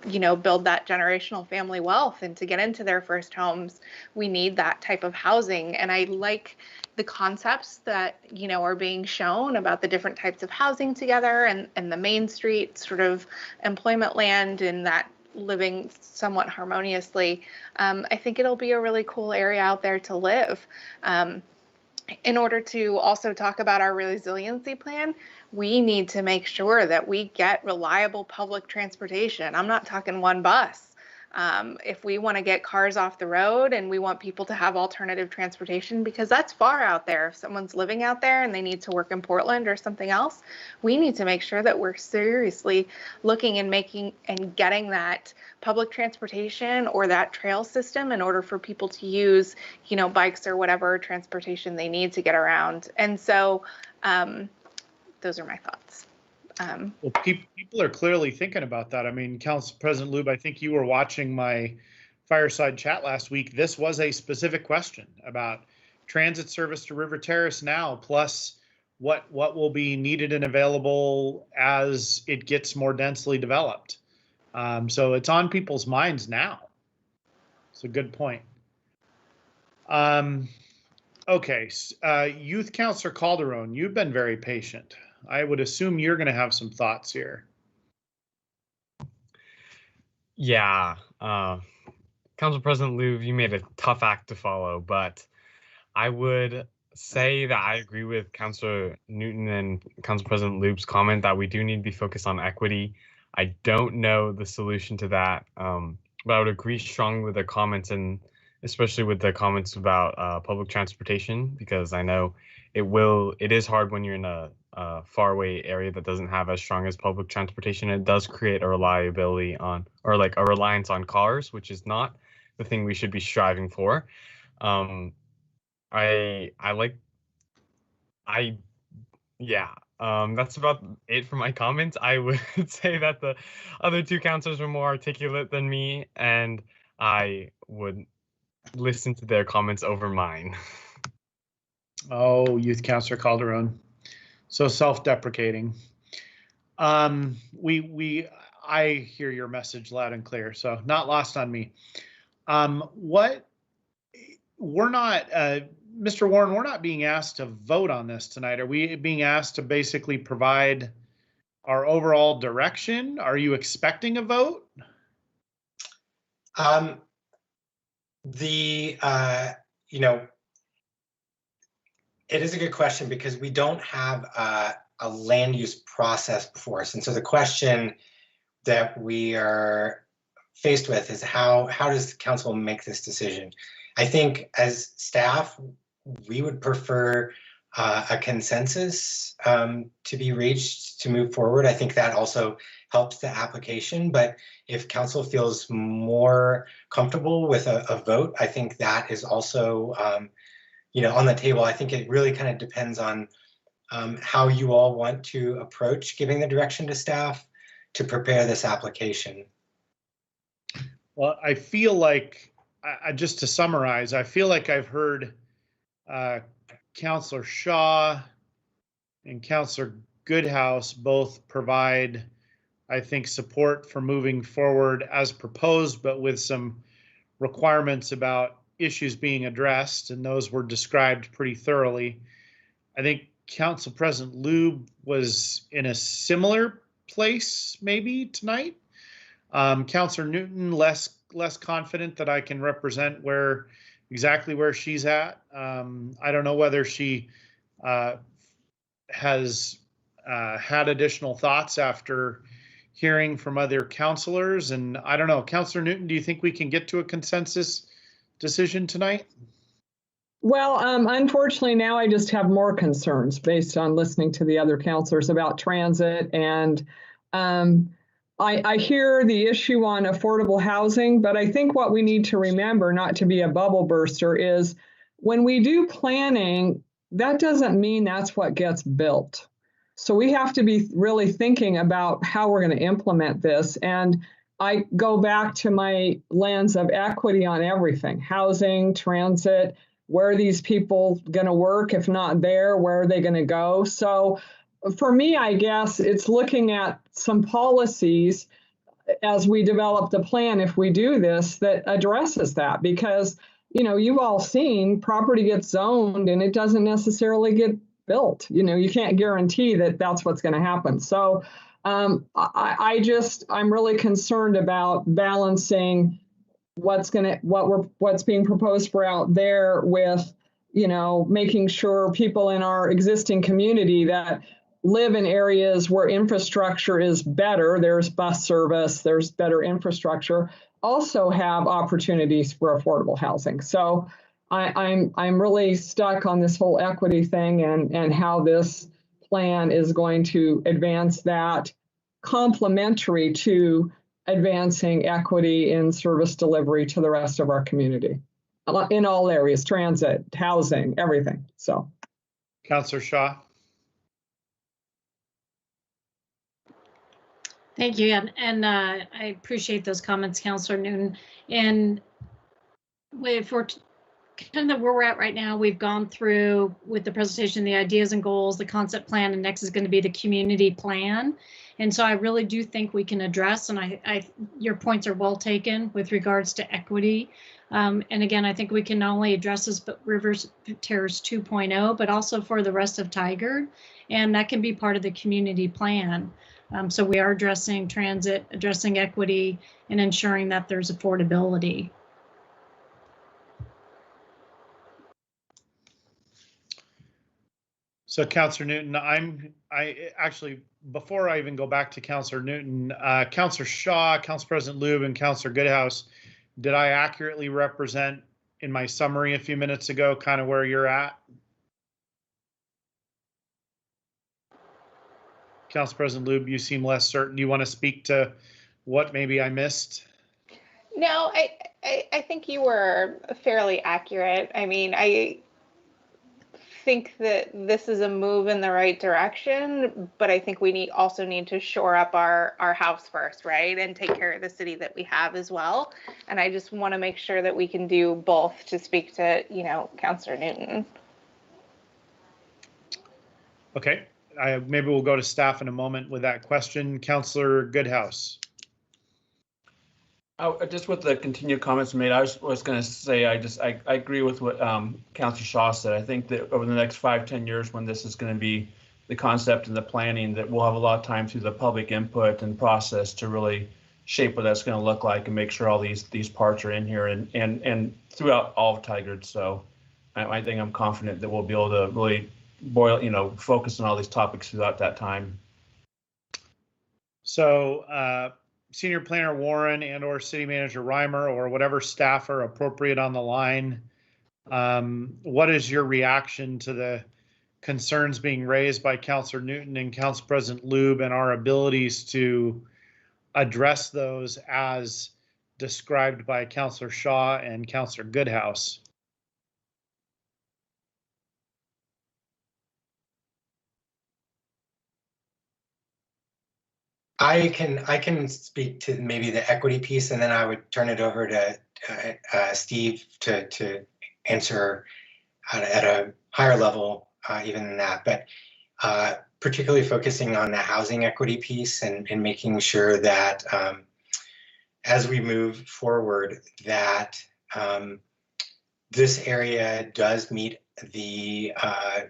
you know, build that generational family wealth and to get into their first homes, we need that type of housing. And I like the concepts that, you know, are being shown about the different types of housing together, and the Main Street sort of employment land, and that living somewhat harmoniously. I think it'll be a really cool area out there to live. In order to also talk about our resiliency plan, we need to make sure that we get reliable public transportation. I'm not talking one bus. If we want to get cars off the road and we want people to have alternative transportation, because that's far out there. If someone's living out there and they need to work in Portland or something else, we need to make sure that we're seriously looking and making and getting that public transportation or that trail system in order for people to use, you know, bikes or whatever transportation they need to get around. And so those are my thoughts. Well, people are clearly thinking about that. I mean, Council President Lube, I think you were watching my fireside chat last week. This was a specific question about transit service to River Terrace now, plus what will be needed and available as it gets more densely developed. So it's on people's minds now. It's a good point. Okay, Youth Councilor Calderon, you've been very patient. I would assume you're going to have some thoughts here. Yeah, Council President Lube, you made a tough act to follow, but I would say that I agree with Councilor Newton and Council President Lube's comment that we do need to be focused on equity. I don't know the solution to that, but I would agree strongly with their comments, and especially with the comments about public transportation, because I know it is hard when you're in a faraway area that doesn't have as strong as public transportation. It does create a reliability on, or like a reliance on cars, which is not the thing we should be striving for. That's about it for my comments. I would say that the other two counselors were more articulate than me, and I would listen to their comments over mine. Oh, Youth Councilor Calderon. So self-deprecating. I hear your message loud and clear, so not lost on me. We're not, Mr. Warren, we're not being asked to vote on this tonight. Are we being asked to basically provide our overall direction? Are you expecting a vote? You know, it is a good question because we don't have a land use process before us. And so the question that we are faced with is how does the council make this decision? I think as staff, we would prefer a consensus to be reached to move forward. I think that also helps the application, but if council feels more comfortable with a vote, I think that is also on the table. I think it really kind of depends on how you all want to approach giving the direction to staff to prepare this application. Well, I feel like, just to summarize, I feel like I've heard Councilor Shaw and Councilor Goodhouse both provide, I think, support for moving forward as proposed, but with some requirements about issues being addressed, and those were described pretty thoroughly. I think Council President Lube was in a similar place maybe tonight. Councilor Newton, less confident that I can represent exactly where she's at. I don't know whether she has had additional thoughts after hearing from other councilors, and I don't know. Councilor Newton, do you think we can get to a consensus decision tonight? Well, unfortunately, now I just have more concerns based on listening to the other counselors about transit. And I hear the issue on affordable housing, but I think what we need to remember, not to be a bubble burster, is when we do planning, that doesn't mean that's what gets built. So we have to be really thinking about how we're going to implement this. And I go back to my lens of equity on everything: housing, transit. Where are these people going to work? If not there, where are they going to go? So for me, I guess it's looking at some policies as we develop the plan, if we do this, that addresses that. Because, you've all seen property gets zoned and it doesn't necessarily get built. You can't guarantee that that's what's going to happen. So I'm really concerned about balancing what's being proposed for out there with, making sure people in our existing community that live in areas where infrastructure is better, there's bus service, there's better infrastructure, also have opportunities for affordable housing. So I'm really stuck on this whole equity thing and how this plan is going to advance that, complementary to advancing equity in service delivery to the rest of our community in all areas: transit, housing, everything. So, Councilor Shaw. Thank you, and I appreciate those comments, Councilor Newton. And for kind of where we're at right now, we've gone through with the presentation the ideas and goals, the concept plan, and next is going to be the community plan. And so I really do think we can address, and your points are well taken with regards to equity. And again, I think we can not only address this, but Rivers Terrace 2.0, but also for the rest of Tigard, and that can be part of the community plan. So we are addressing transit, addressing equity, and ensuring that there's affordability. So Councilor Newton, I actually, before I even go back to Councilor Newton, Councilor Shaw, Council President Lube, and Councilor Goodhouse, did I accurately represent in my summary a few minutes ago kind of where you're at? Council President Lube, you seem less certain. Do you want to speak to what maybe I missed? No, I think you were fairly accurate. I mean, think that this is a move in the right direction, but I think we also need to shore up our house first, right? And take care of the city that we have as well. And I just want to make sure that we can do both, to speak to, Councillor Newton. Okay, maybe we'll go to staff in a moment with that question. Councillor Goodhouse. Just with the continued comments made, I was going to say, I agree with what Councillor Shaw said. I think that over the next 5-10 years, when this is going to be the concept and the planning, that we'll have a lot of time through the public input and process to really shape what that's going to look like and make sure all these parts are in here and throughout all of Tigard. So I think I'm confident that we'll be able to really focus on all these topics throughout that time. So Senior Planner Warren and/or City Manager Reimer, or whatever staff are appropriate on the line, what is your reaction to the concerns being raised by Councillor Newton and Council President Lube and our abilities to address those as described by Councillor Shaw and Councillor Goodhouse? I can speak to maybe the equity piece, and then I would turn it over to Steve to answer at a higher level even than that. But particularly focusing on the housing equity piece and making sure that as we move forward, that this area does meet the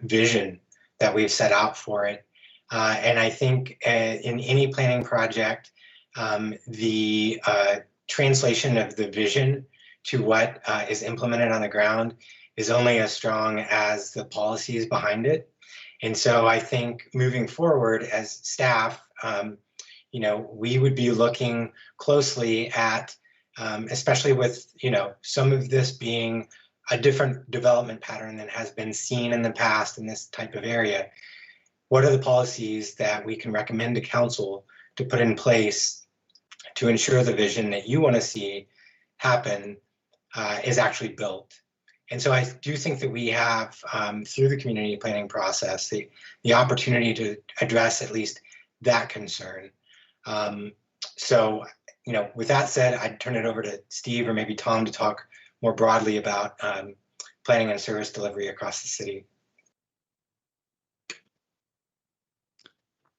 vision that we've set out for it. And I think in any planning project, the translation of the vision to what is implemented on the ground is only as strong as the policies behind it. And so I think moving forward as staff, we would be looking closely at, especially with, some of this being a different development pattern than has been seen in the past in this type of area. What are the policies that we can recommend to council to put in place to ensure the vision that you want to see happen is actually built? And so I do think that we have, through the community planning process, the opportunity to address at least that concern. So, with that said, I'd turn it over to Steve or maybe Tom to talk more broadly about planning and service delivery across the city.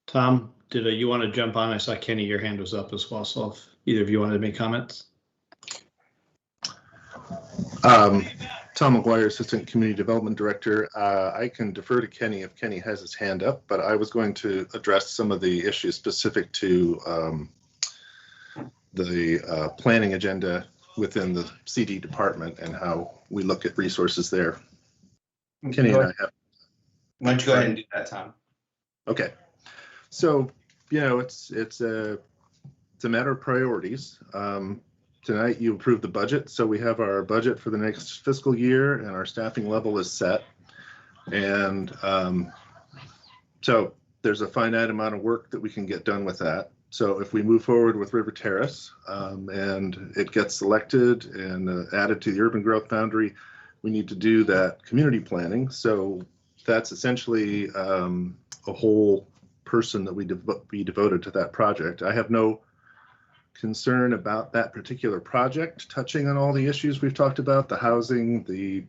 Tom, did you want to jump on? I saw Kenny, your hand was up as well. So if either of you wanted to make comments. Tom McGuire, Assistant Community Development Director. I can defer to Kenny if Kenny has his hand up, but I was going to address some of the issues specific to the planning agenda within the CD department and how we look at resources there. Kenny and I have. Why don't you go ahead and do that, Tom? Okay. So, it's a matter of priorities. Tonight you approved the budget, so we have our budget for the next fiscal year and our staffing level is set. And so there's a finite amount of work that we can get done with that. So if we move forward with River Terrace and it gets selected and added to the urban growth boundary, we need to do that community planning. So that's essentially a whole person that we be devoted to that project. I have no concern about that particular project touching on all the issues we've talked about, the housing, the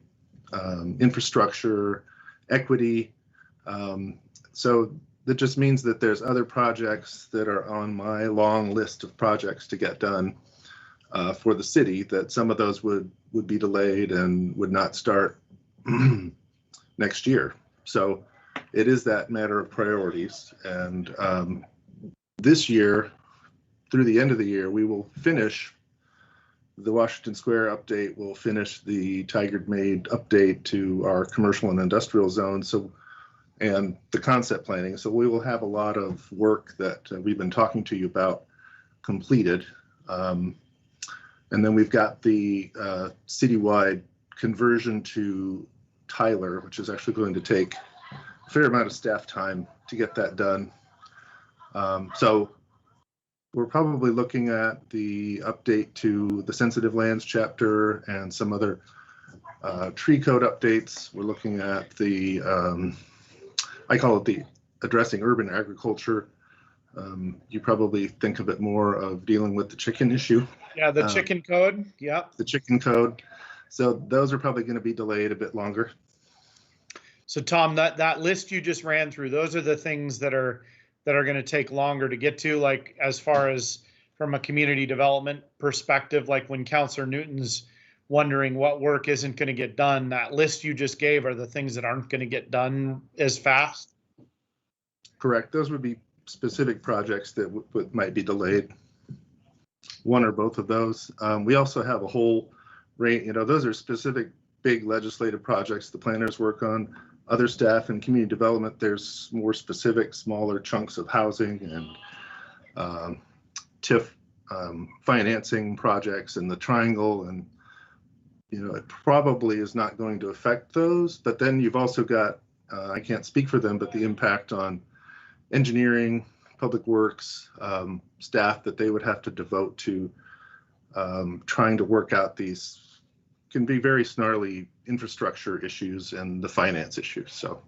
infrastructure, equity. So that just means that there's other projects that are on my long list of projects to get done for the city, that some of those would be delayed and would not start next year. So it is that matter of priorities. And this year, through the end of the year, we will finish the Washington Square update. We'll finish the Tigard Made update to our commercial and industrial zones. So, and the concept planning. So we will have a lot of work that we've been talking to you about completed. And then we've got the citywide conversion to Tyler, which is actually going to take a fair amount of staff time to get that done. So we're probably looking at the update to the sensitive lands chapter and some other tree code updates. We're looking at the, I call it the addressing urban agriculture. You probably think of it more of dealing with the chicken issue. Yeah, the chicken code. Yeah. The chicken code. So those are probably going to be delayed a bit longer. So Tom, that list you just ran through, those are the things that are going to take longer to get to, like as far as from a community development perspective, like when Councillor Newton's wondering what work isn't going to get done, that list you just gave are the things that aren't going to get done as fast? Correct. Those would be specific projects that might be delayed. One or both of those. We also have a whole range, those are specific big legislative projects the planners work on. Other staff in community development, there's more specific, smaller chunks of housing and TIF financing projects in the triangle. And, it probably is not going to affect those. But then you've also got, I can't speak for them, but the impact on engineering, public works, staff that they would have to devote to trying to work out these can be very snarly infrastructure issues and the finance issues. So,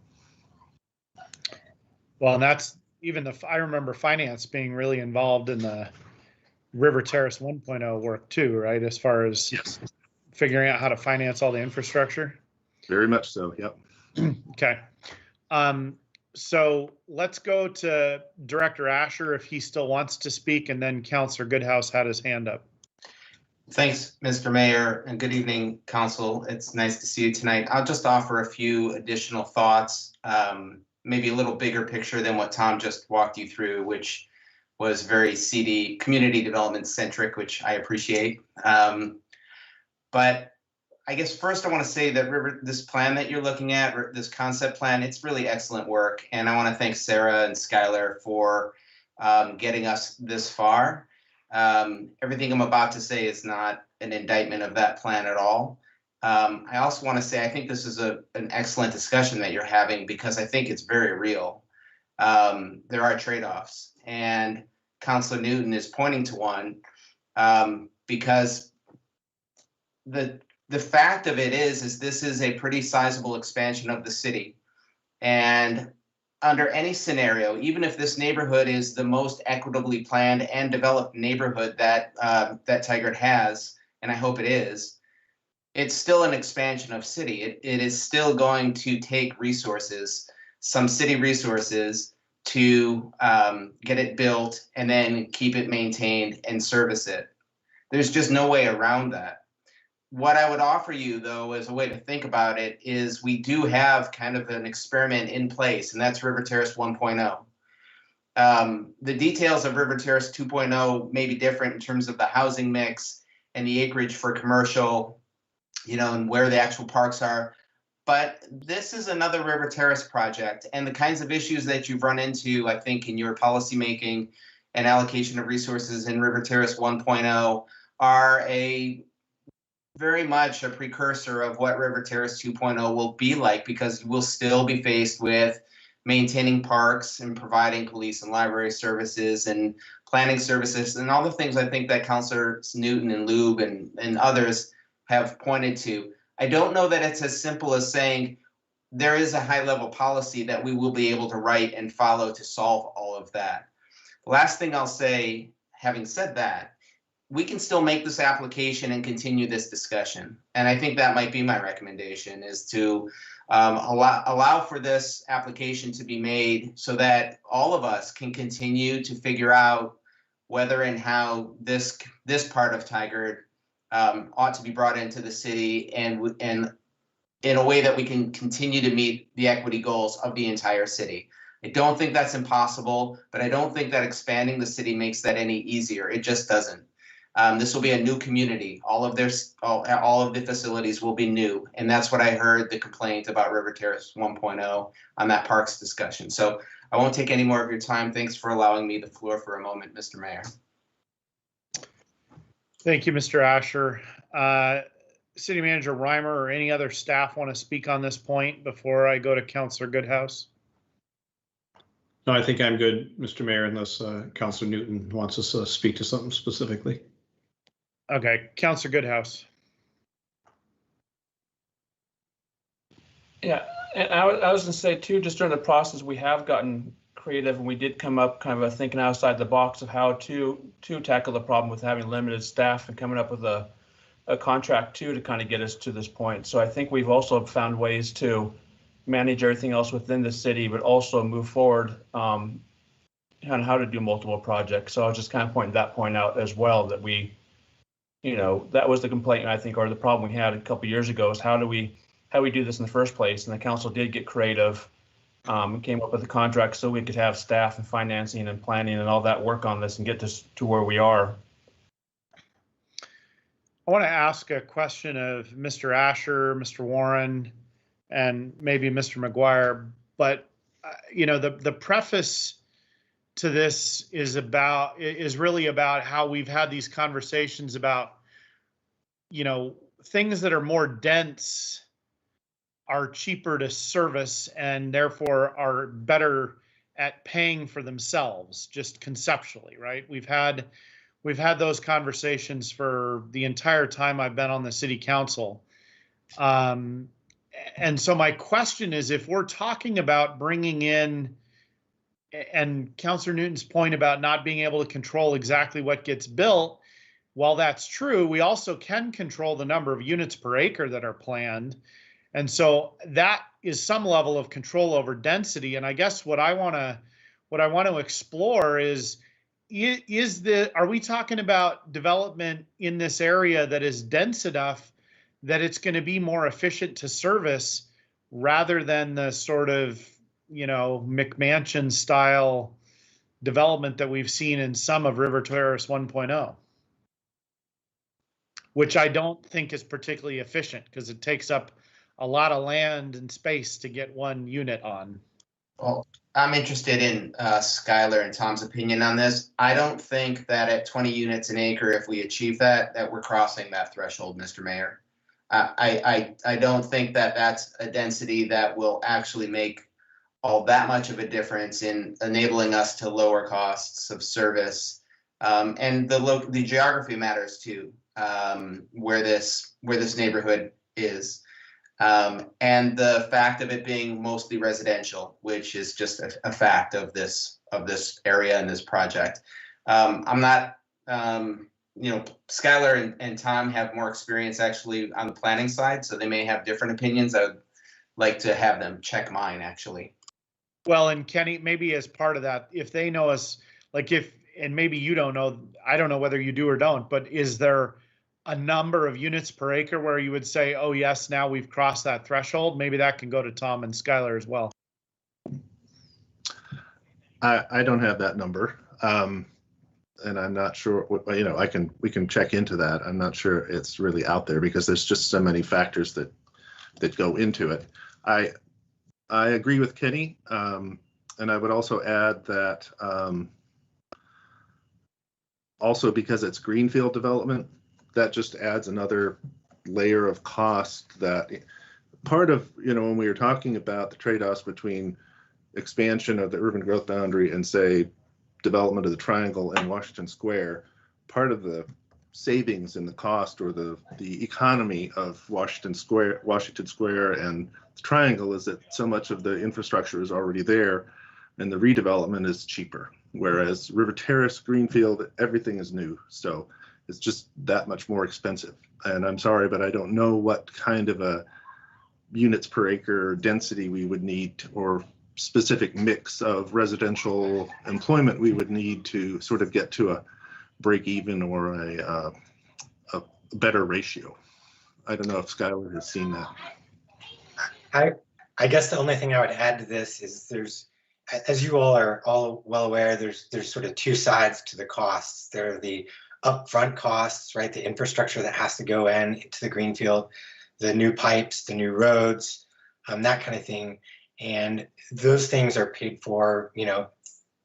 well, and that's even I remember finance being really involved in the River Terrace 1.0 work too, right? As far as yes, figuring out how to finance all the infrastructure. Very much so. Yep. Okay. So let's go to Director Asher if he still wants to speak, and then Councillor Goodhouse had his hand up. Thanks, Mr. Mayor, and good evening, Council. It's nice to see you tonight. I'll just offer a few additional thoughts, maybe a little bigger picture than what Tom just walked you through, which was very CD community development centric, which I appreciate. But I guess first I want to say that this plan that you're looking at, this concept plan, it's really excellent work. And I want to thank Sarah and Skylar for getting us this far. Everything I'm about to say is not an indictment of that plan at all. I also want to say I think this is an excellent discussion that you're having because I think it's very real. There are trade-offs, and Councillor Newton is pointing to one because the fact of it is this is a pretty sizable expansion of the city, and under any scenario, even if this neighborhood is the most equitably planned and developed neighborhood that Tigard has, and I hope it is, it's still an expansion of city. It is still going to take resources, some city resources, to get it built and then keep it maintained and service it. There's just no way around that. What I would offer you, though, as a way to think about it is we do have kind of an experiment in place, and that's River Terrace 1.0. The details of River Terrace 2.0 may be different in terms of the housing mix and the acreage for commercial, and where the actual parks are. But this is another River Terrace project, and the kinds of issues that you've run into, I think, in your policymaking and allocation of resources in River Terrace 1.0 are very much a precursor of what River Terrace 2.0 will be like, because we'll still be faced with maintaining parks and providing police and library services and planning services and all the things I think that Councillors Newton and Lube and others have pointed to. I don't know that it's as simple as saying there is a high level policy that we will be able to write and follow to solve all of that. The last thing I'll say, having said that, we can still make this application and continue this discussion. And I think that might be my recommendation, is to allow for this application to be made so that all of us can continue to figure out whether and how this part of Tigard ought to be brought into the city and in a way that we can continue to meet the equity goals of the entire city. I don't think that's impossible, but I don't think that expanding the city makes that any easier. It just doesn't. This will be a new community. All of the facilities will be new. And that's what I heard the complaint about River Terrace 1.0 on that parks discussion. So I won't take any more of your time. Thanks for allowing me the floor for a moment, Mr. Mayor. Thank you, Mr. Asher. City Manager Reimer or any other staff want to speak on this point before I go to Councillor Goodhouse? No, I think I'm good, Mr. Mayor, unless Councillor Newton wants us to speak to something specifically. Okay, Councillor Goodhouse. Yeah, and I was gonna say too, just during the process, we have gotten creative and we did come up kind of a thinking outside the box of how to tackle the problem with having limited staff and coming up with a contract too to kind of get us to this point. So I think we've also found ways to manage everything else within the city, but also move forward on how to do multiple projects. So I was just kind of pointing that point out as well, that we, that was the complaint, I think, or the problem we had a couple of years ago, is how we do this in the first place. And the council did get creative, came up with a contract so we could have staff and financing and planning and all that work on this and get this to where we are. I want to ask a question of Mr. Asher, Mr. Warren, and maybe Mr. McGuire, but the preface to this is really about how we've had these conversations about, things that are more dense are cheaper to service and therefore are better at paying for themselves, just conceptually, right? We've had those conversations for the entire time I've been on the city council. And so my question is, if we're talking about bringing in, and Councilor Newton's point about not being able to control exactly what gets built, while that's true, we also can control the number of units per acre that are planned. And so that is some level of control over density. And I guess what I want to explore is are we talking about development in this area that is dense enough that it's going to be more efficient to service rather than the sort of, McMansion style development that we've seen in some of River Terrace 1.0, which I don't think is particularly efficient because it takes up a lot of land and space to get one unit on. Well, I'm interested in Skylar and Tom's opinion on this. I don't think that at 20 units an acre, if we achieve that we're crossing that threshold, Mr. Mayor. I don't think that that's a density that will actually make all that much of a difference in enabling us to lower costs of service. And the geography matters too, where this neighborhood is. And the fact of it being mostly residential, which is just a fact of this area and this project. I'm not, Skylar and Tom have more experience actually on the planning side, so they may have different opinions. I would like to have them check mine actually. Well, and Kenny, maybe as part of that, if they know us, and maybe you don't know, I don't know whether you do or don't, but is there a number of units per acre where you would say, oh yes, now we've crossed that threshold? Maybe that can go to Tom and Skylar as well. I don't have that number. And I'm not sure, we can check into that. I'm not sure it's really out there because there's just so many factors that go into it. I agree with Kenny. And I would also add that also because it's greenfield development, that just adds another layer of cost. That part of, when we were talking about the trade-offs between expansion of the urban growth boundary and say development of the triangle and Washington Square, part of the savings in the cost or the economy of Washington Square and the triangle is that so much of the infrastructure is already there and the redevelopment is cheaper. Whereas River Terrace, Greenfield, everything is new. So it's just that much more expensive. And I'm sorry, but I don't know what kind of a units per acre density we would need or specific mix of residential employment we would need to sort of get to a break even or a better ratio. I don't know if Skylar has seen that. I guess the only thing I would add to this is there's, as you all are all well aware, there's sort of two sides to the costs. There are the upfront costs, right? The infrastructure that has to go into the greenfield, the new pipes, the new roads, that kind of thing. And those things are paid for,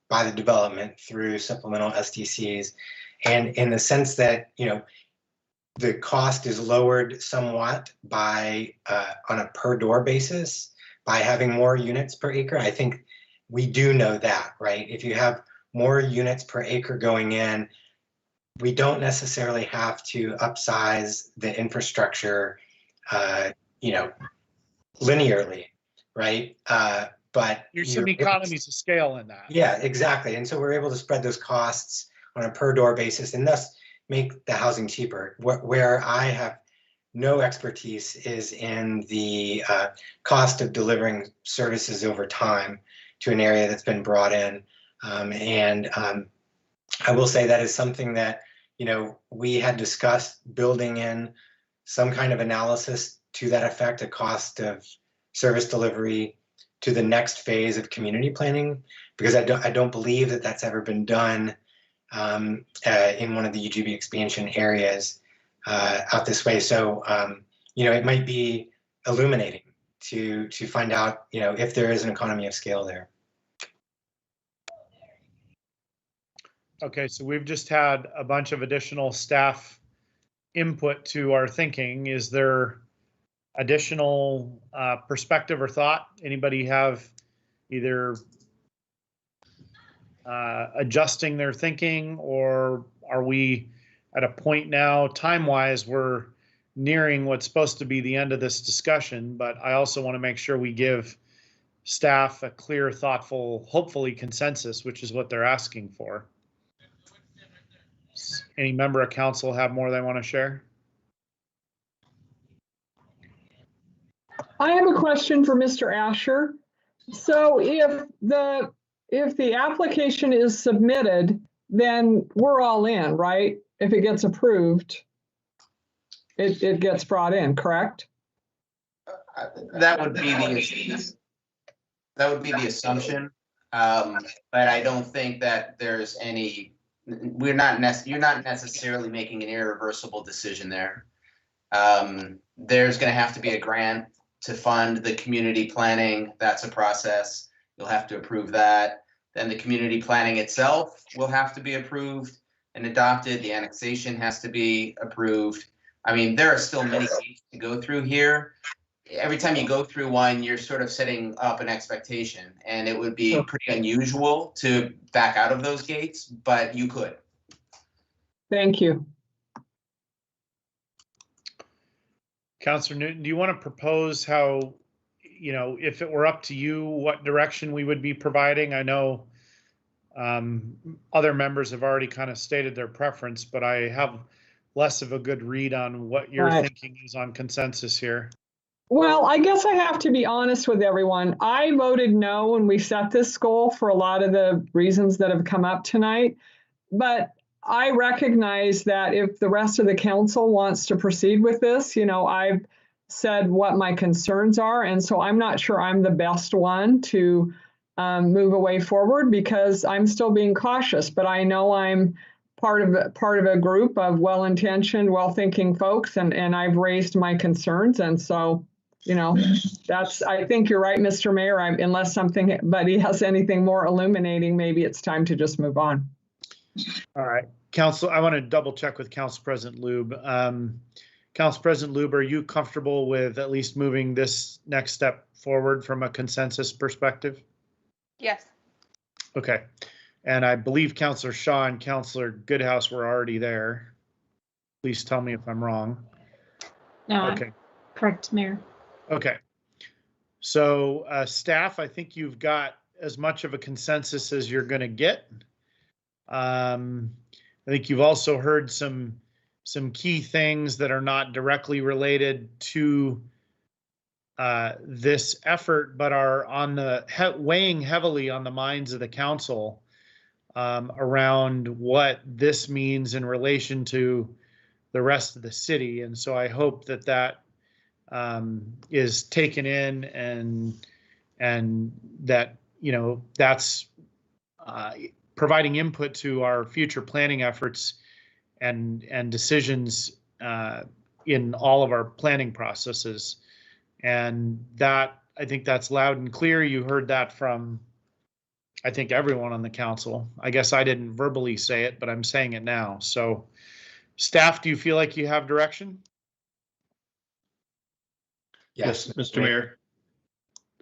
by the development through supplemental SDCs. And in the sense that, the cost is lowered somewhat by on a per door basis by having more units per acre. I think we do know that, right? If you have more units per acre going in, we don't necessarily have to upsize the infrastructure, linearly, right? But There's some economies of scale in that. Yeah, exactly. And so we're able to spread those costs on a per door basis and thus make the housing cheaper. Where I have no expertise is in the cost of delivering services over time to an area that's been brought in. I will say that is something that, we had discussed building in some kind of analysis to that effect, a cost of service delivery to the next phase of community planning, because I don't believe that that's ever been done in one of the UGB expansion areas out this way. So, it might be illuminating to find out, if there is an economy of scale there. Okay, so we've just had a bunch of additional staff input to our thinking. Is there additional perspective or thought? Anybody have either adjusting their thinking, or are we at a point now, time-wise, we're nearing what's supposed to be the end of this discussion, but I also want to make sure we give staff a clear, thoughtful, hopefully consensus, which is what they're asking for. Any member of council have more they want to share? I have a question for Mr. Asher. So if the application is submitted, then we're all in, right? If it gets approved, it gets brought in, correct? That would be the assumption. But I don't think that there's any. You're not necessarily making an irreversible decision there. There's going to have to be a grant to fund the community planning. That's a process. You'll have to approve that. Then the community planning itself will have to be approved and adopted. The annexation has to be approved. I mean, there are still many gates to go through here. Every time you go through one, you're sort of setting up an expectation, and it would be pretty unusual to back out of those gates, but you could. Thank you. Councilor Newton, do you want to propose how, if it were up to you, what direction we would be providing? I know other members have already kind of stated their preference, but I have less of a good read on what your thinking is on consensus here. Well, I guess I have to be honest with everyone. I voted no when we set this goal for a lot of the reasons that have come up tonight. But I recognize that if the rest of the council wants to proceed with this, I've said what my concerns are. And so I'm not sure I'm the best one to move away forward, because I'm still being cautious. But I know I'm part of a group of well-intentioned, well-thinking folks, and I've raised my concerns. And so, I think you're right, Mr. Mayor. Unless somebody has anything more illuminating, maybe it's time to just move on. All right, Council, I want to double check with Council President Lube. Council President Lube, are you comfortable with at least moving this next step forward from a consensus perspective? Yes. Okay, and I believe Councilor Shaw and Councilor Goodhouse were already there. Please tell me if I'm wrong. No, okay. Correct, Mayor. Okay, so staff, I think you've got as much of a consensus as you're going to get. I think you've also heard some key things that are not directly related to this effort, but are on the weighing heavily on the minds of the council around what this means in relation to the rest of the city. And so I hope that is taken in, and that that's providing input to our future planning efforts and decisions in all of our planning processes. And that, I think that's loud and clear. You heard that from, I think, everyone on the council. I guess I didn't verbally say it, but I'm saying it now. So staff, do you feel like you have direction? Yes, Mr. Mayor.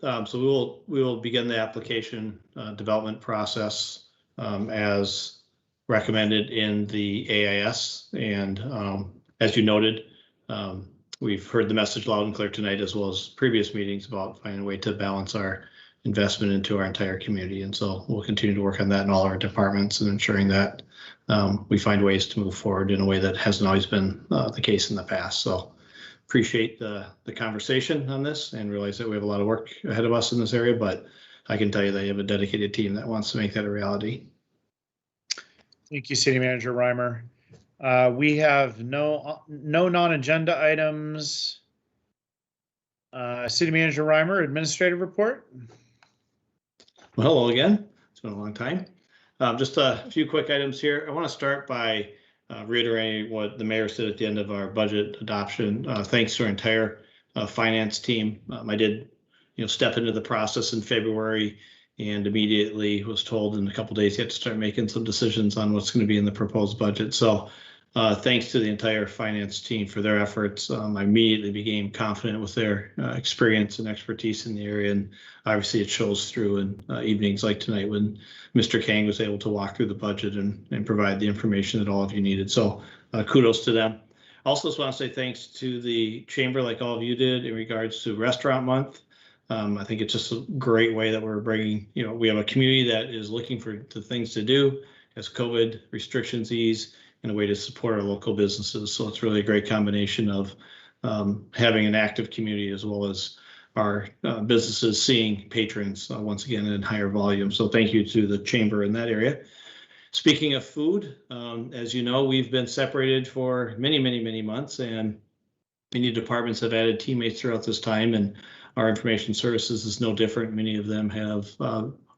So we will begin the application development process as recommended in the AIS, and as you noted, we've heard the message loud and clear tonight, as well as previous meetings, about finding a way to balance our investment into our entire community. And so we'll continue to work on that in all our departments and ensuring that we find ways to move forward in a way that hasn't always been the case in the past. So appreciate the conversation on this and realize that we have a lot of work ahead of us in this area, but I can tell you that you have a dedicated team that wants to make that a reality. Thank you, City Manager Reimer. We have no non-agenda items. City Manager Reimer, administrative report. Well, hello again. It's been a long time. Just a few quick items here. I want to start by reiterating what the mayor said at the end of our budget adoption. Thanks to our entire finance team. I did, step into the process in February and immediately was told in a couple of days you have to start making some decisions on what's going to be in the proposed budget. So thanks to the entire finance team for their efforts. I immediately became confident with their experience and expertise in the area, and obviously it shows through in evenings like tonight when Mr. Kang was able to walk through the budget and provide the information that all of you needed. So kudos to them. Also just want to say thanks to the chamber, like all of you did, in regards to Restaurant Month. I think it's just a great way that we're bringing, we have a community that is looking for the things to do as COVID restrictions ease, and a way to support our local businesses. So it's really a great combination of having an active community as well as our businesses seeing patrons once again in higher volume. So thank you to the chamber in that area. Speaking of food, as you know, we've been separated for many, many, many months, and many departments have added teammates throughout this time, and our information services is no different. Many of them have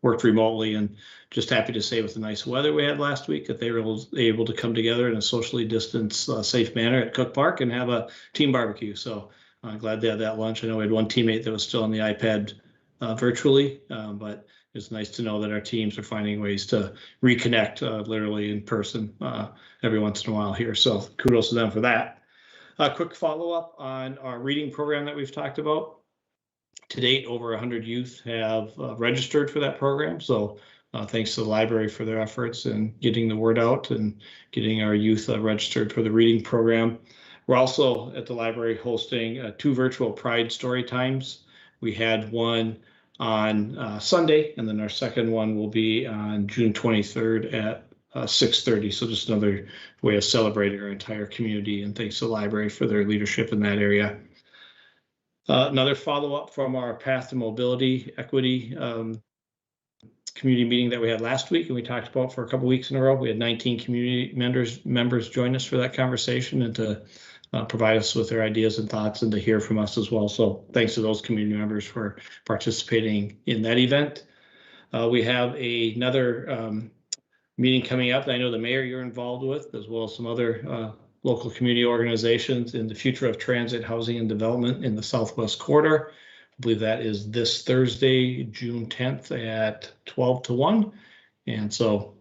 worked remotely, and just happy to say with the nice weather we had last week that they were able to come together in a socially distanced, safe manner at Cook Park and have a team barbecue. So I'm glad they had that lunch. I know we had one teammate that was still on the iPad virtually, but it's nice to know that our teams are finding ways to reconnect literally in person every once in a while here. So kudos to them for that. A quick follow-up on our reading program that we've talked about. To date, over 100 youth have registered for that program. So thanks to the library for their efforts in getting the word out and getting our youth registered for the reading program. We're also at the library hosting 2 virtual Pride story times. We had one on Sunday, and then our second one will be on June 23rd at 6:30. So just another way of celebrating our entire community, and thanks to the library for their leadership in that area. Another follow-up from our Path to Mobility Equity community meeting that we had last week, and we talked about for a couple weeks in a row. We had 19 community members join us for that conversation and to provide us with their ideas and thoughts and to hear from us as well. So thanks to those community members for participating in that event. We have another meeting coming up that I know the mayor you're involved with, as well as some other local community organizations in the future of transit, housing, and development in the Southwest Corridor. I believe that is this Thursday, June 10th at 12 to 1. And so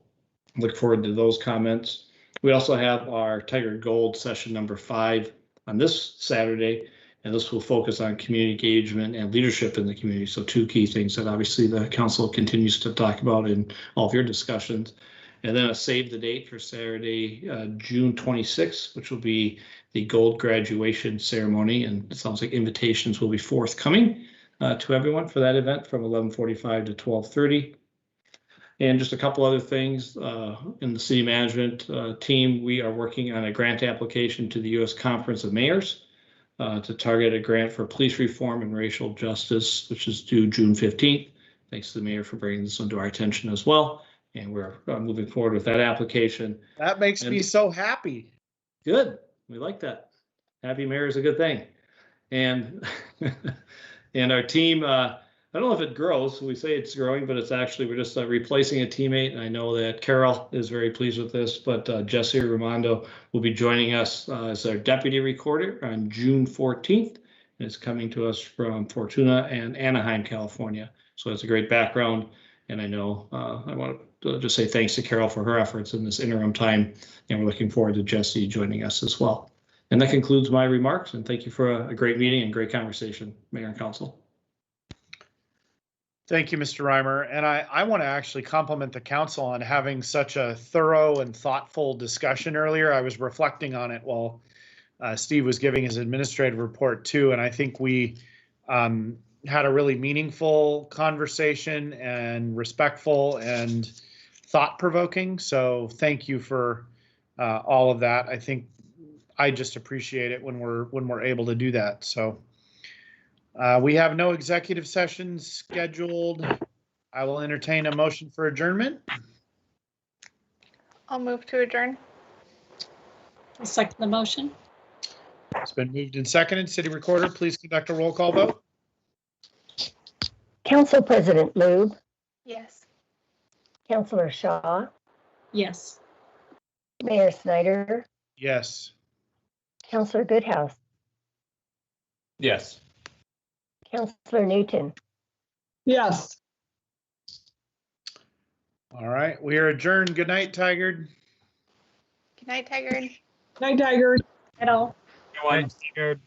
look forward to those comments. We also have our Tiger Gold session number 5 on this Saturday, and this will focus on community engagement and leadership in the community. So 2 key things that obviously the council continues to talk about in all of your discussions. And then a save the date for Saturday, June 26th, which will be the gold graduation ceremony. And it sounds like invitations will be forthcoming to everyone for that event from 11:45 to 12:30. And just a couple other things in the city management team, we are working on a grant application to the U.S. Conference of Mayors to target a grant for police reform and racial justice, which is due June 15th. Thanks to the mayor for bringing this into our attention as well. And we're moving forward with that application. That makes me so happy. Good. We like that. Happy mayor is a good thing. And and our team, I don't know if it grows. We say it's growing, but it's actually, we're just replacing a teammate. And I know that Carol is very pleased with this, but Jesse Ramondo will be joining us as our deputy recorder on June 14th. And it's coming to us from Fortuna and Anaheim, California. So it's a great background. And I know I want to just say thanks to Carol for her efforts in this interim time, and we're looking forward to Jesse joining us as well. And that concludes my remarks, and thank you for a great meeting and great conversation, Mayor and Council. Thank you, Mr. Reimer. And I want to actually compliment the council on having such a thorough and thoughtful discussion earlier. I was reflecting on it while Steve was giving his administrative report too, and I think we had a really meaningful conversation and respectful and thought-provoking. So thank you for all of that. I think I just appreciate it when we're able to do that. So we have no executive sessions scheduled. I will entertain a motion for adjournment. I'll move to adjourn. I'll second the motion. It's been moved and seconded. City Recorder, please conduct a roll call vote. Council President Lube, Yes. Councilor Shaw, Yes. Mayor Snyder, Yes. Councilor Goodhouse, Yes. Councilor Newton. Yes. All right, we are adjourned. Good night, Tigard. Good night, Tigard. Night, Tiger. At all. Everyone. Thanks, Tigard.